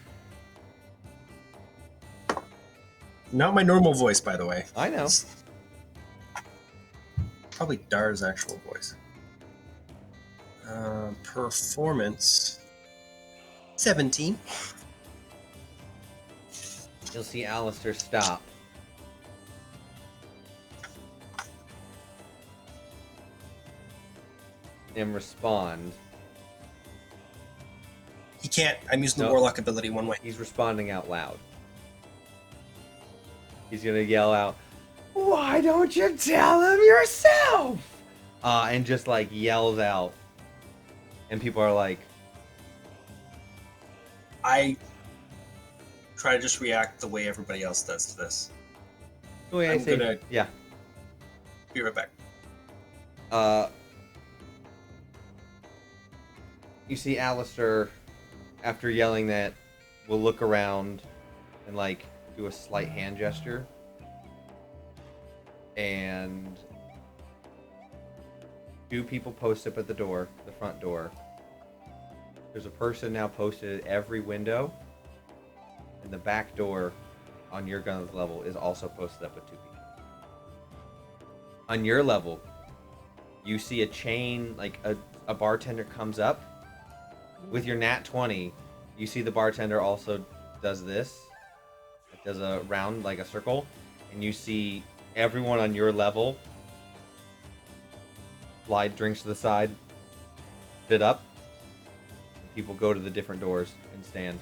Not my normal voice, by the way. I know. It's probably Dar's actual voice. Performance 17. You'll see Alistair stop. And respond. He can't. I'm using the Nope. warlock ability one way. He's responding out loud. He's gonna yell out, "Why don't you tell him yourself?" And just like yells out. And people are like, I try to just react the way everybody else does to this. the way I I'm say, gonna- yeah. Be right back. You see Alistair, after yelling that, will look around and like do a slight hand gesture. And 2 people post up at the door, the front door. There's a person now posted at every window. And the back door on your gun's level is also posted up with 2 people. On your level, you see a chain, like a bartender comes up. With your nat 20, you see the bartender also does this. It does a round, like a circle. And you see everyone on your level slide drinks to the side, fit up. People go to the different doors and stand.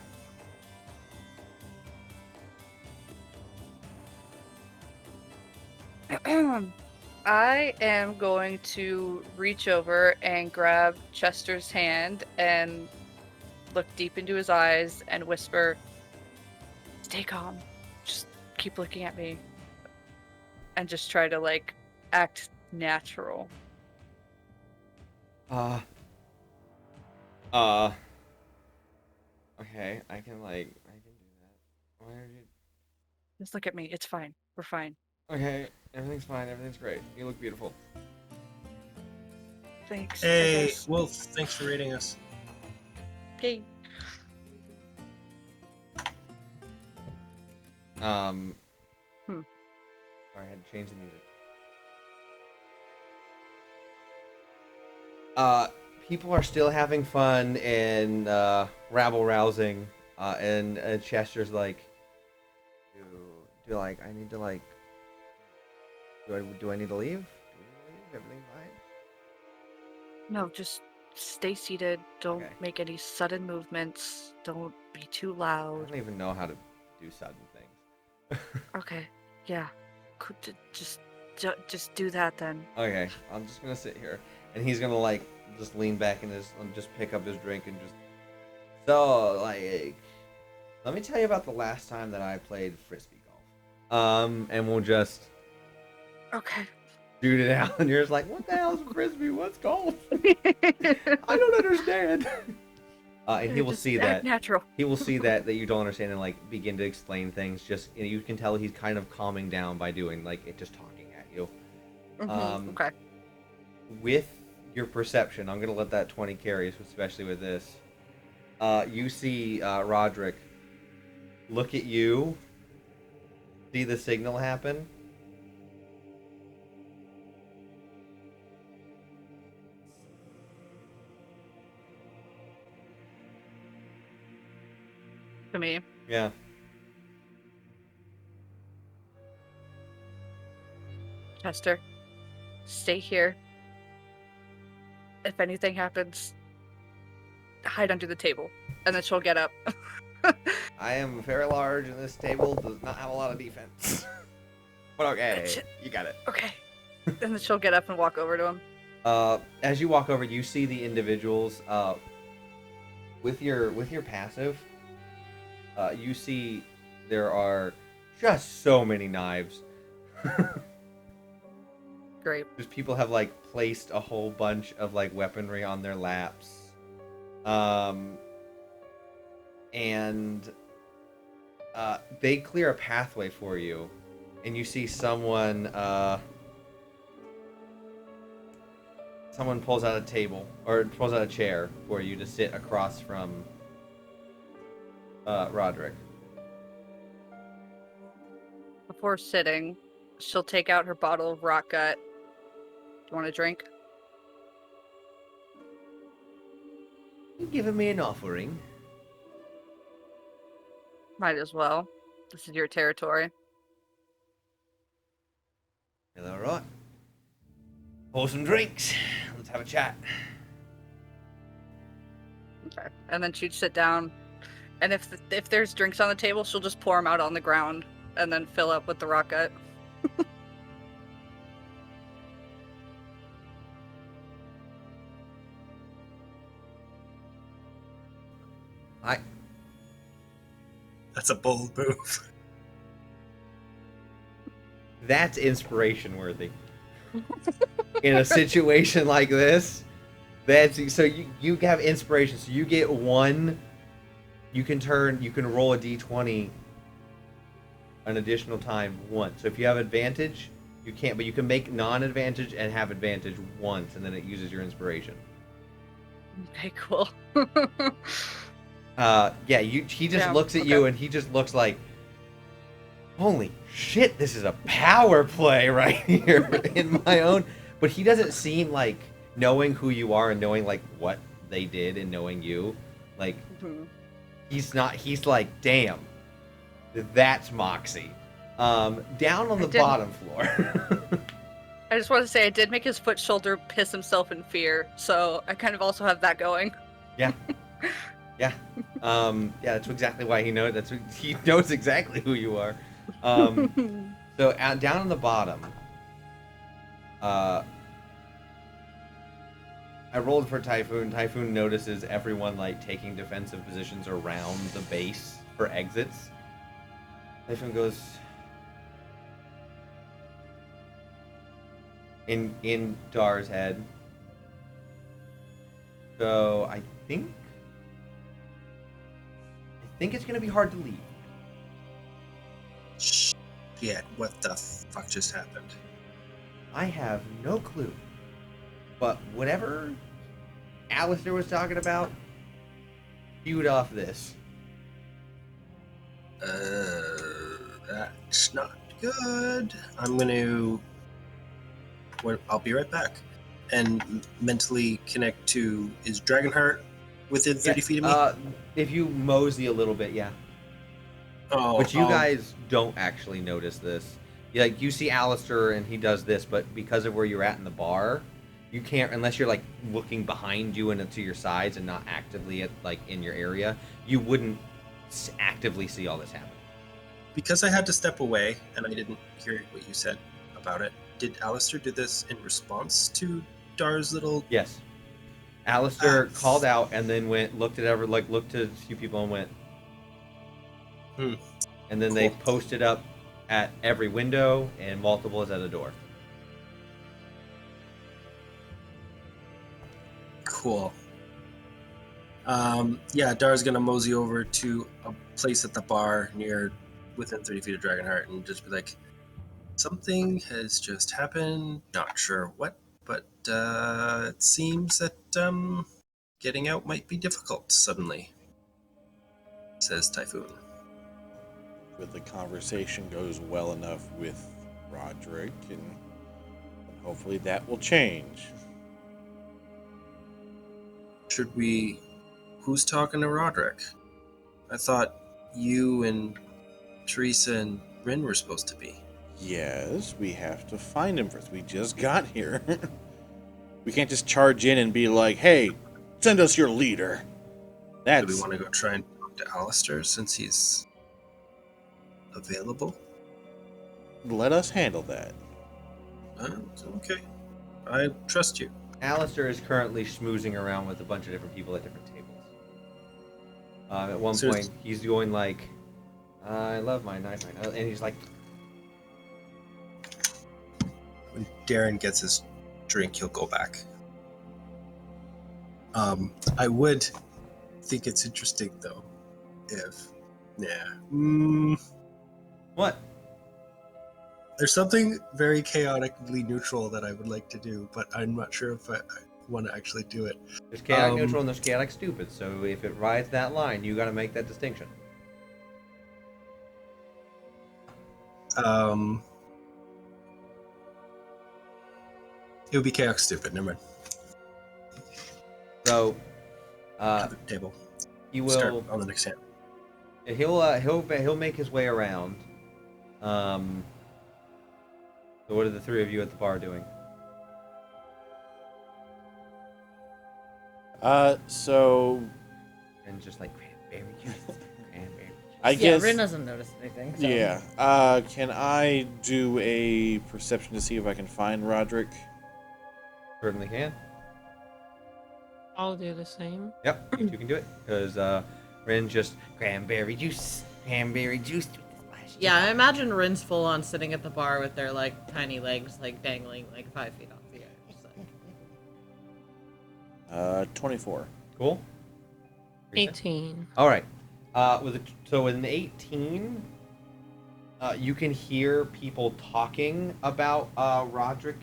I am going to reach over and grab Chester's hand and look deep into his eyes and whisper, "Stay calm. Just keep looking at me." And just try to, like, act natural. Okay, I can do that. Why are you... Just look at me. It's fine. We're fine. Okay, everything's fine, everything's great. You look beautiful. Thanks. I Hey, guess. Wolf, thanks for rating us. Okay. Sorry, I had to change the music. People are still having fun and rabble-rousing, and Chester's like, I need to, like, do I need to leave? Everything fine? No, just stay seated. Don't Okay. make any sudden movements. Don't be too I loud. don't even know how to do sudden things. Okay. Yeah. Just do that then. Okay, I'm just gonna sit here, and he's gonna, like, just lean back and just pick up his drink and just... So, like, let me tell you about the last time that I played frisbee golf. And we'll just Okay. shoot it out, and you're just like, what the hell is frisbee? What's golf? I don't understand. And he will Just see act that. natural. He will see that you don't understand and, like, begin to explain things. Just, and you can tell he's kind of calming down by doing, like, it, just talking at you. Okay. With your perception, I'm gonna let that 20 carry, especially with this. You see Roderick look at you, see the signal happen. To me. Yeah. Chester, stay here. If anything happens, hide under the table. And then she'll get up. I am very large, and this table does not have a lot of defense. But okay, you got it. Okay. And then she'll get up and walk over to him. As you walk over, you see the individuals. With your passive, you see there are just so many knives. Great. Just people have, like, placed a whole bunch of, like, weaponry on their laps. And they clear a pathway for you, and you see someone pulls out a table, or pulls out a chair for you to sit across from Roderick. Before sitting, she'll take out her bottle of rock gut. Do you want a drink? You giving me an offering? Might as well. This is your territory. All right. Pour some drinks. Let's have a chat. Okay. And then she'd sit down, and if there's drinks on the table, she'll just pour them out on the ground and then fill up with the rock gut. That's a bold move. That's inspiration worthy. In a situation like this, that's so you have inspiration. So you get one. You can roll a d20 an additional time once. So if you have advantage, You can't, but you can make non-advantage and have advantage once, and then it uses your inspiration. Okay, cool. Yeah, he just Yeah, looks at okay. you, and he just looks like, holy shit, this is a power play right here in my own. But he doesn't seem like, knowing who you are and knowing like what they did and knowing you, like Mhm. he's like, damn, that's Moxie. Down on the didn't- bottom floor. I just want to say I did make his foot shoulder piss himself in fear, so I kind of also have that going. Yeah. Yeah. Yeah, that's exactly why he knows. He knows exactly who you are. So down on the bottom, I rolled for Typhoon. Typhoon notices everyone like taking defensive positions around the base for exits. Typhoon goes in Dar's head. So I think it's gonna be hard to leave. Shit, what the fuck just happened? I have no clue. But whatever Alistair was talking about, cued off this. That's not good. I'm gonna. I'll be right back. And mentally connect to. Is Dragonheart within 30 feet of me? If you mosey a little bit, yeah. Oh, But you guys don't actually notice this. Like, you see Alistair and he does this, but because of where you're at in the bar, you can't, unless you're like looking behind you and to your sides and not actively like in your area, you wouldn't actively see all this happen. Because I had to step away and I didn't hear what you said about it, did Alistair do this in response to Dar's little... Yes. Alistair called out and then looked at a few people and went, And then they Cool. posted up at every window and multiples at a door. Cool. Yeah, Dar's gonna mosey over to a place at the bar within 30 feet of Dragonheart and just be like, something has just happened, not sure what, but it seems that getting out might be difficult suddenly, says Typhoon. But the conversation goes well enough with Roderick, and hopefully that will change. Should we... Who's talking to Roderick? I thought you and Teresa and Rin were supposed to be. Yes, we have to find him first. We just got here. We can't just charge in and be like, hey, send us your leader. Do we want to go try and talk to Alistair since he's available? Let us handle that. Okay. I trust you. Alistair is currently schmoozing around with a bunch of different people at different tables. At one point, he's going like, I love my knife right now. And he's like... When Darren gets his drink, he'll go back. I would think it's interesting, though, if... What? There's something very chaotically neutral that I would like to do, but I'm not sure if I want to actually do it. There's chaotic neutral and there's chaotic stupid, so if it rides that line, you gotta make that distinction. It would be chaotic stupid, never mind. So, At the table. he will... Start on the next hand. He'll make his way around. So what are the three of you at the bar doing? So And just like cranberry juice, cranberry juice. I Yeah, guess. Rin doesn't notice anything. So. Yeah. Can I do a perception to see if I can find Roderick? Certainly can. I'll do the same. Yep, you two can do it because Rin just cranberry juice. Yeah, I imagine Rin's full on sitting at the bar with their like tiny legs like dangling like 5 feet off the edge. So. 24. Cool. 18. All right. With an 18, You can hear people talking about Roderick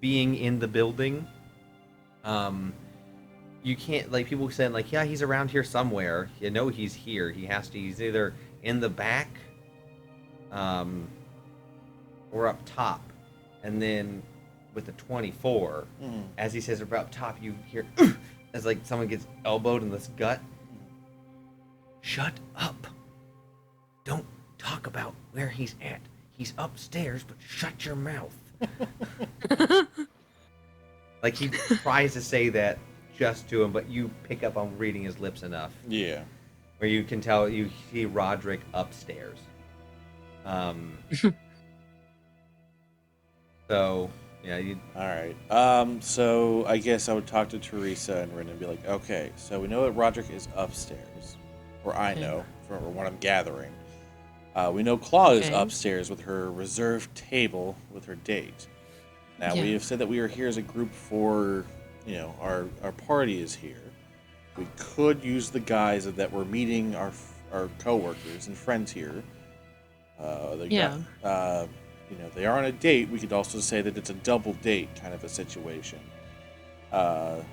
being in the building. You can't, like, people saying, like, yeah, he's around here somewhere. You know he's here. He's either in the back or up top. And then with the 24, as he says about up top, you hear as, like, someone gets elbowed in this gut. Shut up. Don't talk about where he's at. He's upstairs, but shut your mouth. Like, he tries to say that just to him, but you pick up on reading his lips enough. Yeah. Where you can tell you see Roderick upstairs. So, yeah, you... Alright. So I guess I would talk to Teresa and Rin and be like, okay, so we know that Roderick is upstairs. Or I know, from what I'm gathering. We know Claw is upstairs with her reserved table with her date. Now, we have said that we are here as a group for, you know, our party is here. We could use the guise of that we're meeting our co-workers and friends here. You know, they are on a date. We could also say that it's a double date kind of a situation. And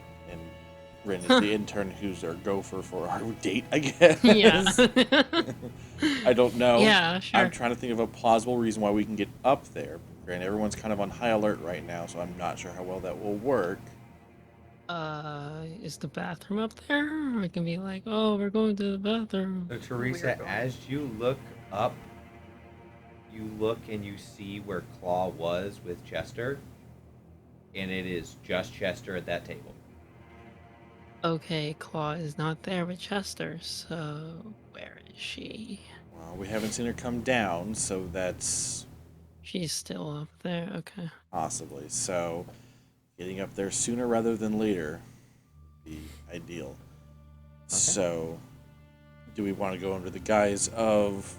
Rin is the intern who's our gopher for our date, I guess. Yeah. I don't know. Yeah, sure. I'm trying to think of a plausible reason why we can get up there. Granted, everyone's kind of on high alert right now, so I'm not sure how well that will work. Is the bathroom up there? Or it can be like, oh, we're going to the bathroom. So, Teresa, as you look up, you look and you see where Claw was with Chester, and it is just Chester at that table. Okay, Claw is not there with Chester, so where is she? Well, we haven't seen her come down, so that's She's still up there, okay. possibly. So, getting up there sooner rather than later would be ideal. Okay. So, do we want to go under the guise of...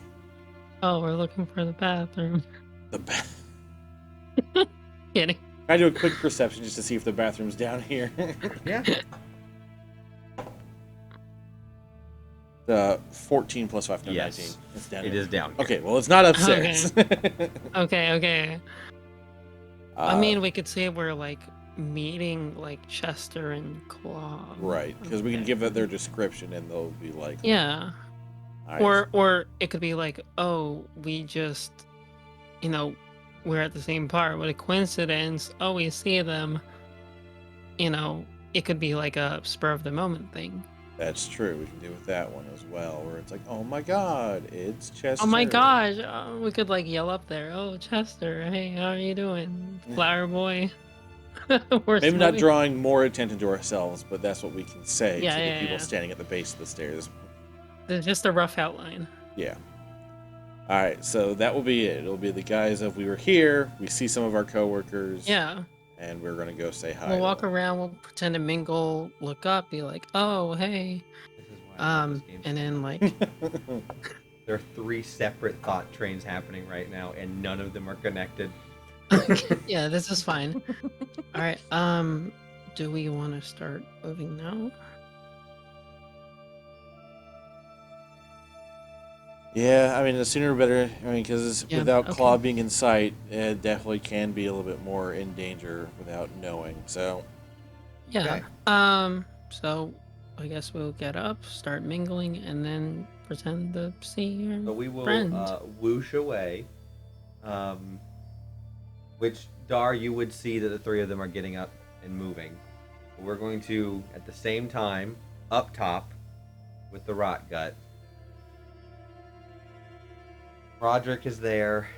Oh, we're looking for the bathroom. Kidding. I do a quick perception just to see if the bathroom's down here. Yeah. 14 plus 5, no, Yes. 19. It's down It here. is down. Okay, well, it's not upstairs. Okay. I mean, we could say we're, like, meeting, like, Chester and Claw. Right, because we can give that their description and they'll be like... Yeah. Right. Or it could be like, oh, we just, you know, we're at the same part. What a coincidence. Oh, we see them. You know, it could be like a spur of the moment thing. That's true. We can do with that one as well, where it's like, oh my god, it's Chester. Oh my gosh. We could like yell up there. Oh, Chester. Hey, how are you doing? Flower boy. Maybe not drawing more attention to ourselves, but that's what we can say to the people yeah. standing at the base of the stairs. There's just a rough outline. Yeah. Alright, so that will be it. It'll be the guise of we were here, we see some of our coworkers. Yeah. And we're gonna go say hi. We'll walk around, we'll pretend to mingle, look up, be like, oh, hey. This is why I love this game. And then like There are 3 separate thought trains happening right now, and none of them are connected. yeah, this is fine. All right. Do we want to start moving now? Yeah, I mean, the sooner the better. I mean, because without Claw okay. being in sight, it definitely can be a little bit more in danger without knowing. So, Yeah. Okay. So I guess we'll get up, start mingling, and then pretend to see your So we will friend. whoosh away. Which, Dar, you would see that the 3 of them are getting up and moving. We're going to, at the same time, up top with the rot gut. Roderick is there.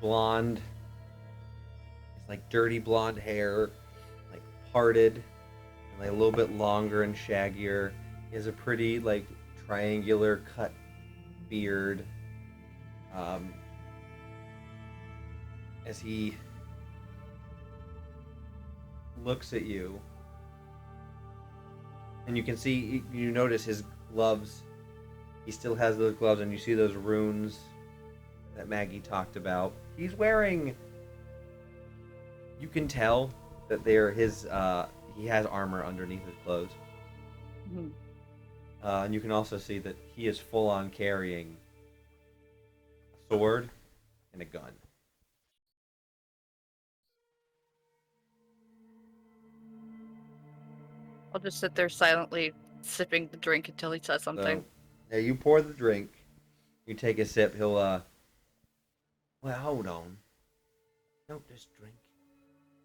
Blonde. It's like dirty blonde hair, like parted, and like a little bit longer and shaggier. He has a pretty like triangular cut beard. As he looks at you, and you can see, you notice his gloves. He still has those gloves, and you see those runes that Maggie talked about. He's wearing, you can tell that they're his, he has armor underneath his clothes. Mhm. And you can also see that he is full on carrying a sword and a gun. I'll just sit there silently sipping the drink until he says something. So, yeah, you pour the drink. You take a sip. He'll, well, hold on. Don't just drink.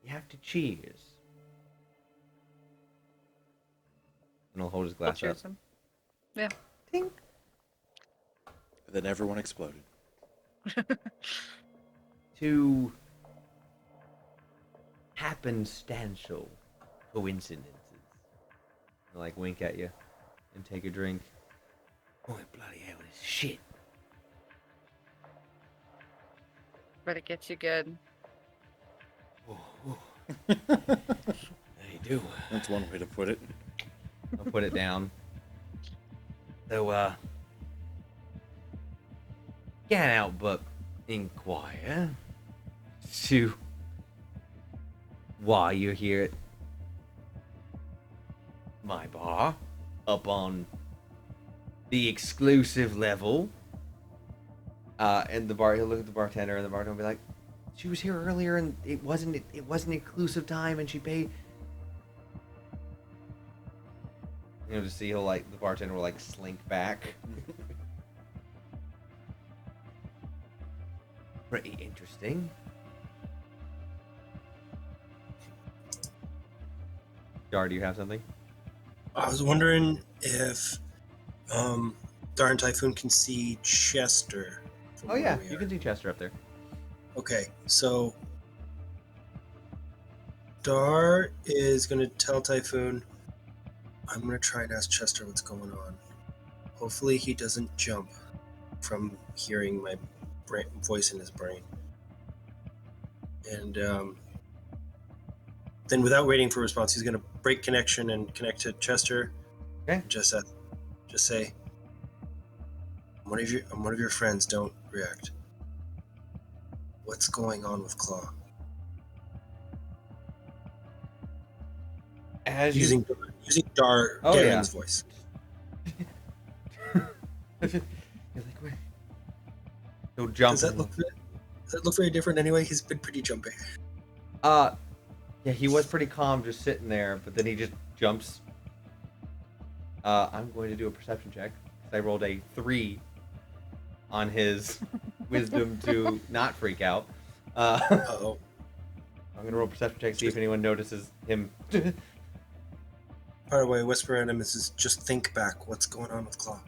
You have to cheers. And he'll hold his I'll glass up. cheers him. Yeah. Tink. Then everyone exploded. To happenstantial coincidences. He'll, like, wink at you and take a drink. Boy, bloody hell, this shit. But it gets you good. They do. That's one way to put it. I'll put it down. So, can't help but inquire to why you're here at my bar, up on the exclusive level. And he'll look at the bartender, and the bartender will be like, "She was here earlier, and it wasn't exclusive time, and she paid." Just see the bartender will like slink back. Pretty interesting. Dar, do you have something? I was wondering if Darn Typhoon can see Chester. from Oh where yeah, we you are. can see Chester up there. Okay, so Dar is going to tell Typhoon, I'm going to try and ask Chester what's going on. Hopefully he doesn't jump from hearing my voice in his brain. And then without waiting for a response, he's going to break connection and connect to Chester. Okay. Just say, I'm one of your friends, don't react. What's going on with Claw? As Using Darren's Oh, yeah. voice. You're like, wait. He'll jump. Does that look very different anyway? He's been pretty jumpy. Yeah, he was pretty calm just sitting there, but then he just jumps. I'm going to do a perception check. I rolled a 3 on his wisdom to not freak out. Uh-oh. I'm going to roll a perception check, see if anyone notices him. By the way, whisper at him is just think back. What's going on with Claw?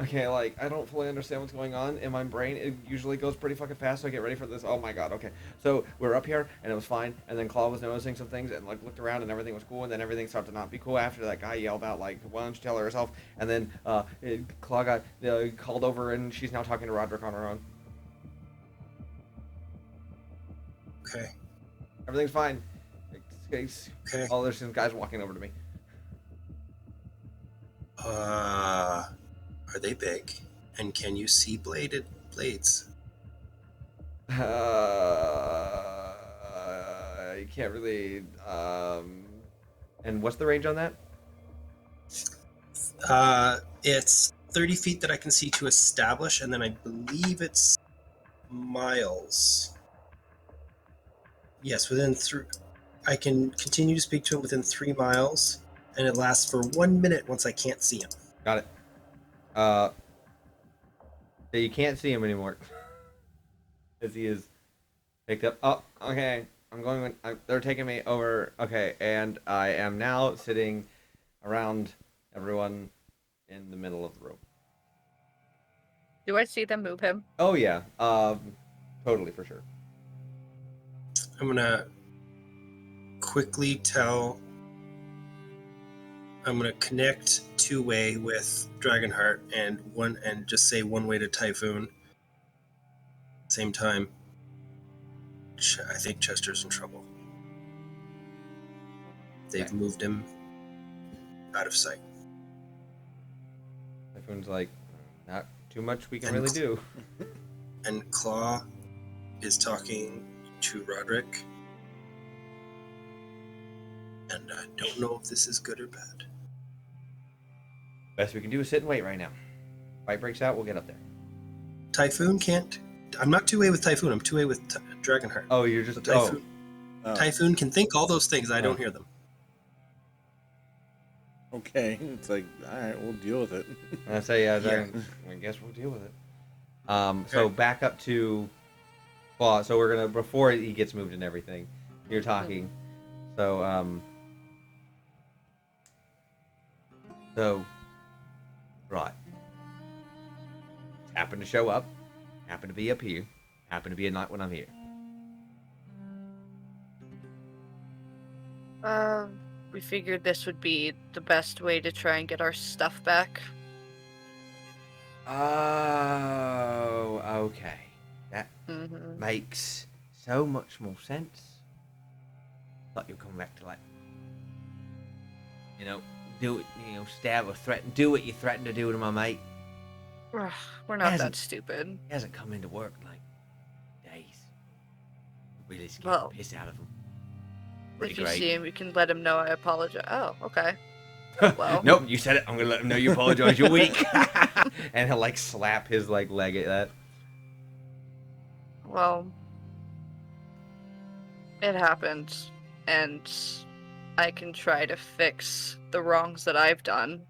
Okay, I don't fully understand what's going on in my brain. It usually goes pretty fucking fast, so I get ready for this. Oh my god, okay. So, we're up here, and it was fine, and then Claw was noticing some things, and, looked around, and everything was cool, and then everything started to not be cool after that guy yelled out, why don't you tell her herself? And then, Claw got called over, and she's now talking to Roderick on her own. Okay. Everything's fine. Okay. Oh, there's some guys walking over to me. Are they big? And can you see blades? You can't really, and what's the range on that? It's 30 feet that I can see to establish, and then I believe it's miles. Yes, I can continue to speak to him within 3 miles, and it lasts for 1 minute once I can't see him. Got it. So you can't see him anymore. As he is picked up. Oh, okay. They're taking me over. Okay, and I am now sitting around everyone in the middle of the room. Do I see them move him? Oh yeah. Totally for sure. I'm gonna quickly I'm gonna connect two-way with Dragonheart and just say one way to Typhoon. Same time, I think Chester's in trouble. They've Okay. moved him out of sight. Typhoon's like, not too much we can And really do. And Claw is talking to Roderick. And I don't know if this is good or bad. Best we can do is sit and wait right now. Fight breaks out, we'll get up there. Typhoon can't. I'm not 2A with Typhoon. I'm 2A with Dragonheart. Oh, you're just... So Typhoon, Oh, Typhoon can think all those things. I don't hear them. okay. It's like, all right, we'll deal with it. I say, yeah, Yeah. I guess we'll deal with it. So Okay. back up to... Well, so we're going to... Before he gets moved and everything, you're talking. So, right. Happen to show up. Happen to be up here. Happen to be at night when I'm here. We figured this would be the best way to try and get our stuff back. Oh, okay. That Mm-hmm. makes so much more sense. Thought you'd come back to, like, do it, stab or threaten, do what you threatened to do to my mate. We're not Hasn't- that stupid. He hasn't come into work in, like, days. Really scared Well, the piss out of him. If Pretty you great. see him, you can let him know I apologize. Oh, okay. Well. Nope, you said it. I'm gonna let him know you apologize. You're weak. And he'll, like, slap his, like, leg at that. Well, it happened, and I can try to fix the wrongs that I've done.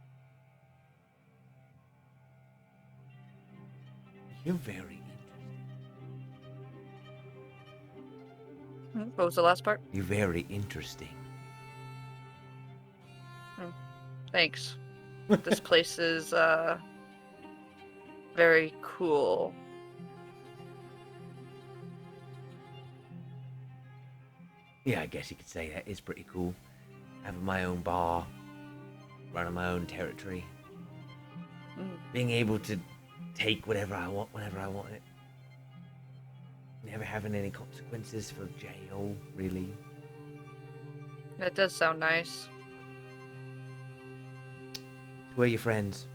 You're very interesting. What was the last part? You're very interesting. Thanks. This place is very cool. Yeah, I guess you could say that. It's pretty cool. Having my own bar, running my own territory, being able to take whatever I want whenever I want it. Never having any consequences for jail, really. That does sound nice. Who are your friends?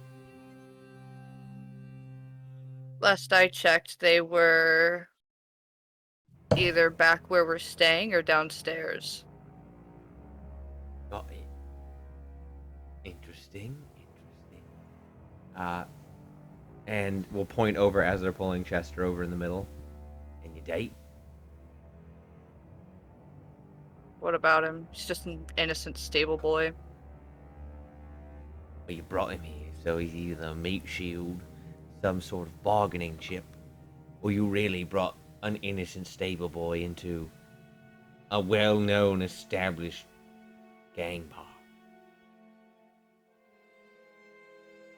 Last I checked, they were either back where we're staying or downstairs. Got it. Interesting. And we'll point over as they're pulling Chester over in the middle. And you date? What about him? He's just an innocent stable boy. Well, you brought him here, so he's either a meat shield, some sort of bargaining chip, or you really brought an innocent stable boy into a well-known, established gang bar.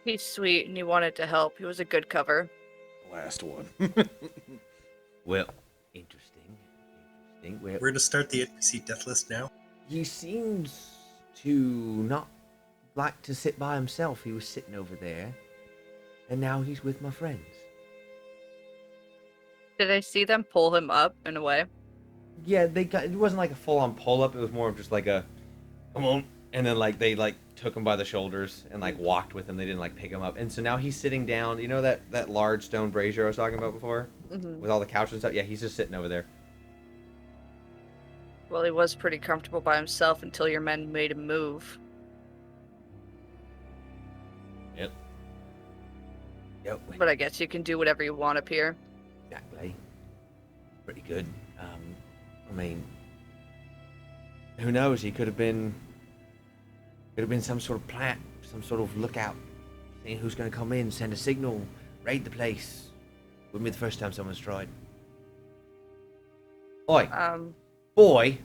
He's sweet and he wanted to help. He was a good cover. Last one. Well, interesting. Well, We're to start the NPC death list now. he seems to not like to sit by himself. He was sitting over there, and now he's with my friends. Did I see them pull him up in a way? Yeah, it wasn't like a full-on pull-up. It was more of just like a, come on, and then like they like took him by the shoulders and like walked with him. They didn't like pick him up, and so now he's sitting down. You know that large stone brazier I was talking about before, with all the couches and stuff. Yeah, he's just sitting over there. Well, he was pretty comfortable by himself until your men made him move. Yep. But I guess you can do whatever you want up here. Exactly. Pretty good. I mean, who knows? He could have been some sort of plant, some sort of lookout, seeing who's going to come in, send a signal, raid the place. Wouldn't be the first time someone's tried. Oi, boy!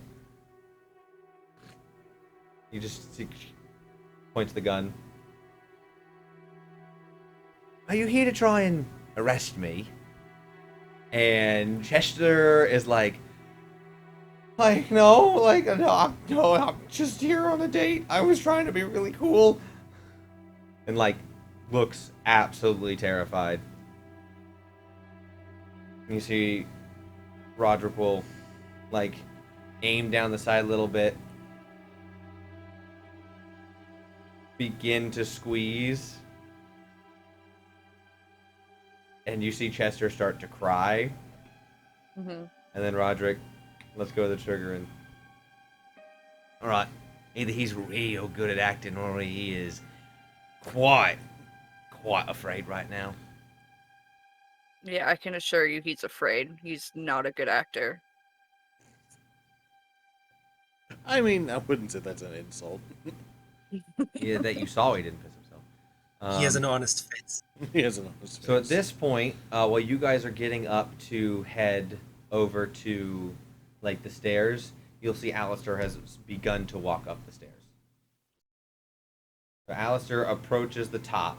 You just points the gun. Are you here to try and arrest me? And Chester is like, no, I'm just here on a date. I was trying to be really cool. And like, looks absolutely terrified. You see Roderick will like aim down the side a little bit, begin to squeeze, and you see Chester start to cry. And then Roderick, let's go to the trigger and... Alright, either he's real good at acting or he is quite afraid right now. Yeah, I can assure you he's afraid. He's not a good actor. I mean, I wouldn't say that's an insult. Yeah, that you saw he didn't piss himself. He has an honest face. He has an honest So at face. this point, while you guys are getting up to head over to like the stairs, you'll see Alistair has begun to walk up the stairs. So Alistair approaches the top.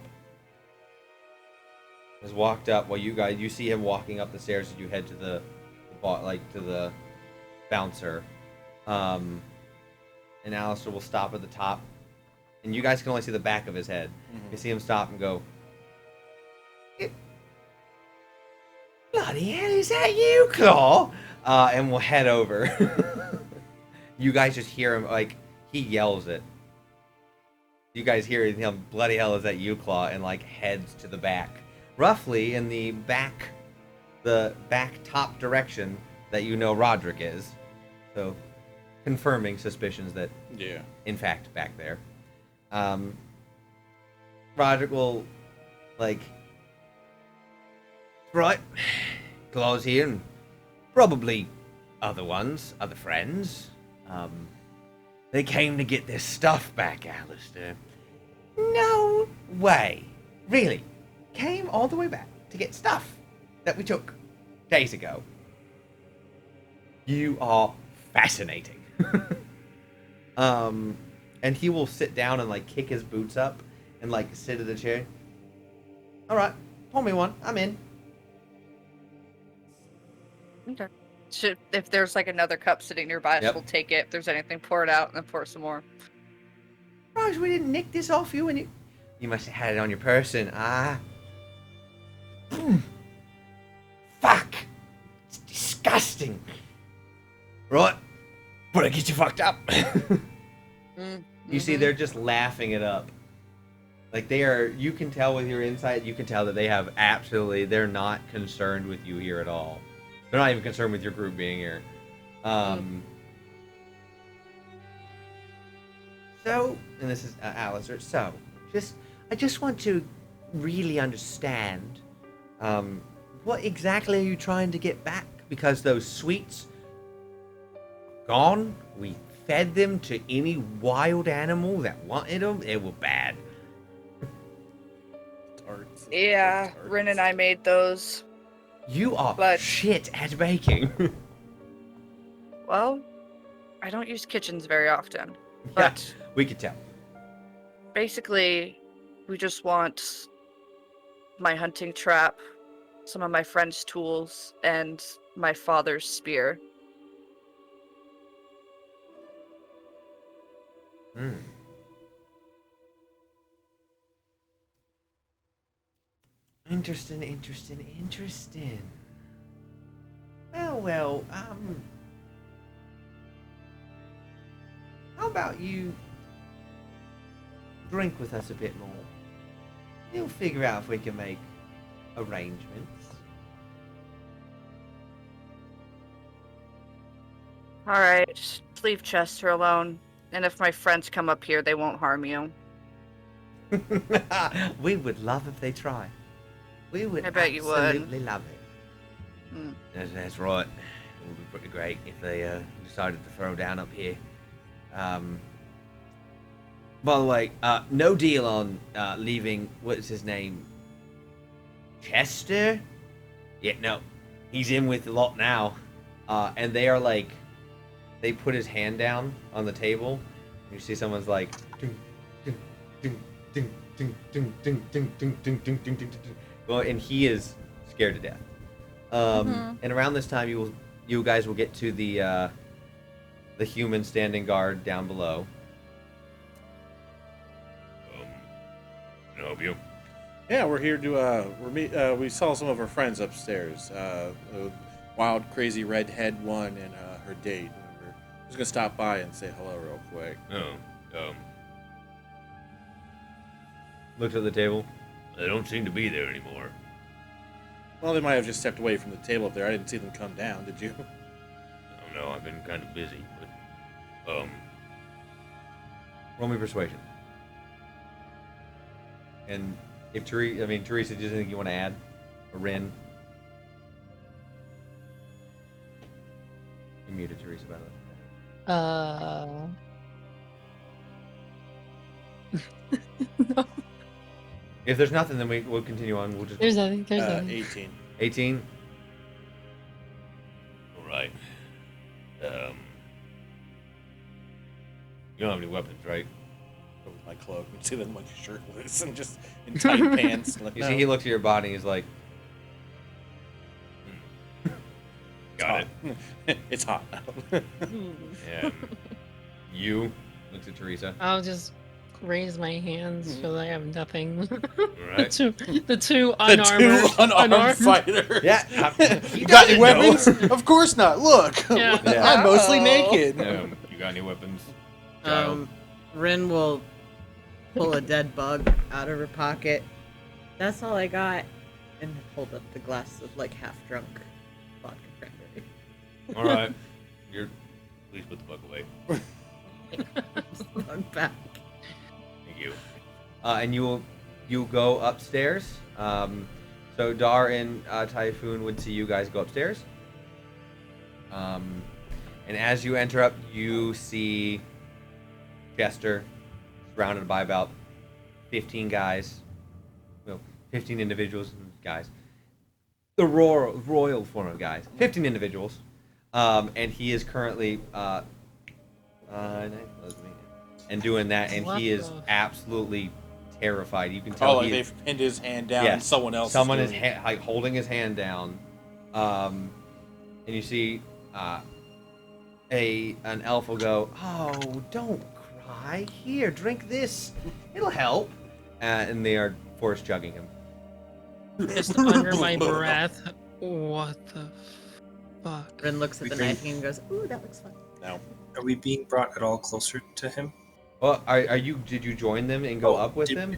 Has walked up while you see him walking up the stairs as you head to the bouncer. And Alistair will stop at the top. And you guys can only see the back of his head. Mhm. You see him stop and go, bloody hell, is that you, Claw? And we'll head over. You guys just hear him, like, he yells it. You guys hear him, bloody hell, is that you, Claw? And, like, heads to the back. Roughly in the back top direction that you know Roderick is. So, confirming suspicions that, Yeah. in fact, back there. Roderick will, like, right, Claw's here, and probably other friends. They came to get their stuff back, Alistair. No way. Really? Came all the way back to get stuff that we took days ago. You are fascinating. And he will sit down and, like, kick his boots up and, like, sit in the chair. All right, pour me one. I'm in. Okay. If there's like another cup sitting nearby, Yep. she'll take it. If there's anything, pour it out and then pour some more. Rose, we didn't nick this off you, and you must have had it on your person. Fuck! It's disgusting. Right, but I get you fucked up. You see, they're just laughing it up. Like, they are, you can tell with your insight, you can tell that they have they're not concerned with you here at all. They're not even concerned with your group being here. So, and this is Alistair, so, I just want to really understand, what exactly are you trying to get back? Because those sweets, gone, we fed them to any wild animal that wanted them, they were bad. Tarts. Yeah, Tarts. Rin and I made those. You are But- shit at baking. Well, I don't use kitchens very often. Yeah, But we could tell. basically, we just want my hunting trap, some of my friend's tools, and my father's spear. Hmm. Interesting. Well, how about you drink with us a bit more? We'll figure out if we can make arrangements. Alright, just leave Chester alone. And if my friends come up here, they won't harm you. We would love if they try. We would I bet you would. absolutely love it. Mm. That's right. It would be pretty great if they decided to throw down up here. By the way, no deal on leaving, what's his name? Chester? Yeah, no. He's in with the lot now. And they are like, they put his hand down on the table. And you see someone's like, ding, ding, ding, ding, ding, ding, ding, ding, ding, ding, ding, ding, ding. Well, and he is scared to death. And around this time, you guys will get to the human standing guard down below. Can I help you? Yeah, we're here to we saw some of our friends upstairs. A wild, crazy redhead one and her date. We're just gonna stop by and say hello real quick. Looks at the table. They don't seem to be there anymore. Well, they might have just stepped away from the table up there. I didn't see them come down. Did you? I don't know. I've been kind of busy, but roll me persuasion. And if Teresa, do you think you want to add a Rin? You muted Teresa, by the way. No, If there's nothing, then we'll continue on. We'll just there's nothing. There's nothing. 18. 18. All right. You don't have any weapons, right? Go with my cloak and see them like shirtless and just in tight pants. Like, You see, he looks at your body. And he's like, Got it. It's hot. And you looks at Teresa. I'll just raise my hands because I have nothing. all right. The two The unarmored, two unarmed fighters. Yeah. You got any weapons? Of course not. Look, Yeah. I'm mostly Oh. naked. You got any weapons? Child? Rin will pull a dead bug out of her pocket. That's all I got. And hold up the glass of like half drunk vodka cranberry. All right. Please put the bug away. Bug back. Thank you. And you'll go upstairs. So Dar and Typhoon would see you guys go upstairs. And as you enter up, you see Chester surrounded by about 15 guys. Well, 15 individuals and guys. The royal form of guys. 15 individuals. And he is currently and doing that, and he is absolutely terrified. You can tell. Oh, like they've pinned his hand down, and someone else. Someone is doing like holding his hand down, and you see an elf will go, "Oh, don't cry. Here, drink this. It'll help." And they are force chugging him. Just under my breath. What the fuck? Rin looks at the Okay. knife and goes, "Ooh, that looks fun." No. Are we being brought at all closer to him? Well, are you? Did you join them and go Oh, up with did- them?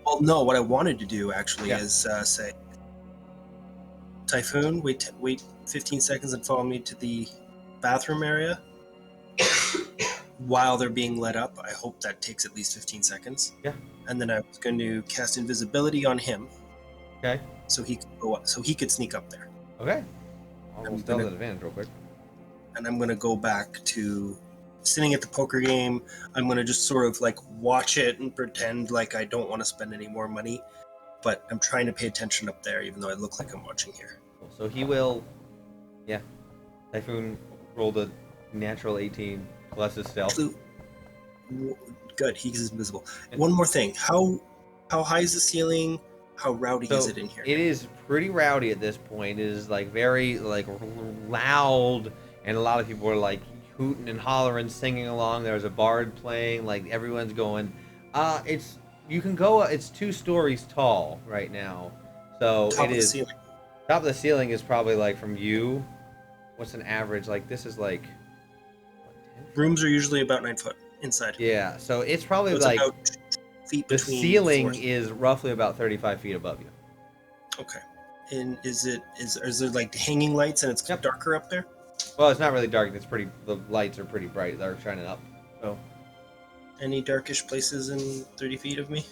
Well, no. What I wanted to do actually Yeah. is say, Typhoon, wait 15 seconds and follow me to the bathroom area. While they're being let up, I hope that takes at least 15 seconds. Yeah. And then I was going to cast invisibility on him, Okay. so he could go up, so he could sneak up there. Okay. I'll I'm stealth gonna- advantage real quick. And I'm going to go back to sitting at the poker game. I'm going to just sort of like watch it and pretend like I don't want to spend any more money, but I'm trying to pay attention up there, even though I look like I'm watching here. Cool. So he will. Yeah. Typhoon rolled a natural 18 plus his stealth. So, good, he's invisible. One more thing, how high is the ceiling? How rowdy is So it in here? it is pretty rowdy at this point. It is like very like loud, and a lot of people are like hooting and hollering, singing along. There's a bard playing. Like everyone's going. You can go. It's 2 stories tall right now. So Top it of the is. ceiling. Top of the ceiling is probably like from you. What's an average? Like this is like. What, 10? Rooms are usually about 9 foot inside. Yeah. So it's probably So it's like about feet the between ceiling floors. is roughly about 35 feet above you. Okay. And is there like hanging lights and it's Yep. darker up there? Well, it's not really dark. It's pretty. The lights are pretty bright. They're shining up. So, Any darkish places in 30 feet of me?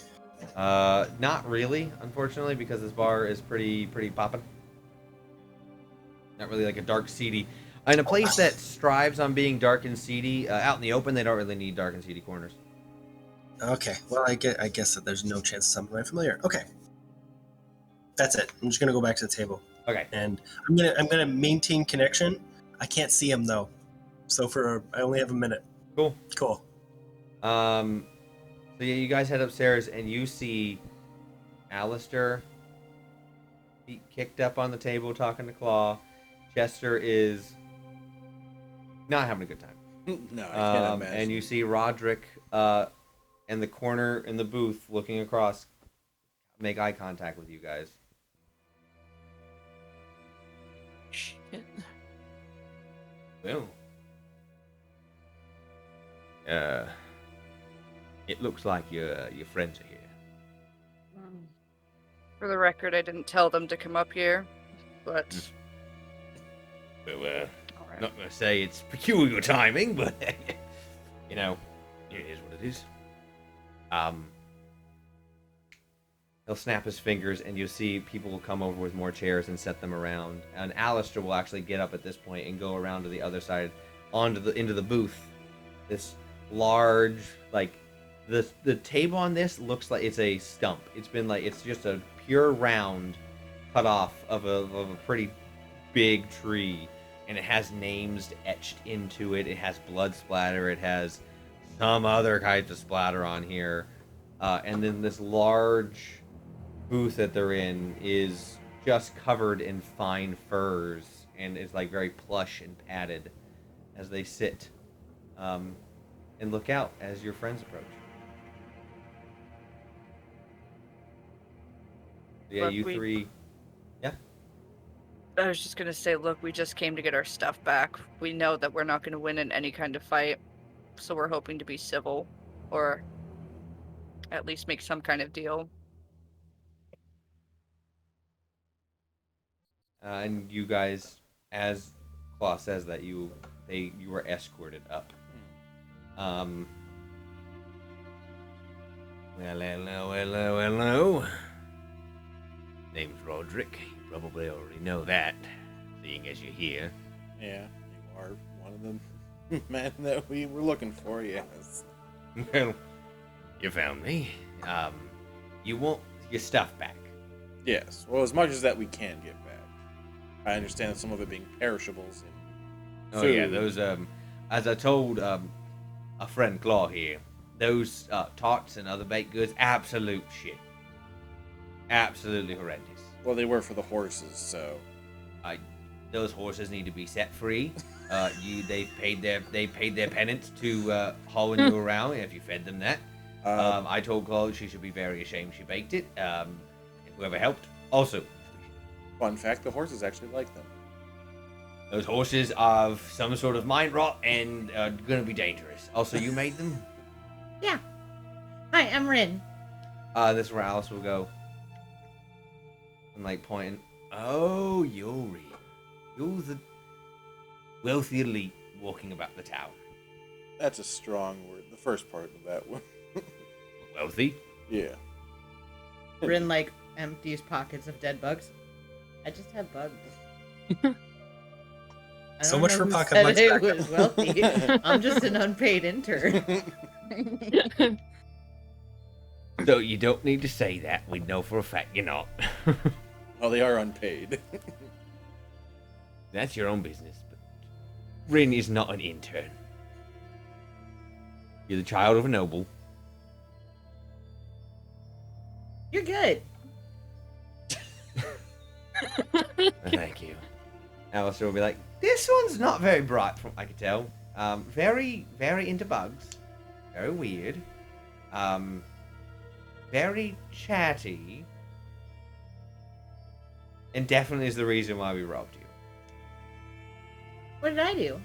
not really, unfortunately, because this bar is pretty poppin'. Not really like a dark, seedy. In a place that strives on being dark and seedy, out in the open, they don't really need dark and seedy corners. Okay. Well, I guess that there's no chance something might familiar. Okay. That's it. I'm just gonna go back to the table, Okay. and I'm gonna maintain connection. I can't see him though, so I only have a minute. Cool. Cool. So yeah, you guys head upstairs and you see Alistair feet kicked up on the table talking to Claw. Chester is not having a good time. No, I can't imagine. And you see Roderick in the corner in the booth looking across, make eye contact with you guys. Shit. Well, it looks like your friends are here. For the record, I didn't tell them to come up here, but Well, alright. not gonna say it's peculiar timing, but you know, it is what it is. He'll snap his fingers, and you'll see people will come over with more chairs and set them around. And Alistair will actually get up at this point and go around to the other side, into the booth. This large, like, the table on this looks like it's a stump. It's just a pure round cut off of a pretty big tree, and it has names etched into it. It has blood splatter. It has some other kinds of splatter on here, and then this large booth that they're in is just covered in fine furs, and it's like very plush and padded as they sit and look out as your friends approach. Yeah, Look, you we- three. Yeah. I was just gonna say, look, we just came to get our stuff back. We know that we're not gonna win in any kind of fight, so we're hoping to be civil, or at least make some kind of deal. And you guys, as Claw says that you were escorted up. Well, hello. Name's Roderick. You probably already know that, seeing as you're here. Yeah, you are one of the men that we were looking for, yes. Well, you found me. You want your stuff back. Yes, well, as much as that we can get back. I understand some of it being perishables. And Oh yeah, food. those as I told a friend Claw here, those tarts and other baked goods, absolute shit. Absolutely horrendous. Well, they were for the horses, so. Those horses need to be set free. They paid their penance to hauling you around if you fed them that. I told Claude she should be very ashamed she baked it. And whoever helped also. Fun fact, the horses actually like them. Those horses have some sort of mind rot and are gonna be dangerous. Also, you made them. Yeah. Hi, I'm Rin. This is where Alice will go. I'm like pointing. Oh, you're Rin. You're the wealthy elite walking about the tower. That's a strong word. The first part of that one. Wealthy? Yeah. Rin, like, empties pockets of dead bugs. I just have bugs. I So don't much know for who pocket said bugs it back was wealthy. I'm just an unpaid intern. So you don't need to say that. We know for a fact you're not. Well, they are unpaid. That's your own business. But Rin is not an intern. You're the child of a noble. You're good. Thank you. Alistair will be like, this one's not very bright, from I can tell. Very, very into bugs. Very weird. Very chatty. And definitely is the reason why we robbed you. What did I do?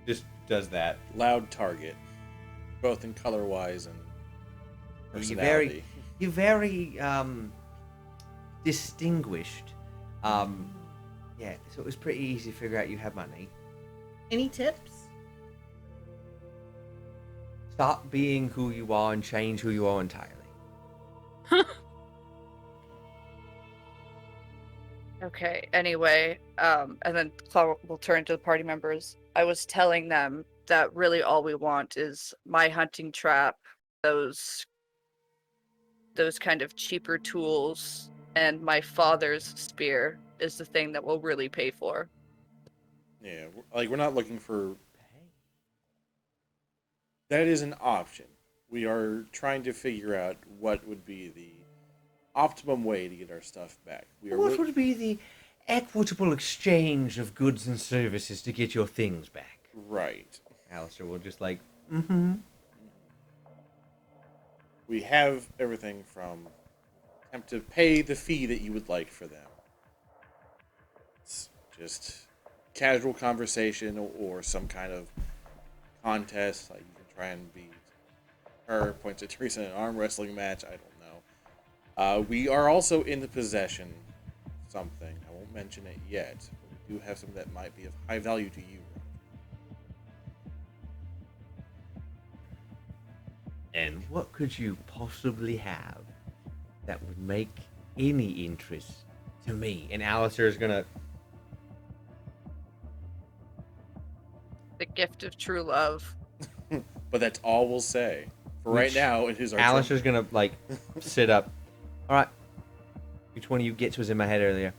Just does that. Loud target. Both in color-wise and You're personality. You're very distinguished. Yeah, so it was pretty easy to figure out you had money. Any tips? Stop being who you are and change who you are entirely. Okay, anyway, and then Claw will turn to the party members. I was telling them that really all we want is my hunting trap, those kind of cheaper tools, and my father's spear is the thing that we'll really pay for. Yeah, like we're not looking for. That is an option. We are trying to figure out what would be the optimum way to get our stuff back. We are What would be the equitable exchange of goods and services to get your things back? right. Alistair will just like, mm-hmm. We have everything from attempt to pay the fee that you would like for them. It's just casual conversation or some kind of contest. Like you can try and beat her, points at Teresa in an arm wrestling match. I don't know. We are also in the possession of something. I won't mention it yet, but we do have something that might be of high value to you. And what could you possibly have that would make any interest to me? And Alistair's gonna. The gift of true love. But that's all we'll say. For right now, it is our Alistair's gonna like sit up. All right. Which one of you gets was in my head earlier?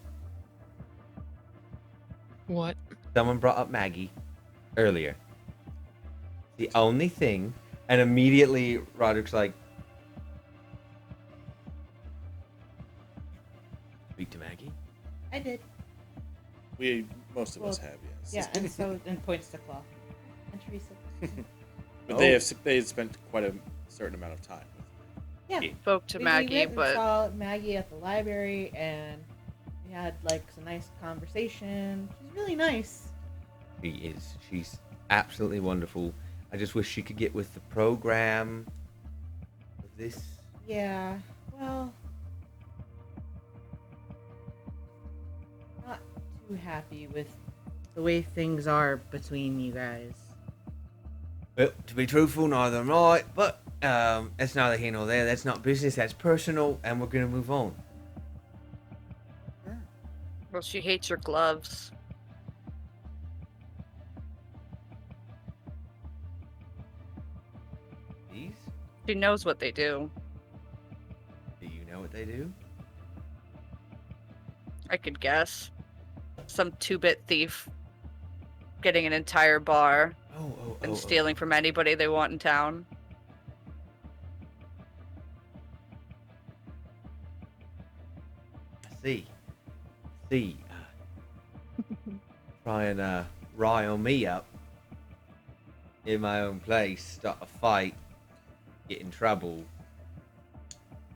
What? Someone brought up Maggie earlier. The only thing, and immediately Roderick's like, speak to Maggie. I did. Most of us have, yes. Yeah, and so and points to Claw and Teresa. But they had spent quite a certain amount of time with her. Yeah. Spoke to We Maggie, went and but saw Maggie at the library, and we had like some nice conversation. She's really nice. She is. She's absolutely wonderful. I just wish she could get with the program. With this. Yeah. Well, not too happy with the way things are between you guys. Well, to be truthful, neither am I, but that's neither here nor there. That's not business, that's personal, and we're gonna move on. well, she hates your gloves. These? She knows what they do. Do you know what they do? I could guess. Some 2-bit thief getting an entire bar and stealing from anybody they want in town. See. Try and rile me up in my own place, start a fight, get in trouble.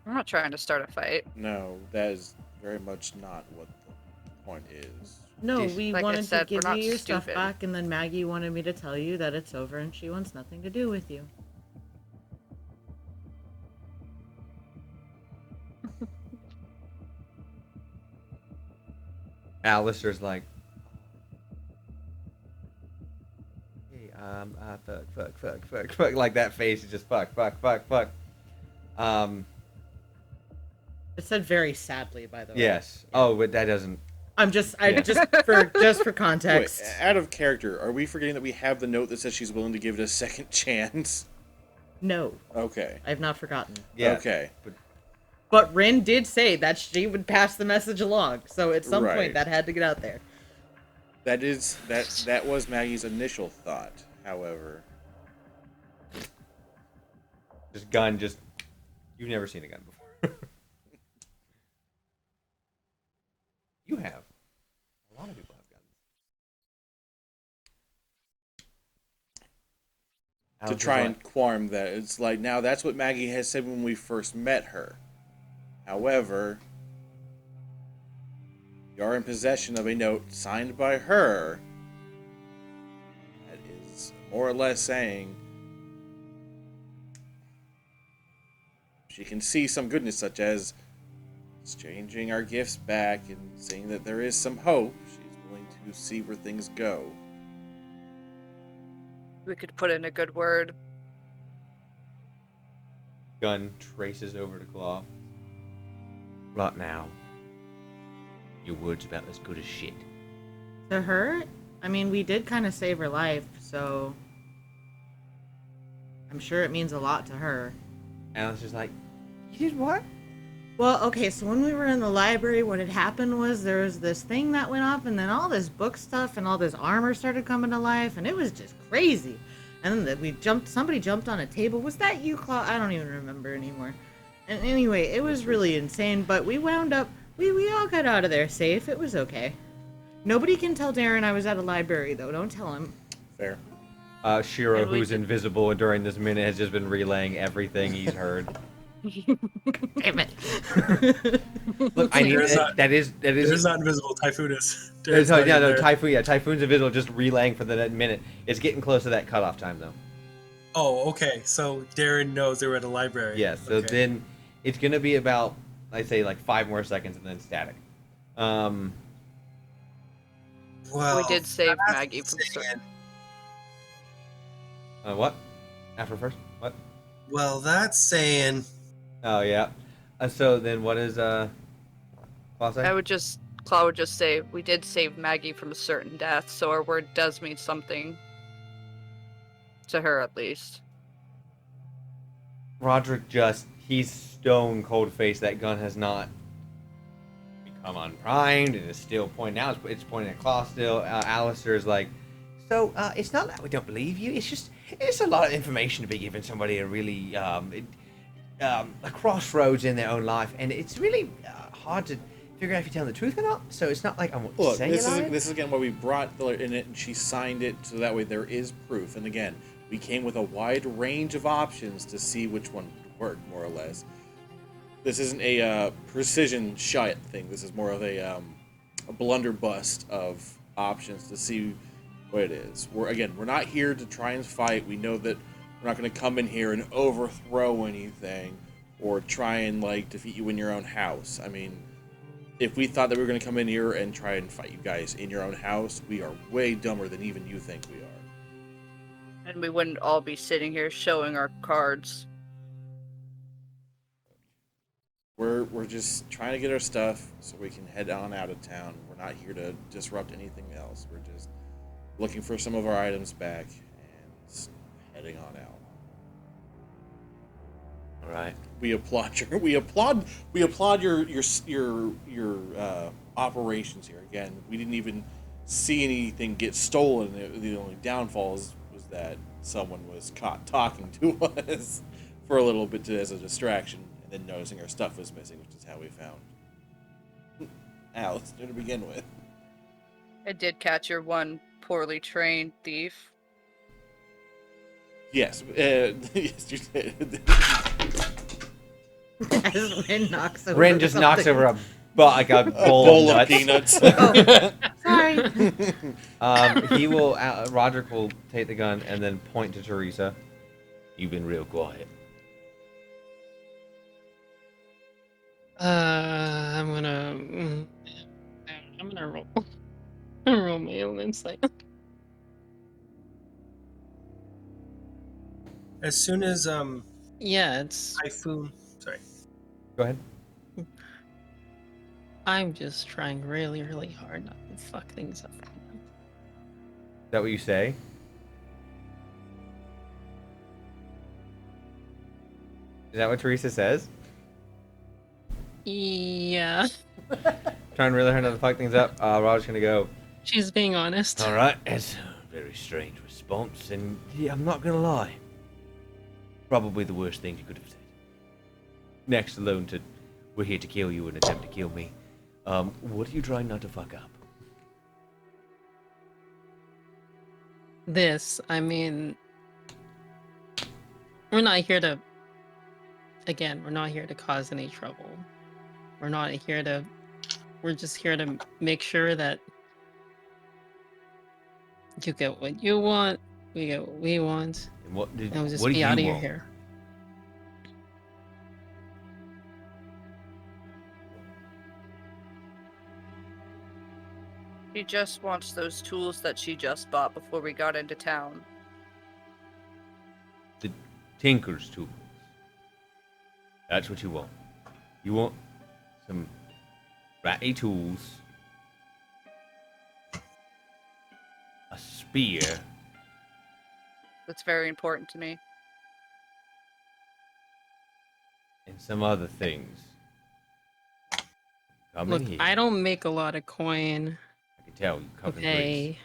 I'm not trying to start a fight. No, that is very much not what the point is. No, Just- we like I wanted said, to we're give not you your stuff stupid. back, and then Maggie wanted me to tell you that it's over and she wants nothing to do with you. Alistair's like, hey, fuck, like that face is just fuck. It said very sadly, by the way. Yes. Oh, but that doesn't. Yeah. just for context. Wait, out of character, are we forgetting that we have the note that says she's willing to give it a second chance? No, Okay. I have not forgotten. Yeah. Okay. But Rin did say that she would pass the message along, so at some Right. point that had to get out there. That was Maggie's initial thought, however. Just gun, you've never seen a gun before. You have. A lot of people have guns. To try and qualm that. It's like, now that's what Maggie has said when we first met her. However, you are in possession of a note signed by her that is more or less saying she can see some goodness, such as exchanging our gifts back and seeing that there is some hope. She's willing to see where things go. We could put in a good word. Gun traces over to Claw. Right now, your word's about as good as shit. To her, I mean, we did kind of save her life, so I'm sure it means a lot to her. Alice is like, you did what? Well, okay, so when we were in the library, what had happened was there was this thing that went off, and then all this book stuff and all this armor started coming to life, and it was just crazy. And then somebody jumped on a table. Was that you, Claw? I don't even remember anymore. And anyway, it was really insane, but we wound up, we all got out of there safe. It was okay. Nobody can tell Darren I was at a library, though. Don't tell him. Fair. Shiro, And we who's did- invisible during this minute, has just been relaying everything he's heard. Damn it. Look, I need There's not- that is It is not invisible. Typhoon is. No, Darren's not in there. Typhoon's invisible, just relaying for the minute. It's getting close to that cutoff time, though. Oh, okay. So Darren knows they were at a library. Yes. So Okay. then it's gonna be about, I'd say, like 5 more seconds, and then static. Well, We did save I'm Maggie from saying- What? After first? What? Well, that's saying. Oh yeah. So then, what is Claw say? Claw would just say, we did save Maggie from a certain death, so our word does mean something. To her, at least. Roderick he's stone cold faced. That gun has not become unprimed. It is still pointing out. It's pointing at Claw still. Alistair's like, so it's not that we don't believe you. It's a lot of information to be giving somebody a really a crossroads in their own life, and it's really hard to figure out if you're telling the truth or not. So it's not like I want to Look, say this it. is again why we brought the in it, and she signed it, so that way there is proof. And again, we came with a wide range of options to see which one would work, more or less. This isn't a precision shot thing. This is more of a blunderbuss of options to see what it is. We're not here to try and fight. We know that we're not going to come in here and overthrow anything or try and defeat you in your own house. I mean, if we thought that we were going to come in here and try and fight you guys in your own house, we are way dumber than even you think we are. And we wouldn't all be sitting here showing our cards. We're just trying to get our stuff so we can head on out of town. We're not here to disrupt anything else. We're just looking for some of our items back and heading on out. All right. We applaud your operations here. Again, we didn't even see anything get stolen. The only downfall was that someone was caught talking to us for a little bit as a distraction, and then noticing our stuff was missing, which is how we found Alistair to begin with. I did catch your one poorly trained thief. Yes, yes, you did. As Rin knocks over. Rin just knocks over a bowl Bowl of of nuts. peanuts. Oh, sorry. He will. Roderick will take the gun and then point to Teresa. You've been real quiet. I'm gonna roll. Roll my own insight. As soon as Yeah, it's. Typhoon. Sorry. Go ahead. I'm just trying really, really hard not to fuck things up. Is that what you say? Is that what Teresa says? Yeah, Trying really hard not to fuck things up. Roger's gonna go. she's being honest. All right, it's a very strange response, and yeah, I'm not gonna lie. Probably the worst thing you could have said. Next alone to, we're here to kill you and attempt to kill me. What are you trying not to fuck up? I mean, we're not here to. Again, we're not here to cause any trouble. We're just here to make sure that you get what you want, we get what we want, And what did? and we'll just what do be you out of your want? hair. She just wants those tools that she just bought before we got into town. The Tinker's tools. That's what you want. You want some ratty tools, a spear, That's very important to me. and some other things. Come Look, in here. I don't make a lot of coin. I can tell you covered in grease. Okay,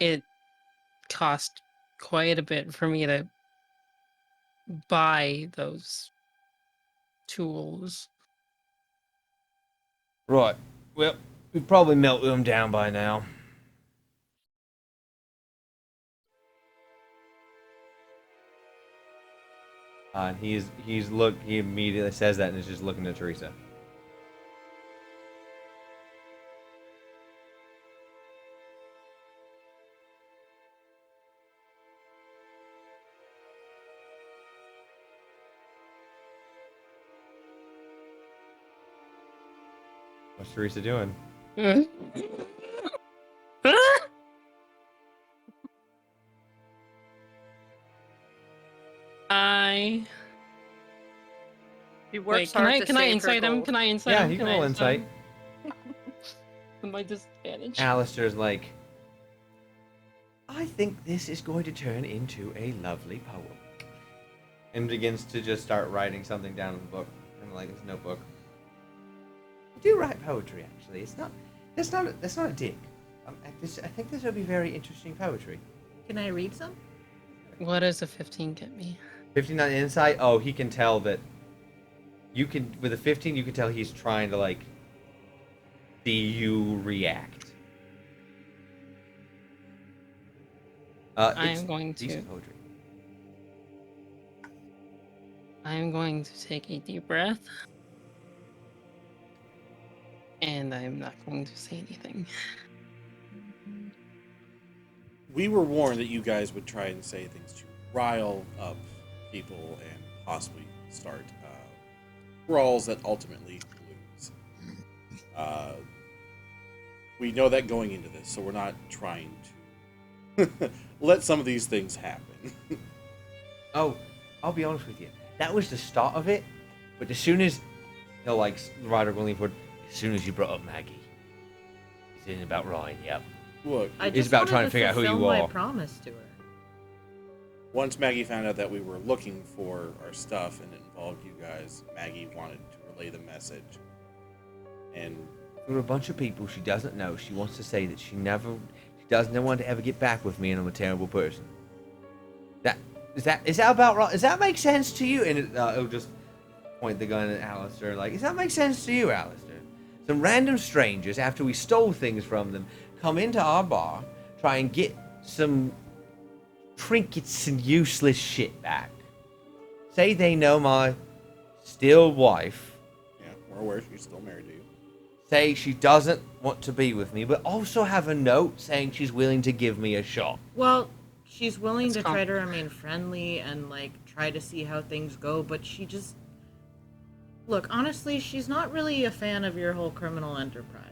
it cost quite a bit for me to buy those tools. Right. Well, we've probably melted them down by now. And he immediately says that and is just looking at Teresa. What's Teresa doing? Skye. He Wait, works can hard I to can I save her insight him? gold. Can I insight Yeah, him? you can I roll insight insight. him? With my disadvantage. Alistair's like, I think this is going to turn into a lovely poem. And begins to just start writing something down in the book, in like his notebook. I do write poetry, actually. That's not a dig. I think this would be very interesting poetry. Can I read some? What does a 15 get me? 15 on insight. Oh, he can tell that. You can with a 15. You can tell he's trying to like see you react. I It's am going to. decent poetry. I am going to take a deep breath. And I'm not going to say anything. We were warned that you guys would try and say things to rile up people and possibly start brawls that ultimately lose. We know that going into this, so we're not trying to let some of these things happen. Oh, I'll be honest with you. That was the start of it, but as soon as, like the writer will lean forward, as soon as you brought up Maggie, it's in about Ryan. Yep. Look, I It's just about wanted trying to figure out who fulfill you my are. promise to her. once Maggie found out that we were looking for our stuff and it involved you guys, Maggie wanted to relay the message. And For a bunch of people she doesn't know, she wants to say that she doesn't want to ever get back with me, and I'm a terrible person. Is that about right? Does that make sense to you? And it'll just point the gun at Alistair, like, does that make sense to you, Alistair? Some random strangers, after we stole things from them, come into our bar, try and get some trinkets and useless shit back. Say they know my still wife. yeah, we're aware she's still married to you. Say she doesn't want to be with me, but also have a note saying she's willing to give me a shot. Well, she's willing That's to try to remain friendly and like try to see how things go, but she just look, honestly, she's not really a fan of your whole criminal enterprise.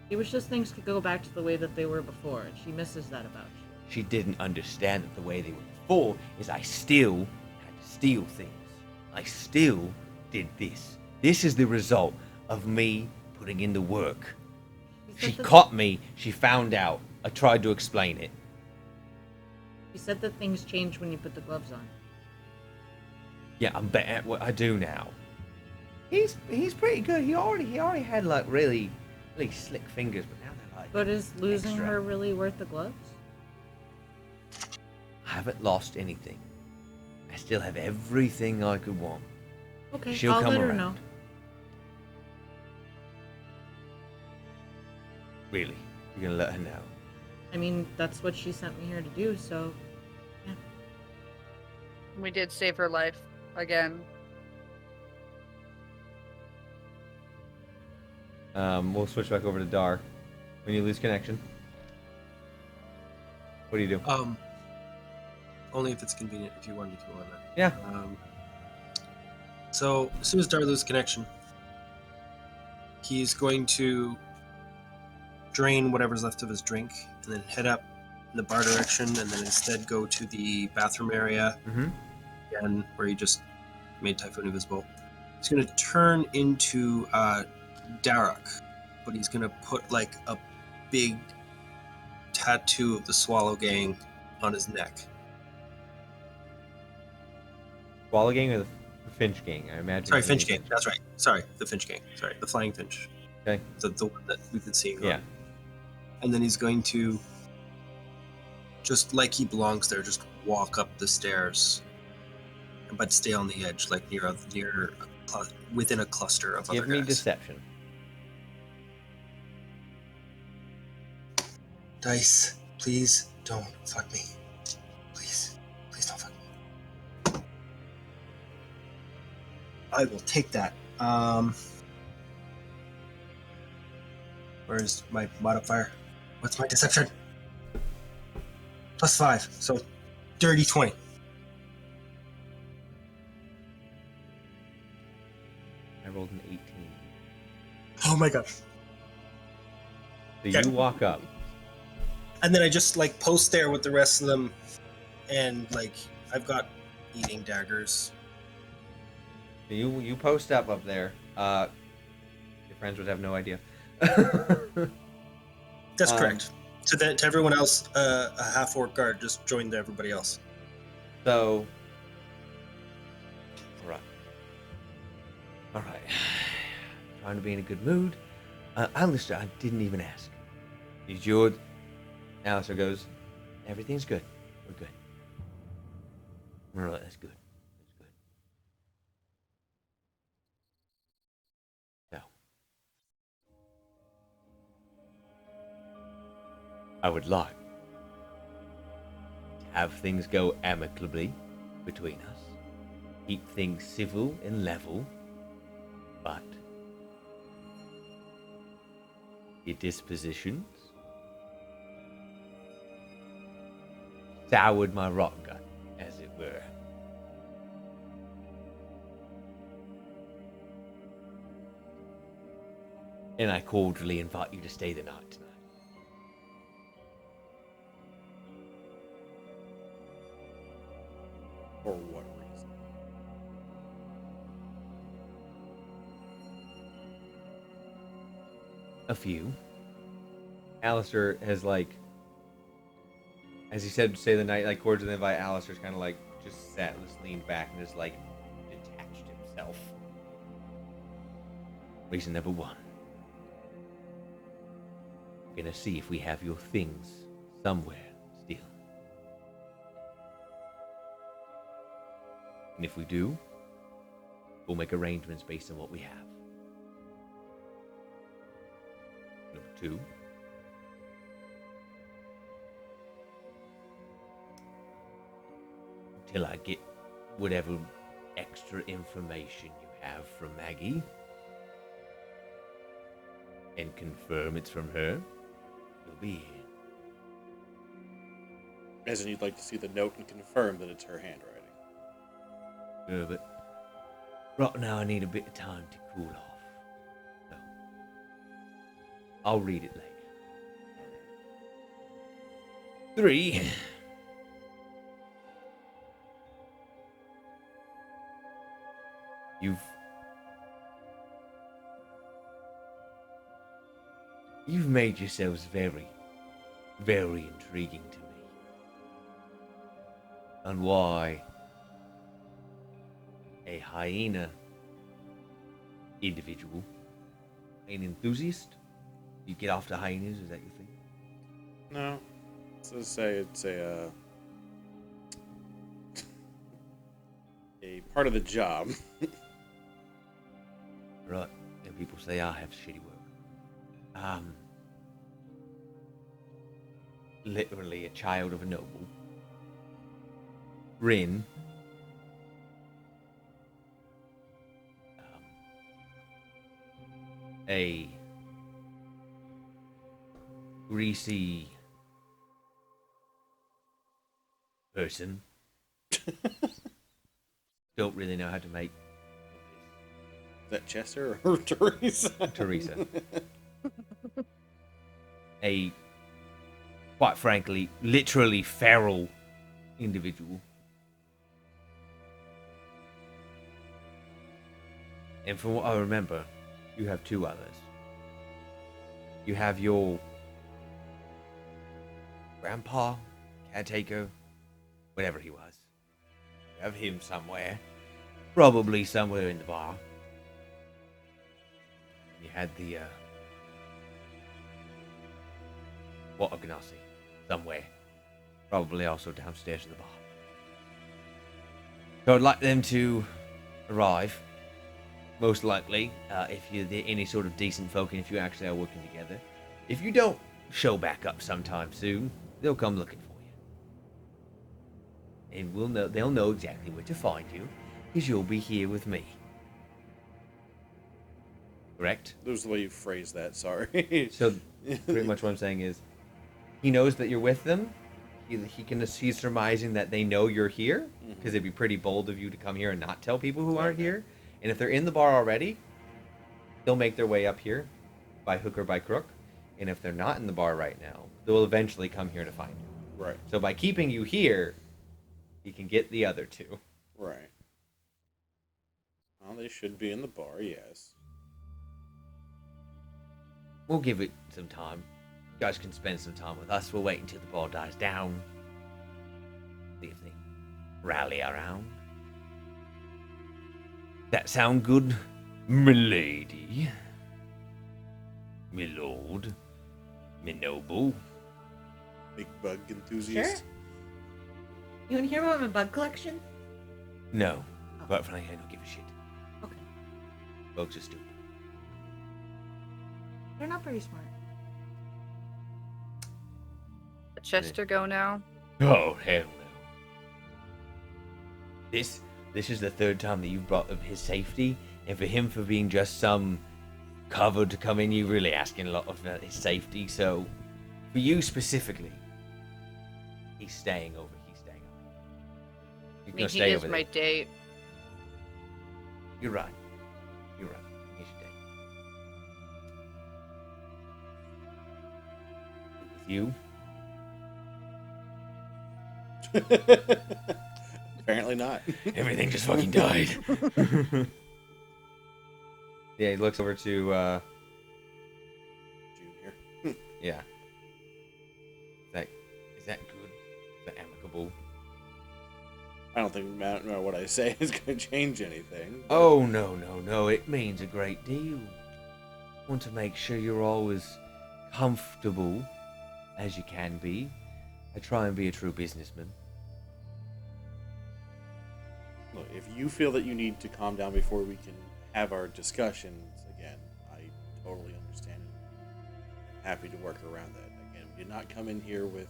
She wish just things could go back to the way that they were before, and she misses that about you. She didn't understand that the way they were before is I still had to steal things. I still did this. This is the result of me putting in the work. She caught me. She found out. I tried to explain it. She said that things change when you put the gloves on. Yeah, I'm better at what I do now. He's pretty good. He already had like really slick fingers, but now they're like. But is losing extra. her really worth the gloves? I haven't lost anything. I still have everything I could want. Okay, She'll I'll come let her around. know. Really, you're gonna let her know? I mean, that's what she sent me here to do, so yeah. We did save her life again. We'll switch back over to Dar. When you lose connection, what do you do? Only if it's convenient. If you want me to go on that. Yeah. So as soon as Dar loses connection, he's going to drain whatever's left of his drink and then head up in the bar direction, and then instead go to the bathroom area again, where he just made Typhoon invisible. He's going to turn into Daruk, but he's going to put like a big tattoo of the Swallow Gang on his neck. Swallow Gang or the Finch Gang? I imagine. Sorry, Finch Gang. That's right. Sorry, the Finch Gang. Sorry, the Flying Finch. Okay. The one that we've been seeing. Yeah. And then he's going to, just like he belongs there, just walk up the stairs, but stay on the edge, like within a cluster of other Give me guys. deception. Dice, please don't fuck me. Please don't fuck me. I will take that. Where's my modifier? What's my deception? +5, so dirty 20. I rolled an 18. Oh my gosh. So Okay. you walk up. And then I just like post there with the rest of them, and like I've got eating daggers. You post up there. Your friends would have no idea. That's correct. To everyone else, a half-orc guard just joined everybody else. So, all right. Trying to be in a good mood. Alistair, I didn't even ask. Is your... Alistair goes, everything's good. We're good. All right, that's good. That's good. So, I would like to have things go amicably between us. Keep things civil and level. But your dispositions soured my rock gut, as it were. And I cordially invite you to stay the night tonight. For what reason? A few. Alistair has, like, as he said, stay the night, like, cordially invite. Alistair's kind of, like, just sat, just leaned back and just, like, detached himself. Reason number one. We're gonna see if we have your things somewhere still. And if we do, we'll make arrangements based on what we have. Number two. Until I get whatever extra information you have from Maggie and confirm it's from her, you'll be here. As in, you'd like to see the note and confirm that it's her handwriting. Yeah, but right now I need a bit of time to cool off. So, I'll read it later. 3. You've made yourselves very, very intriguing to me. And why a hyena individual, an enthusiast? You get after hyenas, is that your thing? No. So say it's a part of the job. Right. And people say I have shitty work. Literally a child of a noble. Rin. A greasy person. Don't really know how to make Is that Chester or Teresa? Teresa. A, quite frankly, literally feral individual. And from what I remember, you have 2 others. You have your grandpa, caretaker, whatever he was. You have him somewhere. Probably somewhere in the bar. You had the, water genasi somewhere. Probably also downstairs in the bar. So I'd like them to arrive. Most likely, if you're any sort of decent folk and if you actually are working together. If you don't show back up sometime soon, they'll come looking for you. And they'll know exactly where to find you, because you'll be here with me. Correct? That was the way you phrased that, sorry. So, pretty much what I'm saying is, he knows that you're with them. He's surmising that they know you're here, because it'd be pretty bold of you to come here and not tell people who aren't here. And if they're in the bar already, they'll make their way up here by hook or by crook. And if they're not in the bar right now, they'll eventually come here to find you. Right. So by keeping you here, he can get the other 2. Right. Well, they should be in the bar, yes. We'll give it some time. You guys can spend some time with us. We'll wait until the bar dies down. See if they rally around. That sound good, milady? My lord? My noble? Big bug enthusiast. Sure. You want to hear about my bug collection? No. Quite frankly, I don't give a shit. Okay. Bugs are stupid. They're not very smart. Let Chester go now. Oh, hell no. This is the third time that you've brought up his safety, and for him for being just some cover to come in, you're really asking a lot of his safety, so for you specifically, he's staying over. He's staying over. He's I mean, gonna he stay is over my there. date. You're right. You're right. He's your date. With you? Apparently not. Everything just fucking died. Yeah, he looks over to, Junior. yeah. Is that good? Is that amicable? I don't think no matter what I say is going to change anything. but- Oh, no. It means a great deal. Want to make sure you're always comfortable as you can be. I try and be a true businessman. Look, if you feel that you need to calm down before we can have our discussions again, I totally understand and happy to work around that. Again, we did not come in here with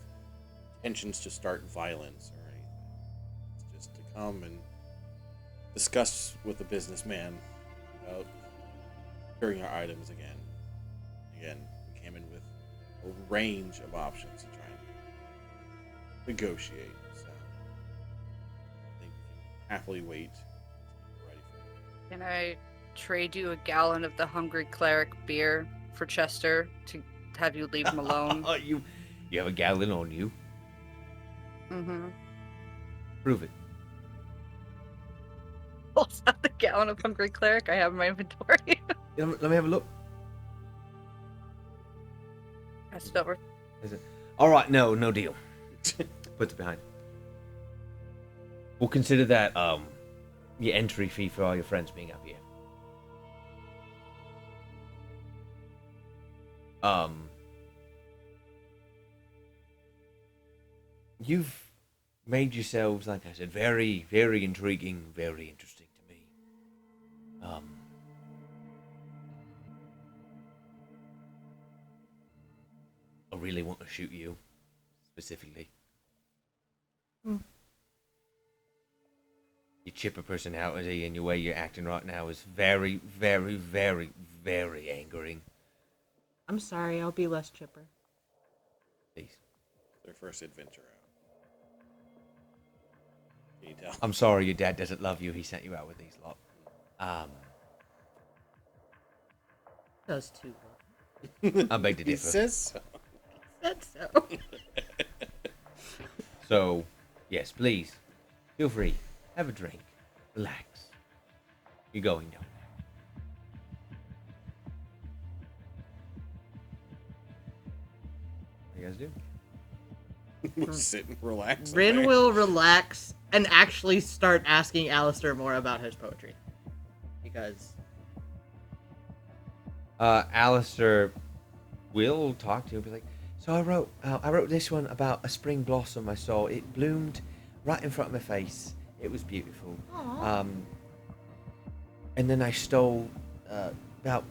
intentions to start violence or anything. It's just to come and discuss with a businessman about securing our items again. Again, we came in with a range of options to try and negotiate. So I think we can happily wait until you're ready for it. Can I trade you a gallon of the Hungry Cleric beer for Chester to have you leave him alone? you have a gallon on you. Mm-hmm. Prove it. Pulls out the gallon of Hungry Cleric I have in my inventory. Let me have a look. Pass it over. Is it? All right, no deal. Puts it behind. We'll consider that your entry fee for all your friends being up here. You've made yourselves, like I said, very, very intriguing, very interesting to me. I really want to shoot you, specifically. Hmm. Your chipper personality and your way you're acting right now is very, very, very, very angering. I'm sorry, I'll be less chipper. Please. Their first adventure out. Can you tell? I'm sorry your dad doesn't love you. He sent you out with these lot. Does too. I beg to He differ. says so. That's so. So, yes, please, feel free. Have a drink. Relax. You're going down there. What do you guys do? We'll sit and relax. Rin away. will relax and actually start asking Alistair more about his poetry. Because Alistair will talk to you and be like, so I wrote this one about a spring blossom I saw. It bloomed right in front of my face. It was beautiful. Aw. And then I stole about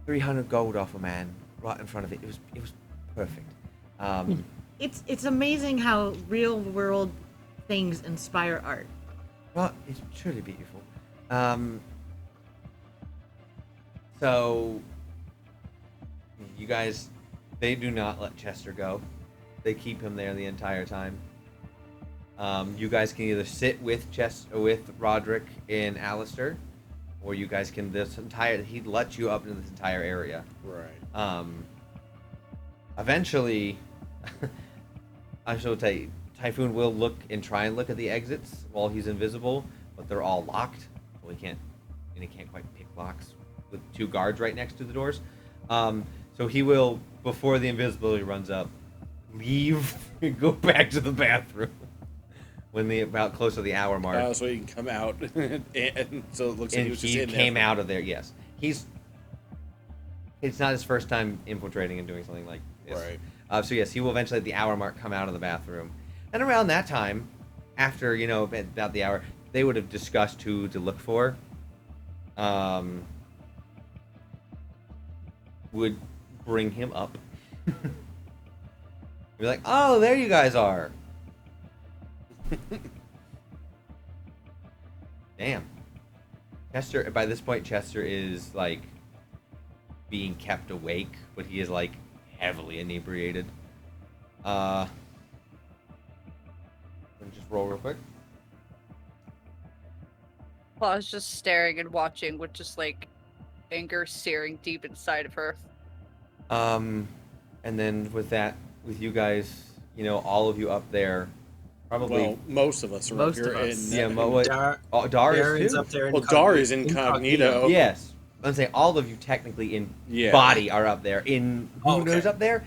300 gold off a man right in front of it. It was perfect. it's amazing how real world things inspire art. Well, it's truly beautiful. So you guys, they do not let Chester go. They keep him there the entire time. You guys can either sit with with Roderick and Alistair, or you guys can he'd let you up into this entire area. Right. Eventually, I shall Typhoon will look and try and look at the exits while he's invisible, but they're all locked. So he can't quite pick locks with 2 guards right next to the doors. So he will, before the invisibility runs up, leave and go back to the bathroom when about close to the hour mark. So he can come out, and so it looks like And he was just he in came there. out of there. Yes, it's not his first time infiltrating and doing something like this. Right. So yes, he will eventually at the hour mark come out of the bathroom, and around that time, after about the hour, they would have discussed who to look for. Would bring him up. Be like, oh, there you guys are. Damn. Chester, by this point, Chester is like being kept awake, but he is like heavily inebriated. Let me just roll real quick. Well, I was just staring and watching with just like anger searing deep inside of her. And then with you guys, all of you up there, probably. Well, most of us are Most up here. of us. Yeah, Dar Darren's is too. up there. Well, Dar is incognito. Yes, I'm saying all of you technically in Yeah. body are up there. In who Oh, okay. knows up there?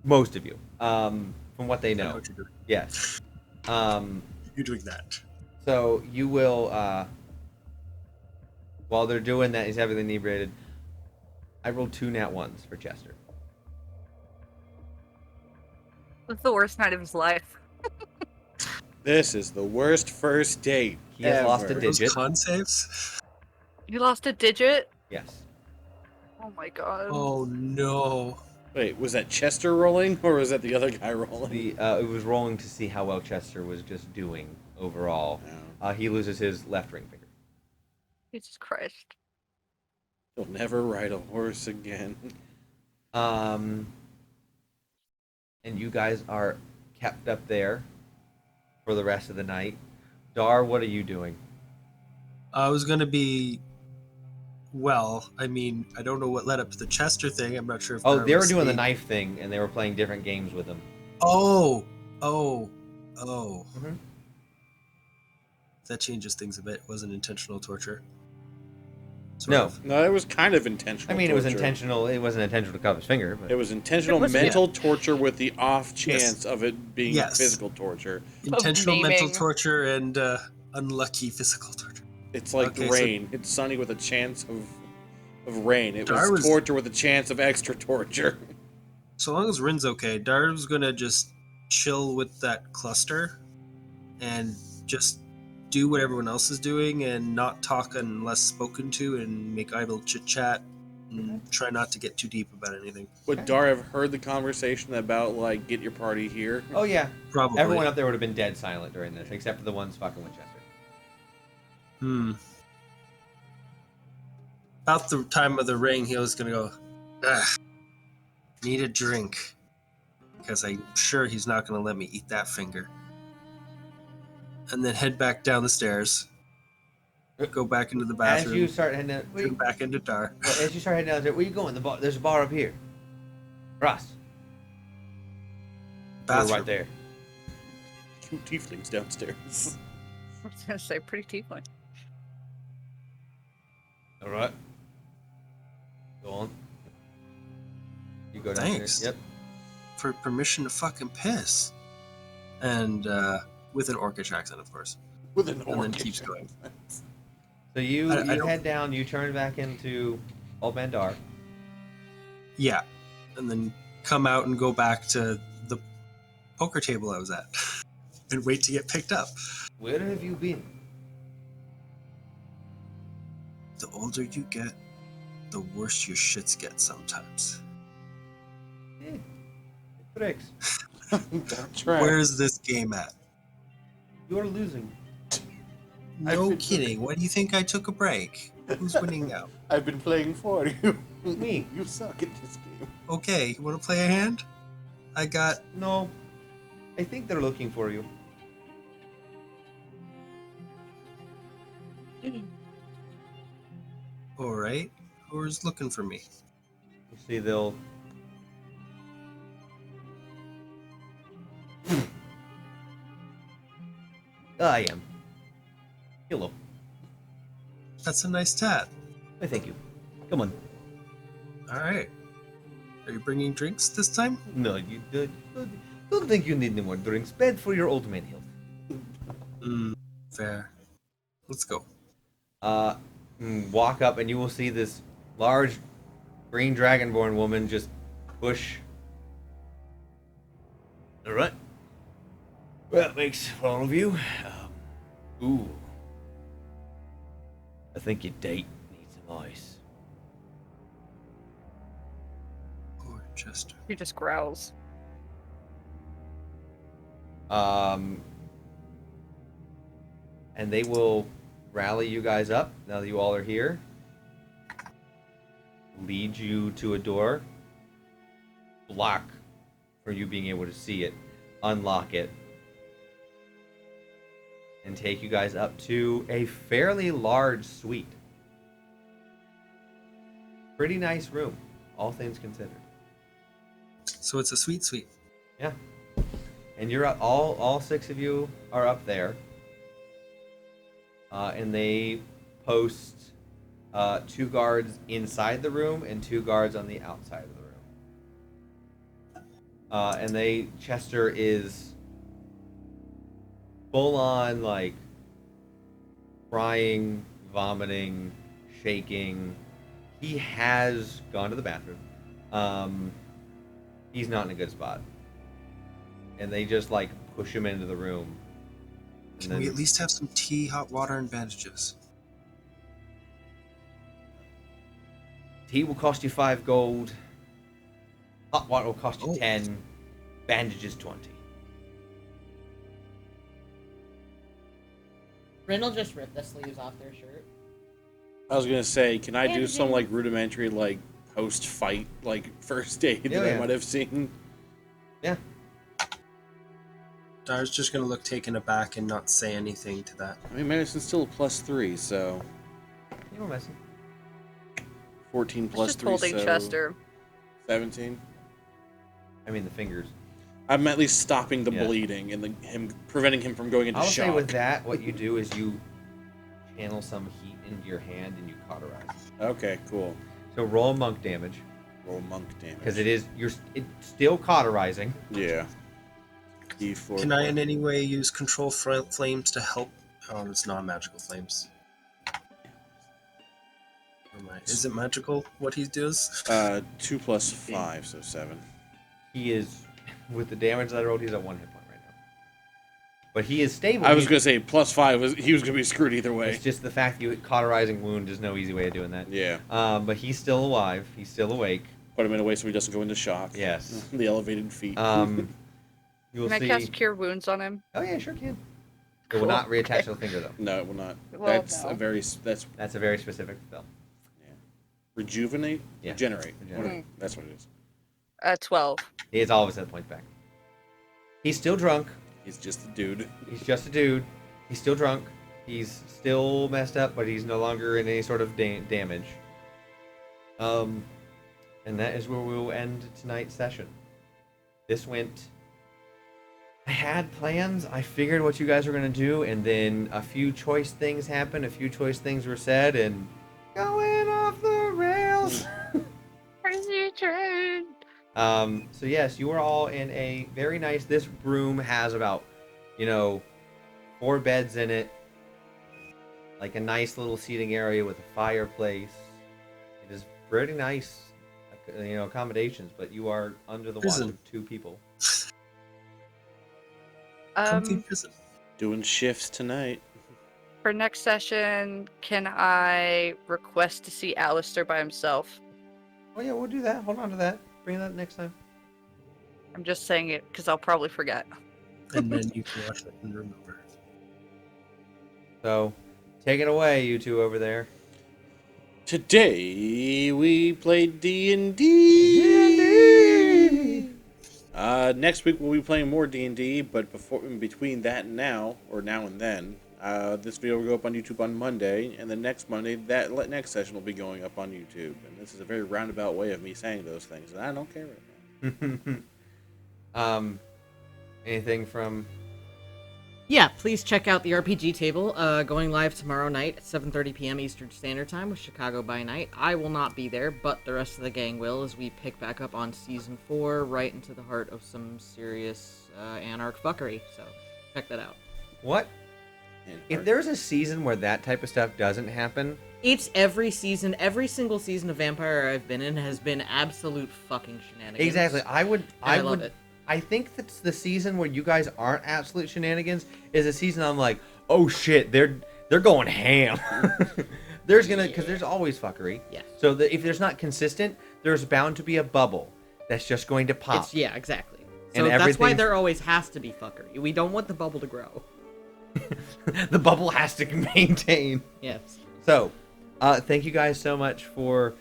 Most of you, from what they I know know. what you're doing. Yes. You're doing that. So you will, while they're doing that, he's heavily inebriated. I rolled 2 nat 1s for Chester. It's the worst night of his life. This is the worst first date. He has lost a ever. digit. Those con saves? You lost a digit? Yes. Oh my god. Oh no. Wait, was that Chester rolling, or was that the other guy rolling? It was rolling to see how well Chester was just doing overall. No. He loses his left ring finger. Jesus Christ. He'll never ride a horse again. And you guys are kept up there for the rest of the night. Dar, what are you doing? I was gonna be. Well, I mean, I don't know what led up to the Chester thing. I'm not sure if. Oh, there they were was doing the knife thing, and they were playing different games with him. Oh. Mhm. That changes things a bit. It wasn't intentional torture. Sort No. of. No, it was kind of intentional. I mean, it was torture. intentional. It wasn't intentional to cut his finger, but It was intentional It was- mental torture with the off chance of it being Yes. physical torture. Intentional mental maiming. torture and unlucky physical torture. It's like Okay, so- rain. It's sunny with a chance of rain. It Dar was was- torture with a chance of extra torture. So long as Rin's okay, Dar's gonna just chill with that cluster and just do what everyone else is doing and not talk unless spoken to and make idle chit chat and try not to get too deep about anything. Would Dar have heard the conversation about, like, get your party here? oh yeah, Probably. everyone up there would have been dead silent during this, except for the ones fucking with Chester. About the time of the ring, he was gonna go, ugh, need a drink. Because I'm sure he's not gonna let me eat that finger. And then head back down the stairs. Go back into the bathroom. As you start heading down, turn back into Dar. as you start heading down there, where you going? There's a bar up here. Ross, we're Bathroom. right there. 2 tieflings downstairs. I was gonna say pretty tiefling. All right. Go on. You go downstairs. Thanks. Yep. For permission to fucking piss. And with an orcish accent, of course. With an And then orcish keeps going. So you I don't- head down. You turn back into Old Man Dar. Yeah. And then come out and go back to the poker table I was at. And wait to get picked up. Where have you been? The older you get, the worse your shits get sometimes. Tricks. Don't try. Where's this game at? You're losing. No been- kidding. Why do you think I took a break? Who's winning now? I've been playing for you. Me. You suck at this game. Okay, you want to play a hand? I got. No. I think they're looking for you. Alright. Who's looking for me? You see, they'll. I am. Hello. That's a nice tat. Why, thank you. Come on. All right. Are you bringing drinks this time? No, you don't think you need any more drinks. Bad for your old man health. Fair. Let's go. Walk up and you will see this large green dragonborn woman just push. All right. Well, thanks for all of you. Ooh. I think your date needs some ice. Poor Chester. He just growls. And they will rally you guys up now that you all are here. Lead you to a door. Block for you being able to see it. Unlock it. And take you guys up to a fairly large suite. Pretty nice room, all things considered. So it's a sweet. Yeah. And you're up, all six of you are up there. And they post 2 guards inside the room and 2 guards on the outside of the room. And Chester is full on, like, crying, vomiting, shaking. He has gone to the bathroom. He's not in a good spot. And they just, like, push him into the room. Can we at least have some tea, hot water, and bandages? Tea will cost you 5 gold. Hot water will cost you 10. Bandages 20. Rin will just rip the sleeves off their shirt. I was gonna say, can I do Bandaging. some like rudimentary like post-fight like first aid that I Yeah. might have seen? Yeah. Dar's just gonna look taken aback and not say anything to that. I mean, medicine's still a +3, so You were messing. 14 It's plus just 3, holding so Chester. 17. I mean, the fingers. I'm at least stopping the Yeah. bleeding and him preventing him from going into I'll shock. say with that, what you do is you channel some heat into your hand and you cauterize. Okay, cool. So roll monk damage Roll monk damage. because it's still cauterizing. Yeah. D4. Can I in any way use control flames to help? Oh, it's non-magical flames. Never mind. Is it magical what he does? 2 plus 5, so 7. He is, with the damage that I rolled, he's at 1 hit point right now. But he is stable. I was gonna say +5 he was gonna be screwed either way. It's just the fact you cauterizing wound is no easy way of doing that. Yeah. But he's still alive. He's still awake. Put him in a way so he doesn't go into shock. Yes. The elevated feet. You'll Can I see. cast Cure Wounds on him? Oh yeah, sure can. It Cool. will not reattach to the finger though. No, it will not. Well, that's no. a very that's That's a very specific spell. rejuvenate, Yeah. regenerate. Regenerate. That's what it is. 12. He has all of his hit points back. He's still drunk. He's just a dude. He's just a dude. He's still drunk. He's still messed up, but he's no longer in any sort of damage. And that is where we will end tonight's session. This went. I had plans. I figured what you guys were gonna do, and then a few choice things happened. A few choice things were said, and going off the rails. Crazy train. So yes, you are all in a very nice. This room has about, 4 beds in it, like a nice little seating area with a fireplace. It is pretty nice, accommodations. But you are under the watch Prison. of 2 people. Comfy prison. Doing shifts tonight. For next session, can I request to see Alistair by himself? Oh yeah, we'll do that. Hold on to that. Bring that next time. I'm just saying it because I'll probably forget. And then you can watch it and remember. So, take it away, you 2 over there. Today we played D&D. Next week we'll be playing more D&D, but in between that and now, or now and then, this video will go up on YouTube on Monday, and the next Monday, that next session will be going up on YouTube. And this is a very roundabout way of me saying those things, and I don't care right now. Anything from Yeah, please check out the RPG table, going live tomorrow night at 7:30 p.m. Eastern Standard Time with Chicago by Night. I will not be there, but the rest of the gang will, as we pick back up on Season 4, right into the heart of some serious Anarch fuckery, so check that out. What? If there's a season where that type of stuff doesn't happen... It's every season. Every single season of Vampire I've been in has been absolute fucking shenanigans. Exactly. I love it. I think that's the season where you guys aren't absolute shenanigans is a season I'm like, oh shit, they're going ham. Because there's always fuckery. Yeah. So if there's not consistent, there's bound to be a bubble that's just going to pop. Yeah, exactly. And So that's why everything's- there always has to be fuckery. We don't want the bubble to grow. The bubble has to maintain. Yes. So, thank you guys so much for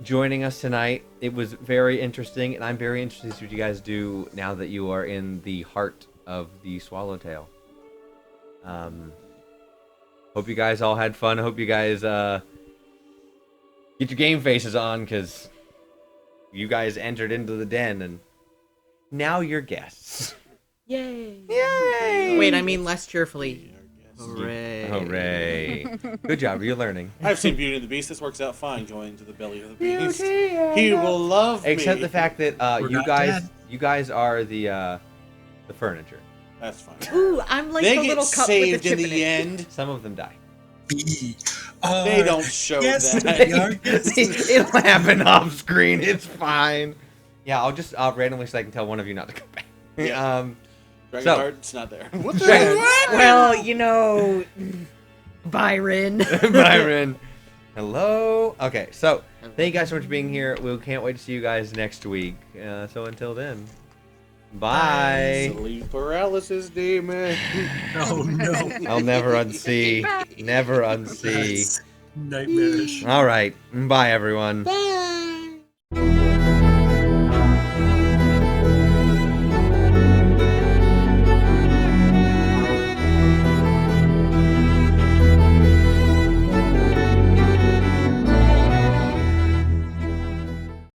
joining us tonight. It was very interesting, and I'm very interested in what you guys do now that you are in the heart of the Swallowtail. Hope you guys all had fun. Hope you guys get your game faces on, because you guys entered into the den, and now you're guests. Yay! Yay! Wait, I mean less cheerfully. Hooray! Hooray! Good job. You're learning. I've seen Beauty and the Beast. This works out fine going to the belly of the beast. He will love me. Except the fact that We're not dead. you guys are the furniture. That's fine. Ooh, I'm like They the get little cup saved with the in chip the it. end. Some of them die. Be. They don't show yes, that. they are. It'll happen off screen. It's fine. Yeah, I'll randomly so I can tell one of you not to come back. Yeah. Dragonheart's not there. What the Dragon- hell? Well, you know, Byron. Byron. Hello. Okay, so thank you guys so much for being here. We can't wait to see you guys next week. So until then, bye. Sleep paralysis demon. Oh no. I'll never unsee. Never unsee. That's nightmarish. All right. Bye, everyone. Bye.